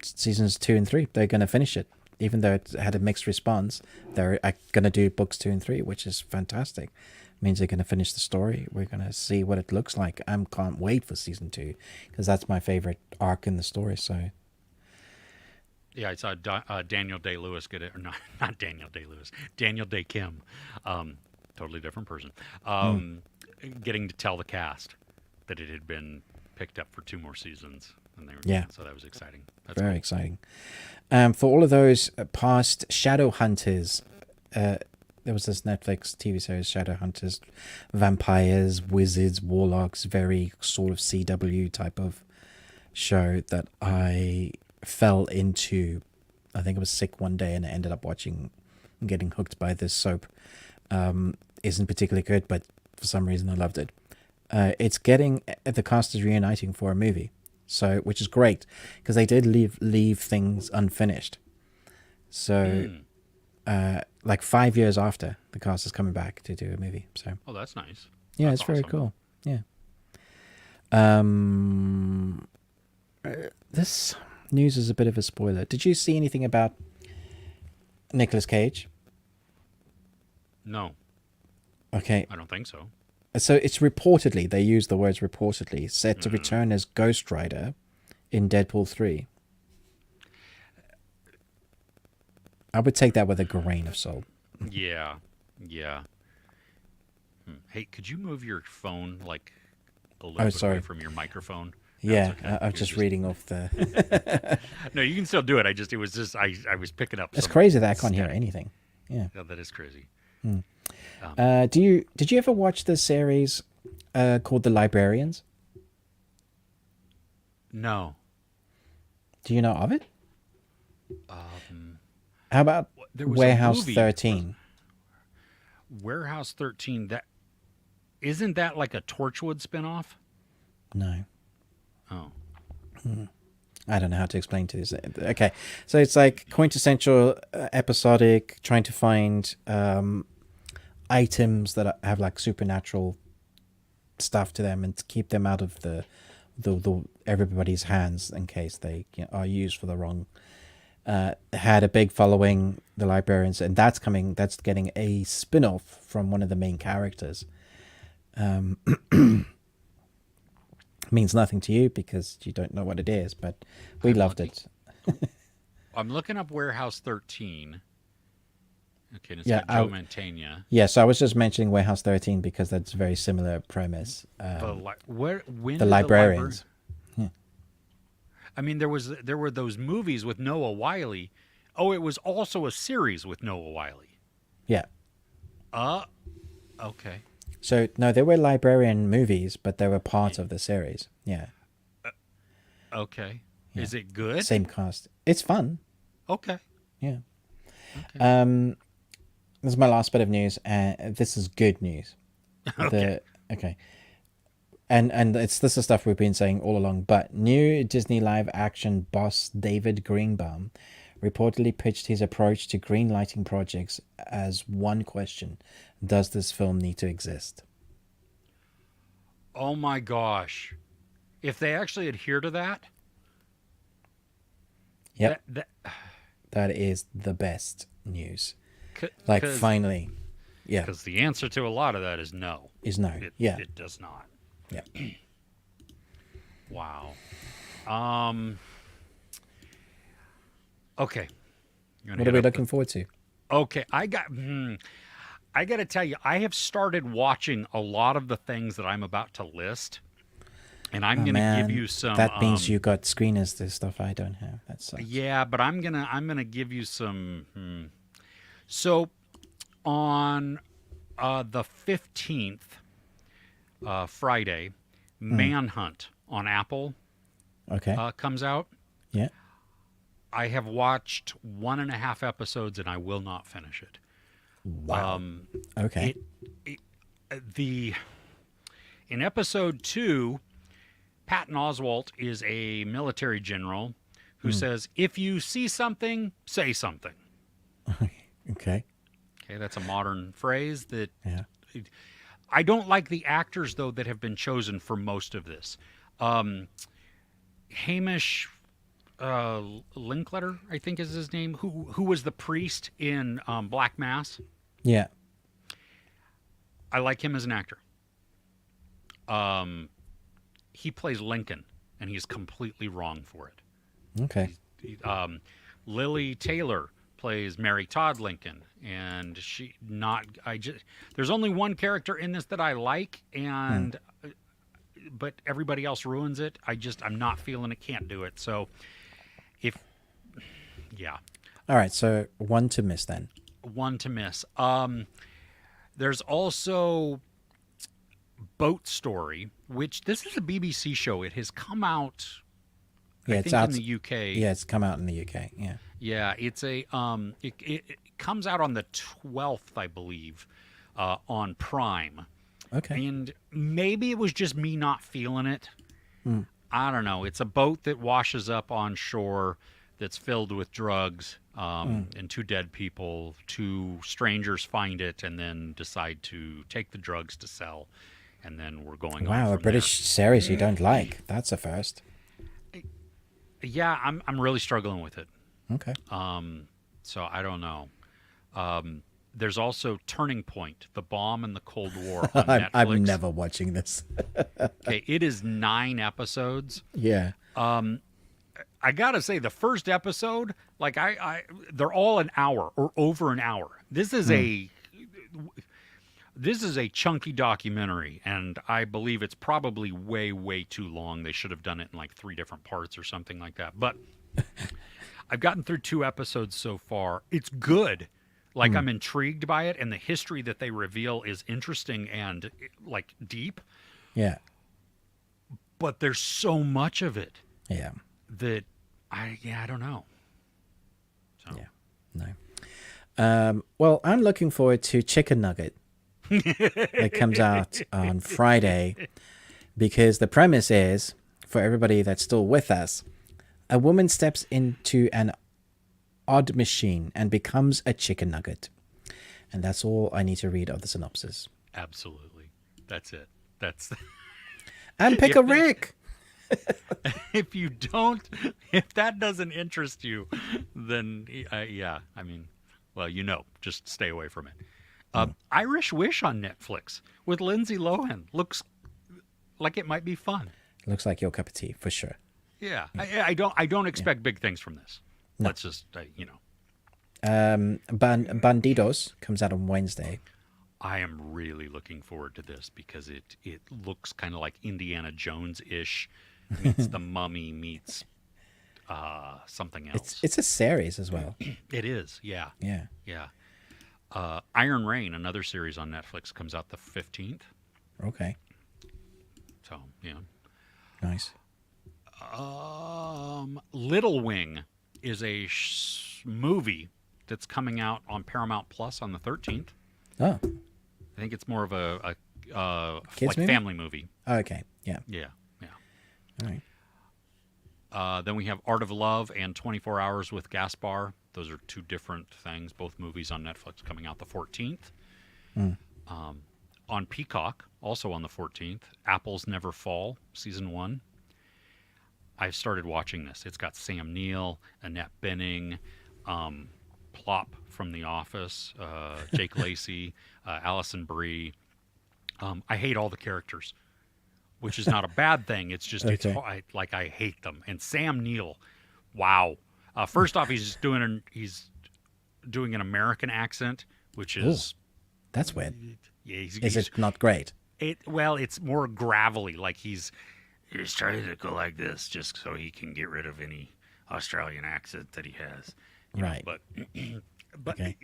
seasons 2 and 3, they're going to finish it. Even though it had a mixed response, they're going to do books 2 and 3, which is fantastic. It means they're going to finish the story. We're going to see what it looks like. I can't wait for season 2, because that's my favorite arc in the story. So, yeah, I saw Daniel Day-Lewis get it, or not Daniel Day-Lewis, Daniel Day-Kim, totally different person, getting to tell the cast that it had been picked up for 2 more seasons. And they were, so that was exciting. That's very cool. exciting. For all of those past Shadow Hunters, there was this Netflix TV series, Shadow Hunters, vampires, wizards, warlocks, very sort of CW type of show that I fell into. I think I was sick one day and I ended up watching and getting hooked by this soap. isn't particularly good, but for some reason I loved it. It's getting the cast is reuniting for a movie, so which is great because they did leave things unfinished. So, like 5 years after, the cast is coming back to do a movie. So, Oh, that's nice. yeah, That's it's very awesome. cool. Yeah. This news is a bit of a spoiler. Did you see anything about Nicolas Cage? No, Okay, I don't think so. so it's reportedly, they use the words reportedly, set to return as Ghost Rider in Deadpool 3. I would take that with a grain of salt. Yeah, yeah. Hey, could you move your phone like a little bit sorry. away from your microphone? No, Yeah, it's okay. I'm You're just reading off the... No, you can still do it. It was just I was picking up. It's some crazy that I can't hear static. anything. Yeah. Yeah, that is crazy. Did you ever watch the series called The Librarians? No. Do you know of it? How about There was a Warehouse movie- 13? Warehouse 13. That isn't that like a Torchwood spinoff? No. Oh, I don't know how to explain to this. Okay, so it's like quintessential episodic, trying to find items that have like supernatural stuff to them and to keep them out of the everybody's hands in case they are used for the wrong. Had a big following, the Librarians, and that's getting a spin-off from one of the main characters. Means nothing to you because you don't know what it is, but we loved it. I'm looking up Warehouse 13. Okay, and it's Yeah, got Joe Mantegna. Yeah, so I was just mentioning Warehouse 13 because that's a very similar premise. When The did Librarians. I mean, there were those movies with Noah Wyle. Oh, it was also a series with Noah Wyle. Yeah. Okay. So, no, there were Librarian movies, but they were part of the series. Yeah. Okay. Is it good? Same cast. It's fun. Okay. Yeah. This is my last bit of news. This is good news. Okay. Okay. And this is stuff we've been saying all along, but new Disney live action boss David Greenbaum reportedly pitched his approach to greenlighting projects as one question: does this film need to exist? Oh my gosh. If they actually adhere to that, Yep. that That is the best news. like Finally. Yeah. because the answer to a lot of that is no. Is no. It does not. Yeah. Wow. Okay. What are we looking forward to? Okay, I got to tell you, I have started watching a lot of the things that I'm about to list, and I'm going to give you some. That means you got screeners to stuff I don't have. That sucks. Yeah, but I'm gonna give you some. So, on the 15th, Friday, Manhunt on Apple Okay. comes out. Yeah. I have watched 1.5 episodes, and I will not finish it. Wow. Okay. In episode 2, Patton Oswalt is a military general who says, "If you see something, say something." Okay. Okay, that's a modern phrase that Yeah. I don't like the actors though that have been chosen for most of this. Hamish Linklater, I think is his name, who was the priest in Black Mass. Yeah. I like him as an actor. He plays Lincoln, and he's completely wrong for it. Okay. Lily Taylor plays Mary Todd Lincoln, and there's only one character in this that I like, and but everybody else ruins it. I'm not feeling it, can't do it. So All right. So one to miss then. one to miss. There's also Boat Story, which this is a BBC show. It has come out, Yeah, I it's think, out in the UK. Yeah, it's come out in the UK. Yeah. Yeah, it's a it comes out on the 12th, I believe. on Prime. Okay. And maybe it was just me not feeling it. I don't know. It's a boat that washes up on shore that's filled with drugs, and two dead people. Two strangers find it and then decide to take the drugs to sell. And then we're going on Wow, a from British series you don't like. That's a first. there. Yeah, I'm really struggling with it. Okay. So I don't know. There's also Turning Point, The Bomb in the Cold War on Netflix. I'm never watching this. Okay, it is 9 episodes. Yeah. I gotta say, the first episode, like they're all an hour or over an hour. This is a chunky documentary, and I believe it's probably way too long. They should have done it in like 3 different parts or something like that. But I've gotten through 2 episodes so far. It's good. Like I'm intrigued by it, and the history that they reveal is interesting and like deep. Yeah. But there's so much of it Yeah. that I don't know. So. Yeah. No. Well, I'm looking forward to Chicken Nugget. That comes out on Friday, because the premise is, for everybody that's still with us, a woman steps into an odd machine and becomes a chicken nugget. And that's all I need to read of the synopsis. Absolutely. That's it. That's And pick a Rick. if that doesn't interest you, then yeah, I mean, well, just stay away from it. Irish Wish on Netflix with Lindsay Lohan looks like it might be fun. Looks like your cup of tea for sure. Yeah, I don't expect big things from this. No. Let's just Bandidos comes out on Wednesday. I am really looking forward to this because it looks kind of like Indiana Jones-ish meets The Mummy meets something else. It's a series as well. It is, yeah. Yeah. Iron Rain, another series on Netflix, comes out the 15th. Okay. So, yeah. Nice. Little Wing is a movie that's coming out on Paramount Plus on the 13th. Oh. I think it's more of a Kids movie? family movie. Okay. Yeah. Yeah. All right. Then we have Art of Love and 24 Hours with Gaspar. Those are 2 different things, both movies on Netflix coming out the 14th. On Peacock, also on the 14th, Apples Never Fall, Season 1. I've started watching this. It's got Sam Neill, Annette Bening, Plop from The Office, Jake Lacey, Allison Brie. I hate all the characters, which is not a bad thing. It's just Okay. I hate them. And Sam Neill, wow. First off, he's doing an American accent, which is That's weird. yeah. Is it not great? It's more gravelly. Like he's trying to go like this just so he can get rid of any Australian accent that he has. you know, Right. But Okay.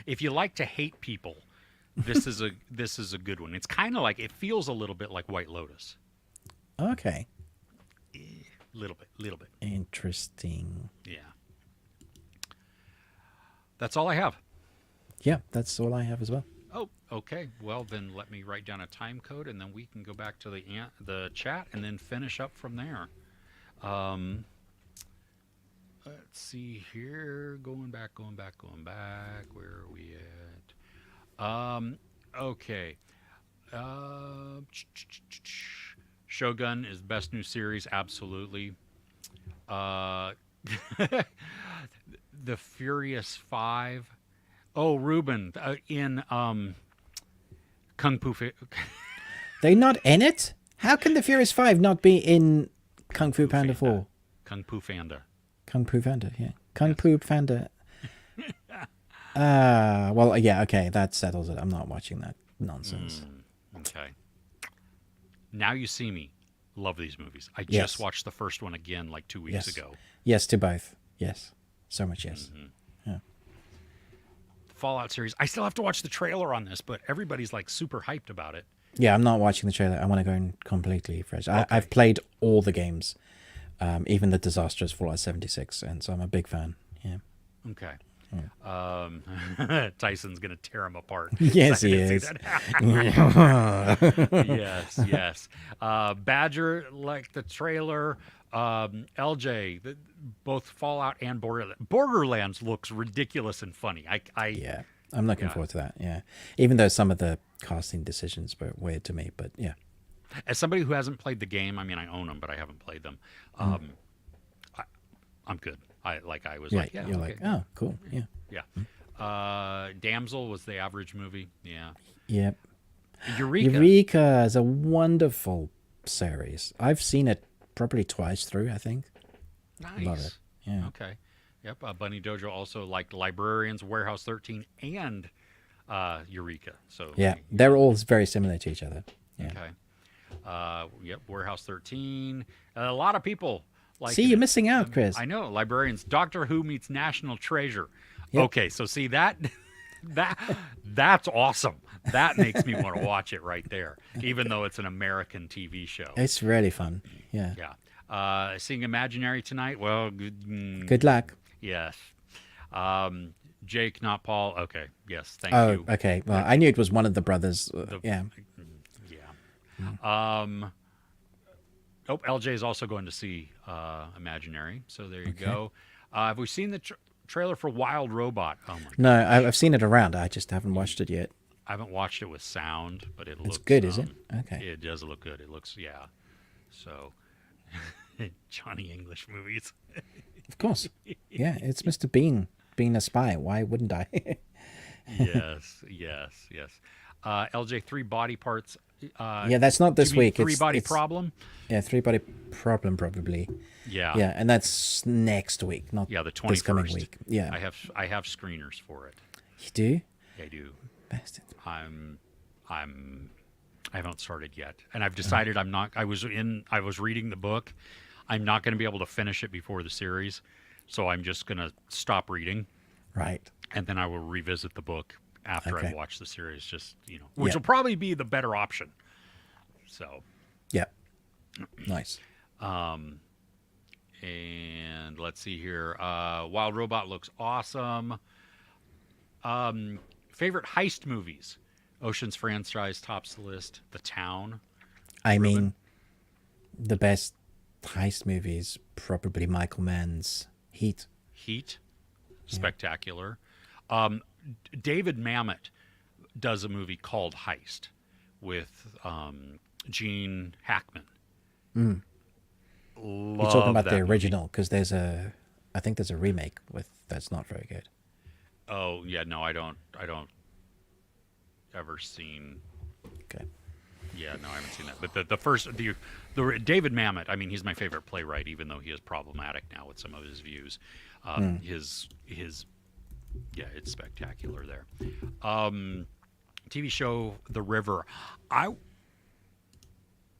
if you like to hate people, this is a good one. It's kind of like, it feels a little bit like White Lotus. Okay. Little bit. Interesting. Yeah. That's all I have. Yeah, that's all I have as well. Oh, okay. Well, then let me write down a time code, and then we can go back to the chat, and then finish up from there. Let's see here. Going back. Where are we at? Okay. Shogun is best new series. Absolutely. The Furious Five. Oh, Ruben in Kung Fu. They're not in it? How can the Furious 5 not be in Kung Fu Panda 4? Kung Fu Fanda. Kung Fu Panda, yeah. Kung Fu Panda. Well, yeah, okay, that settles it. I'm not watching that nonsense. Okay. Now You See Me. Love these movies. I Yes. just watched the first one again like 2 weeks Yes. ago. Yes to both. Yes. So much yes. Fallout series. I still have to watch the trailer on this, but everybody's like super hyped about it. Yeah, I'm not watching the trailer. I want to go in completely fresh. I've played all the games, even the disastrous Fallout 76, and so I'm a big fan. Yeah. Okay. Tyson's gonna tear him apart. Yes, he Second to is. see that. Yes. Badger, like the trailer. LJ, both Fallout and Borderlands looks ridiculous and funny. Yeah, I'm looking forward to that. Yeah, even though some of the casting decisions were weird to me, but yeah. As somebody who hasn't played the game, I mean, I own them, but I haven't played them. I'm good. I was like, yeah, you're okay. like, oh, cool, yeah, Yeah. Damsel was the average movie. Yeah. yep. Eureka. Eureka is a wonderful series. I've seen it probably twice through, I think. Nice. Love it. Yeah. Okay. Yep. Bunny Dojo also liked Librarians, Warehouse 13, and Eureka. So Yeah, they're all very similar to each other. Yeah. Okay. Yep. Warehouse 13. A lot of people like. See, you're missing out, Chris. I know. Librarians. Doctor Who meets National Treasure. Yep. Okay. So see that's awesome. That makes me want to watch it right there, even though it's an American TV show. It's really fun. Yeah. Yeah. Seeing Imaginary tonight. Well, Good luck. yes. Jake, not Paul. Okay. Yes. Thank Oh, you. okay. Well, I knew it was one of the brothers. Yeah. Yeah. LJ is also going to see Imaginary. So there you go. Have we seen the trailer for Wild Robot? Oh my God. No, I've seen it around. I just haven't watched it yet. I haven't watched it with sound, but it looks It's good, is it? Okay. It does look good. It looks, yeah. So, Johnny English movies. Of course. Yeah, it's Mr. Bean being a spy. Why wouldn't I? Yes. LJ, 3 body parts. Yeah, that's not this you mean week. 3 body it's, problem. Yeah, 3 body problem probably. Yeah. Yeah, and that's next week, not The 21st. this coming week. Yeah. I have screeners for it. You do? I do. Bastard. I haven't started yet, and I've decided I'm not. I was reading the book. I'm not going to be able to finish it before the series, so I'm just going to stop reading, Right. and then I will revisit the book after Okay. I watch the series. Just which will probably be the better option. So, Yeah. Nice. and let's see here. Wild Robot looks awesome. Favorite heist movies. Ocean's franchise tops the list. The Town. I mean, the best heist movie is probably Michael Mann's Heat. Heat. Spectacular. David Mamet does a movie called Heist with Gene Hackman. You're talking about the original because I think there's a remake that's not very good. Oh yeah, no, I don't ever seen. Okay. Yeah, no, I haven't seen that. But the David Mamet, I mean, he's my favorite playwright, even though he is problematic now with some of his views. His it's spectacular there. TV show The River. It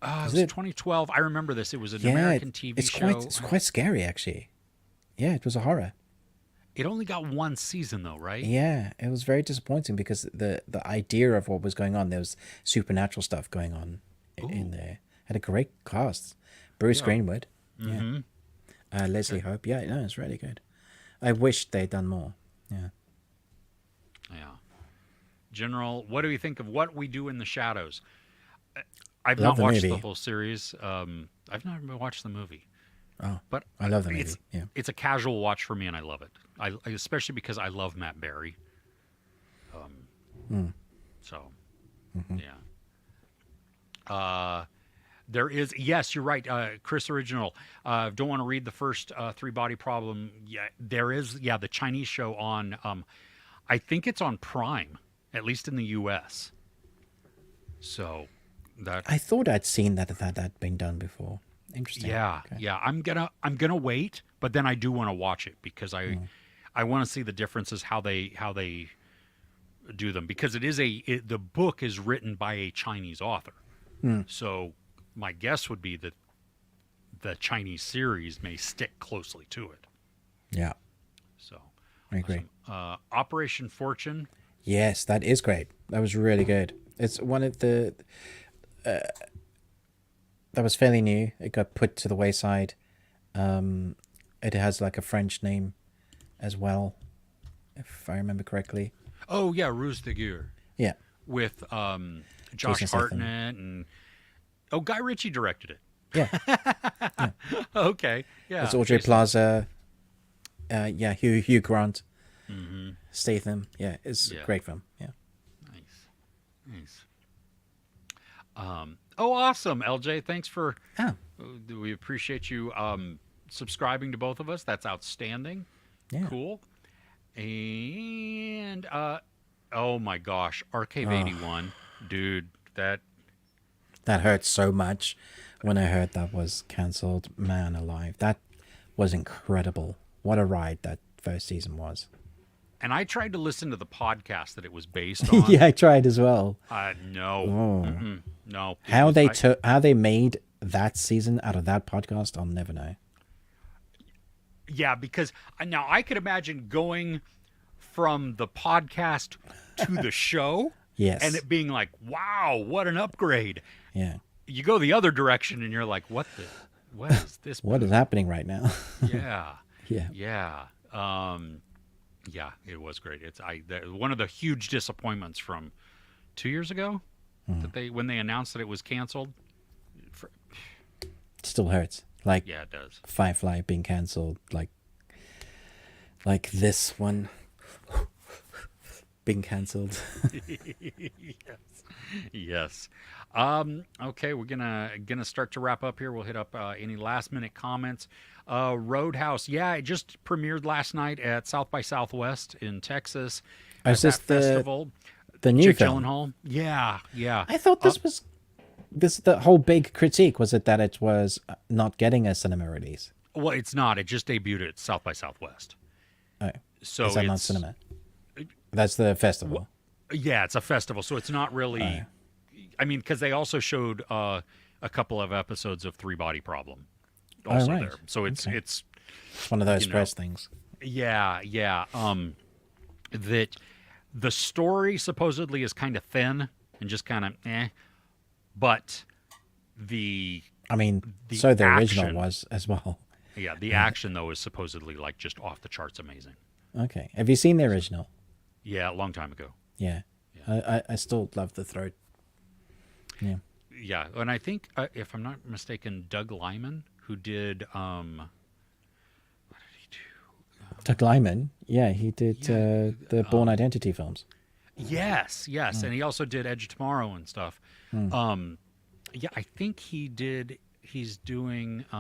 was 2012. I remember this. It was an American TV show. It's quite scary, actually. Yeah, it was a horror. It only got 1 season, though, right? Yeah, it was very disappointing because the idea of what was going on, there was supernatural stuff going on in there. Had a great cast. Bruce Greenwood. Mm-hmm. Yeah. Leslie Hope. Yeah, no, it's really good. I wish they'd done more. Yeah. Yeah. General, what do you think of What We Do in the Shadows? I've Love not the watched the movie. whole series. I've not even watched the movie. Oh, But I love the movie. Yeah. It's a casual watch for me, and I love it. Especially because I love Matt Berry. So, yeah. There is, yes, you're right, Chris Original. Don't want to read the first 3 body problem. Yeah, there is, the Chinese show on. I think it's on Prime, at least in the U.S. So that. I thought I'd seen that had been done before. Interesting. Yeah, Okay. yeah. I'm gonna wait, but then I do want to watch it because I want to see the differences how they do them because the book is written by a Chinese author. So my guess would be that the Chinese series may stick closely to it. Yeah, So I agree. Operation Fortune. Yes, that is great. That was really good. It's one of the that was fairly new. It got put to the wayside. It has like a French name as well. if I remember correctly. Oh yeah, Ruse de Guerre Yeah. with Josh Jason Statham. Hartnett and Guy Ritchie directed it. Yeah. Okay, yeah. It's Audrey Jason- Plaza. Hugh Grant. Mhm. Statham. Yeah, it's Yeah. a great film. Yeah. Nice. Awesome, LJ. Thanks for. Oh, We appreciate you subscribing to both of us. That's outstanding. yeah. Cool. And oh my gosh, Arcade 81, dude. That That hurt so much when I heard that was cancelled. Man alive. That was incredible. What a ride that first season was. and I tried to listen to the podcast that it was based on. Yeah, I tried as well. No. Oh. Mm-mm. No. It How was- they how they made that season out of that podcast, I'll never know. Yeah, because now I could imagine going from the podcast to the show Yes. and it being like, wow, what an upgrade. Yeah. You go the other direction and you're like, what is this? What is happening right now? Yeah. Yeah. Yeah. Yeah, it was great. One of the huge disappointments from 2 years ago that when they announced that it was canceled. It still hurts. Like Yeah, it does. Firefly being cancelled, like this one being cancelled. Yes. Okay, we're gonna start to wrap up here. We'll hit up any last minute comments. Roadhouse, yeah, it just premiered last night at South by Southwest in Texas. Is at this that the festival? the new Jake film? Gyllenhaal. Yeah. I thought this was the whole big critique was that it was not getting a cinema release. Well, it's not. It just debuted at South by Southwest. Oh, So is that not it's cinema? That's the festival. Yeah, it's a festival, so it's not really. I mean, because they also showed a couple of episodes of Three Body Problem, also right. there. So it's Okay. it's It's one of those you know. press things. yeah. That the story supposedly is kind of thin and just kind of but the I mean, the so the original action- was as well. the action though is supposedly like just off the charts amazing. Okay. Have you seen the original? Yeah, a long time ago. Yeah. I still love the throat. Yeah. Yeah, and I think if I'm not mistaken, Doug Lyman, who did what did he do? Doug Lyman. Yeah, he did Yeah, the Born Identity films. Yes, and he also did Edge of Tomorrow and stuff. Yeah, I think he did. He's doing. Wait,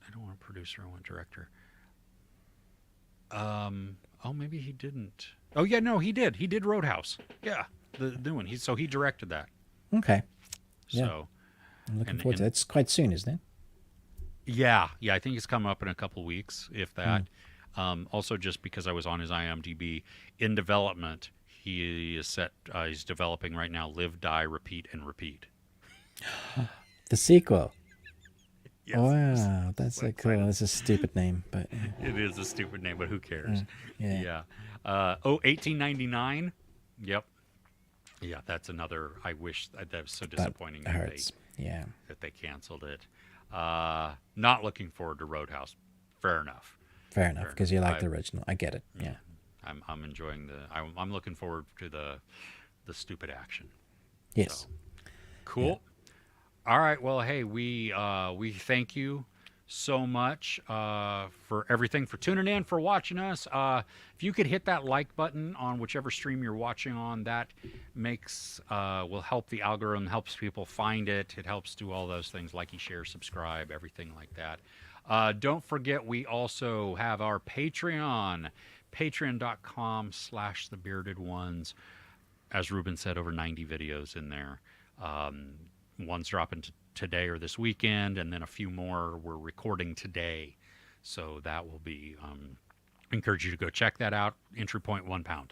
I don't want a producer. I want director. Oh, maybe he didn't. Oh yeah, no, he did. He did Roadhouse. Yeah, the new one. He directed that. Okay. Yeah. So I'm looking And- forward to it. It's quite soon, isn't it? yeah, I think it's coming up in a couple weeks, if that. Also, just because I was on his IMDb, in development, he is set. He's developing right now. Live, Die, Repeat, and Repeat. The sequel. Yes, Wow, that's so cool. That's a stupid name, but it is a stupid name, but who cares? yeah. 1899. Yep. Yeah, that's another. I wish that was so disappointing that hurts. Yeah. that they canceled it. Not looking forward to Roadhouse. Fair enough. Fair enough, because you like I- the original. I get it. Yeah. I'm enjoying I'm looking forward to the stupid action. Yes. Cool. All right. Well, hey, we thank you so much for everything, for tuning in, for watching us. If you could hit that like button on whichever stream you're watching on, that will help the algorithm, helps people find it. It helps do all those things, like, share, subscribe, everything like that. Don't forget, we also have our Patreon, patreon.com/thebeardedones. As Ruben said, over 90 videos in there. One's dropping today or this weekend, and then a few more we're recording today. So that will be, encourage you to go check that out. Entry point £1.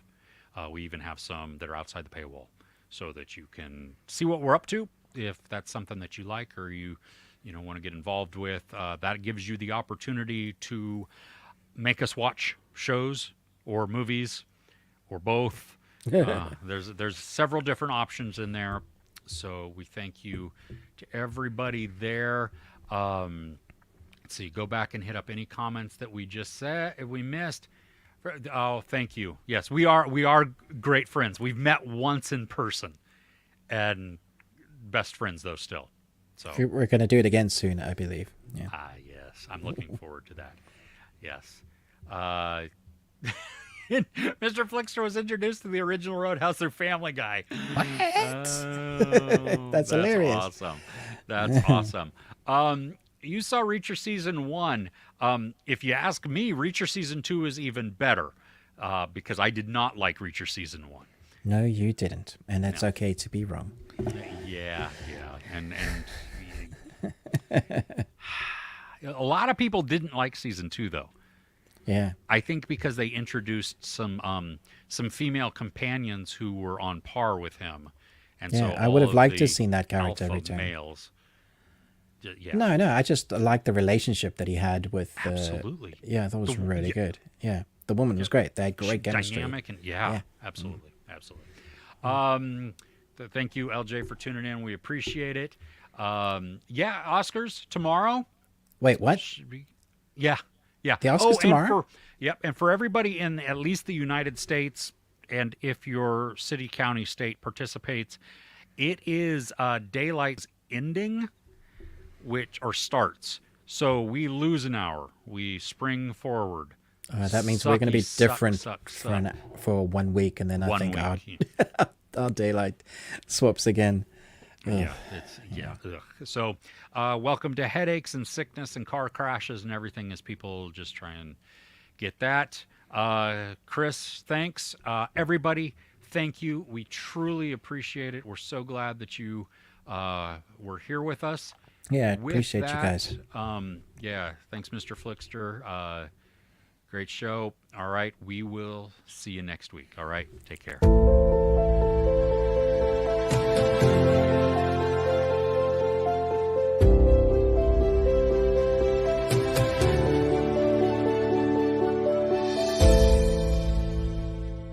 We even have some that are outside the paywall so that you can see what we're up to. If that's something that you like or you want to get involved with, that gives you the opportunity to make us watch shows or movies or both. There's several different options in there. So we thank you to everybody there. Let's see, go back and hit up any comments that we just said, if we missed. Oh, thank you. Yes, we are great friends. We've met once in person, and best friends though still. So We're going to do it again soon, I believe. Yeah. yes, I'm looking forward to that. Yes. Mr. Flickster was introduced to the original Roadhouse through Family Guy. What? Oh, That's hilarious. Awesome. That's awesome. You saw Reacher season 1. If you ask me, Reacher season 2 is even better because I did not like Reacher season 1. No, you didn't. And that's okay to be wrong. Yeah. And a lot of people didn't like season 2 though. Yeah. I think because they introduced some female companions who were on par with him, and so I would have all of liked to the have seen that character alpha return. males. Yeah, No, I just liked the relationship that he had with. absolutely. Yeah, I thought it was really yeah. good. Yeah, the woman was great. They had great chemistry. Dynamic and absolutely. Thank you, LJ, for tuning in. We appreciate it. Oscars tomorrow. Wait, what? Yeah. The Oscars tomorrow? And for everybody in at least the United States, and if your city, county, state participates, it is daylight's ending, or starts. So we lose an hour. We spring forward. That means we're going to be different for 1 week, and then I think our daylight swaps again. Ugh. Ugh. So, welcome to headaches and sickness and car crashes and everything as people just try and get that. Chris, thanks. Everybody, thank you. We truly appreciate it. We're so glad that you were here with us. Yeah, appreciate you guys. Thanks, Mr. Flickster. Great show. All right, we will see you next week. All right, take care.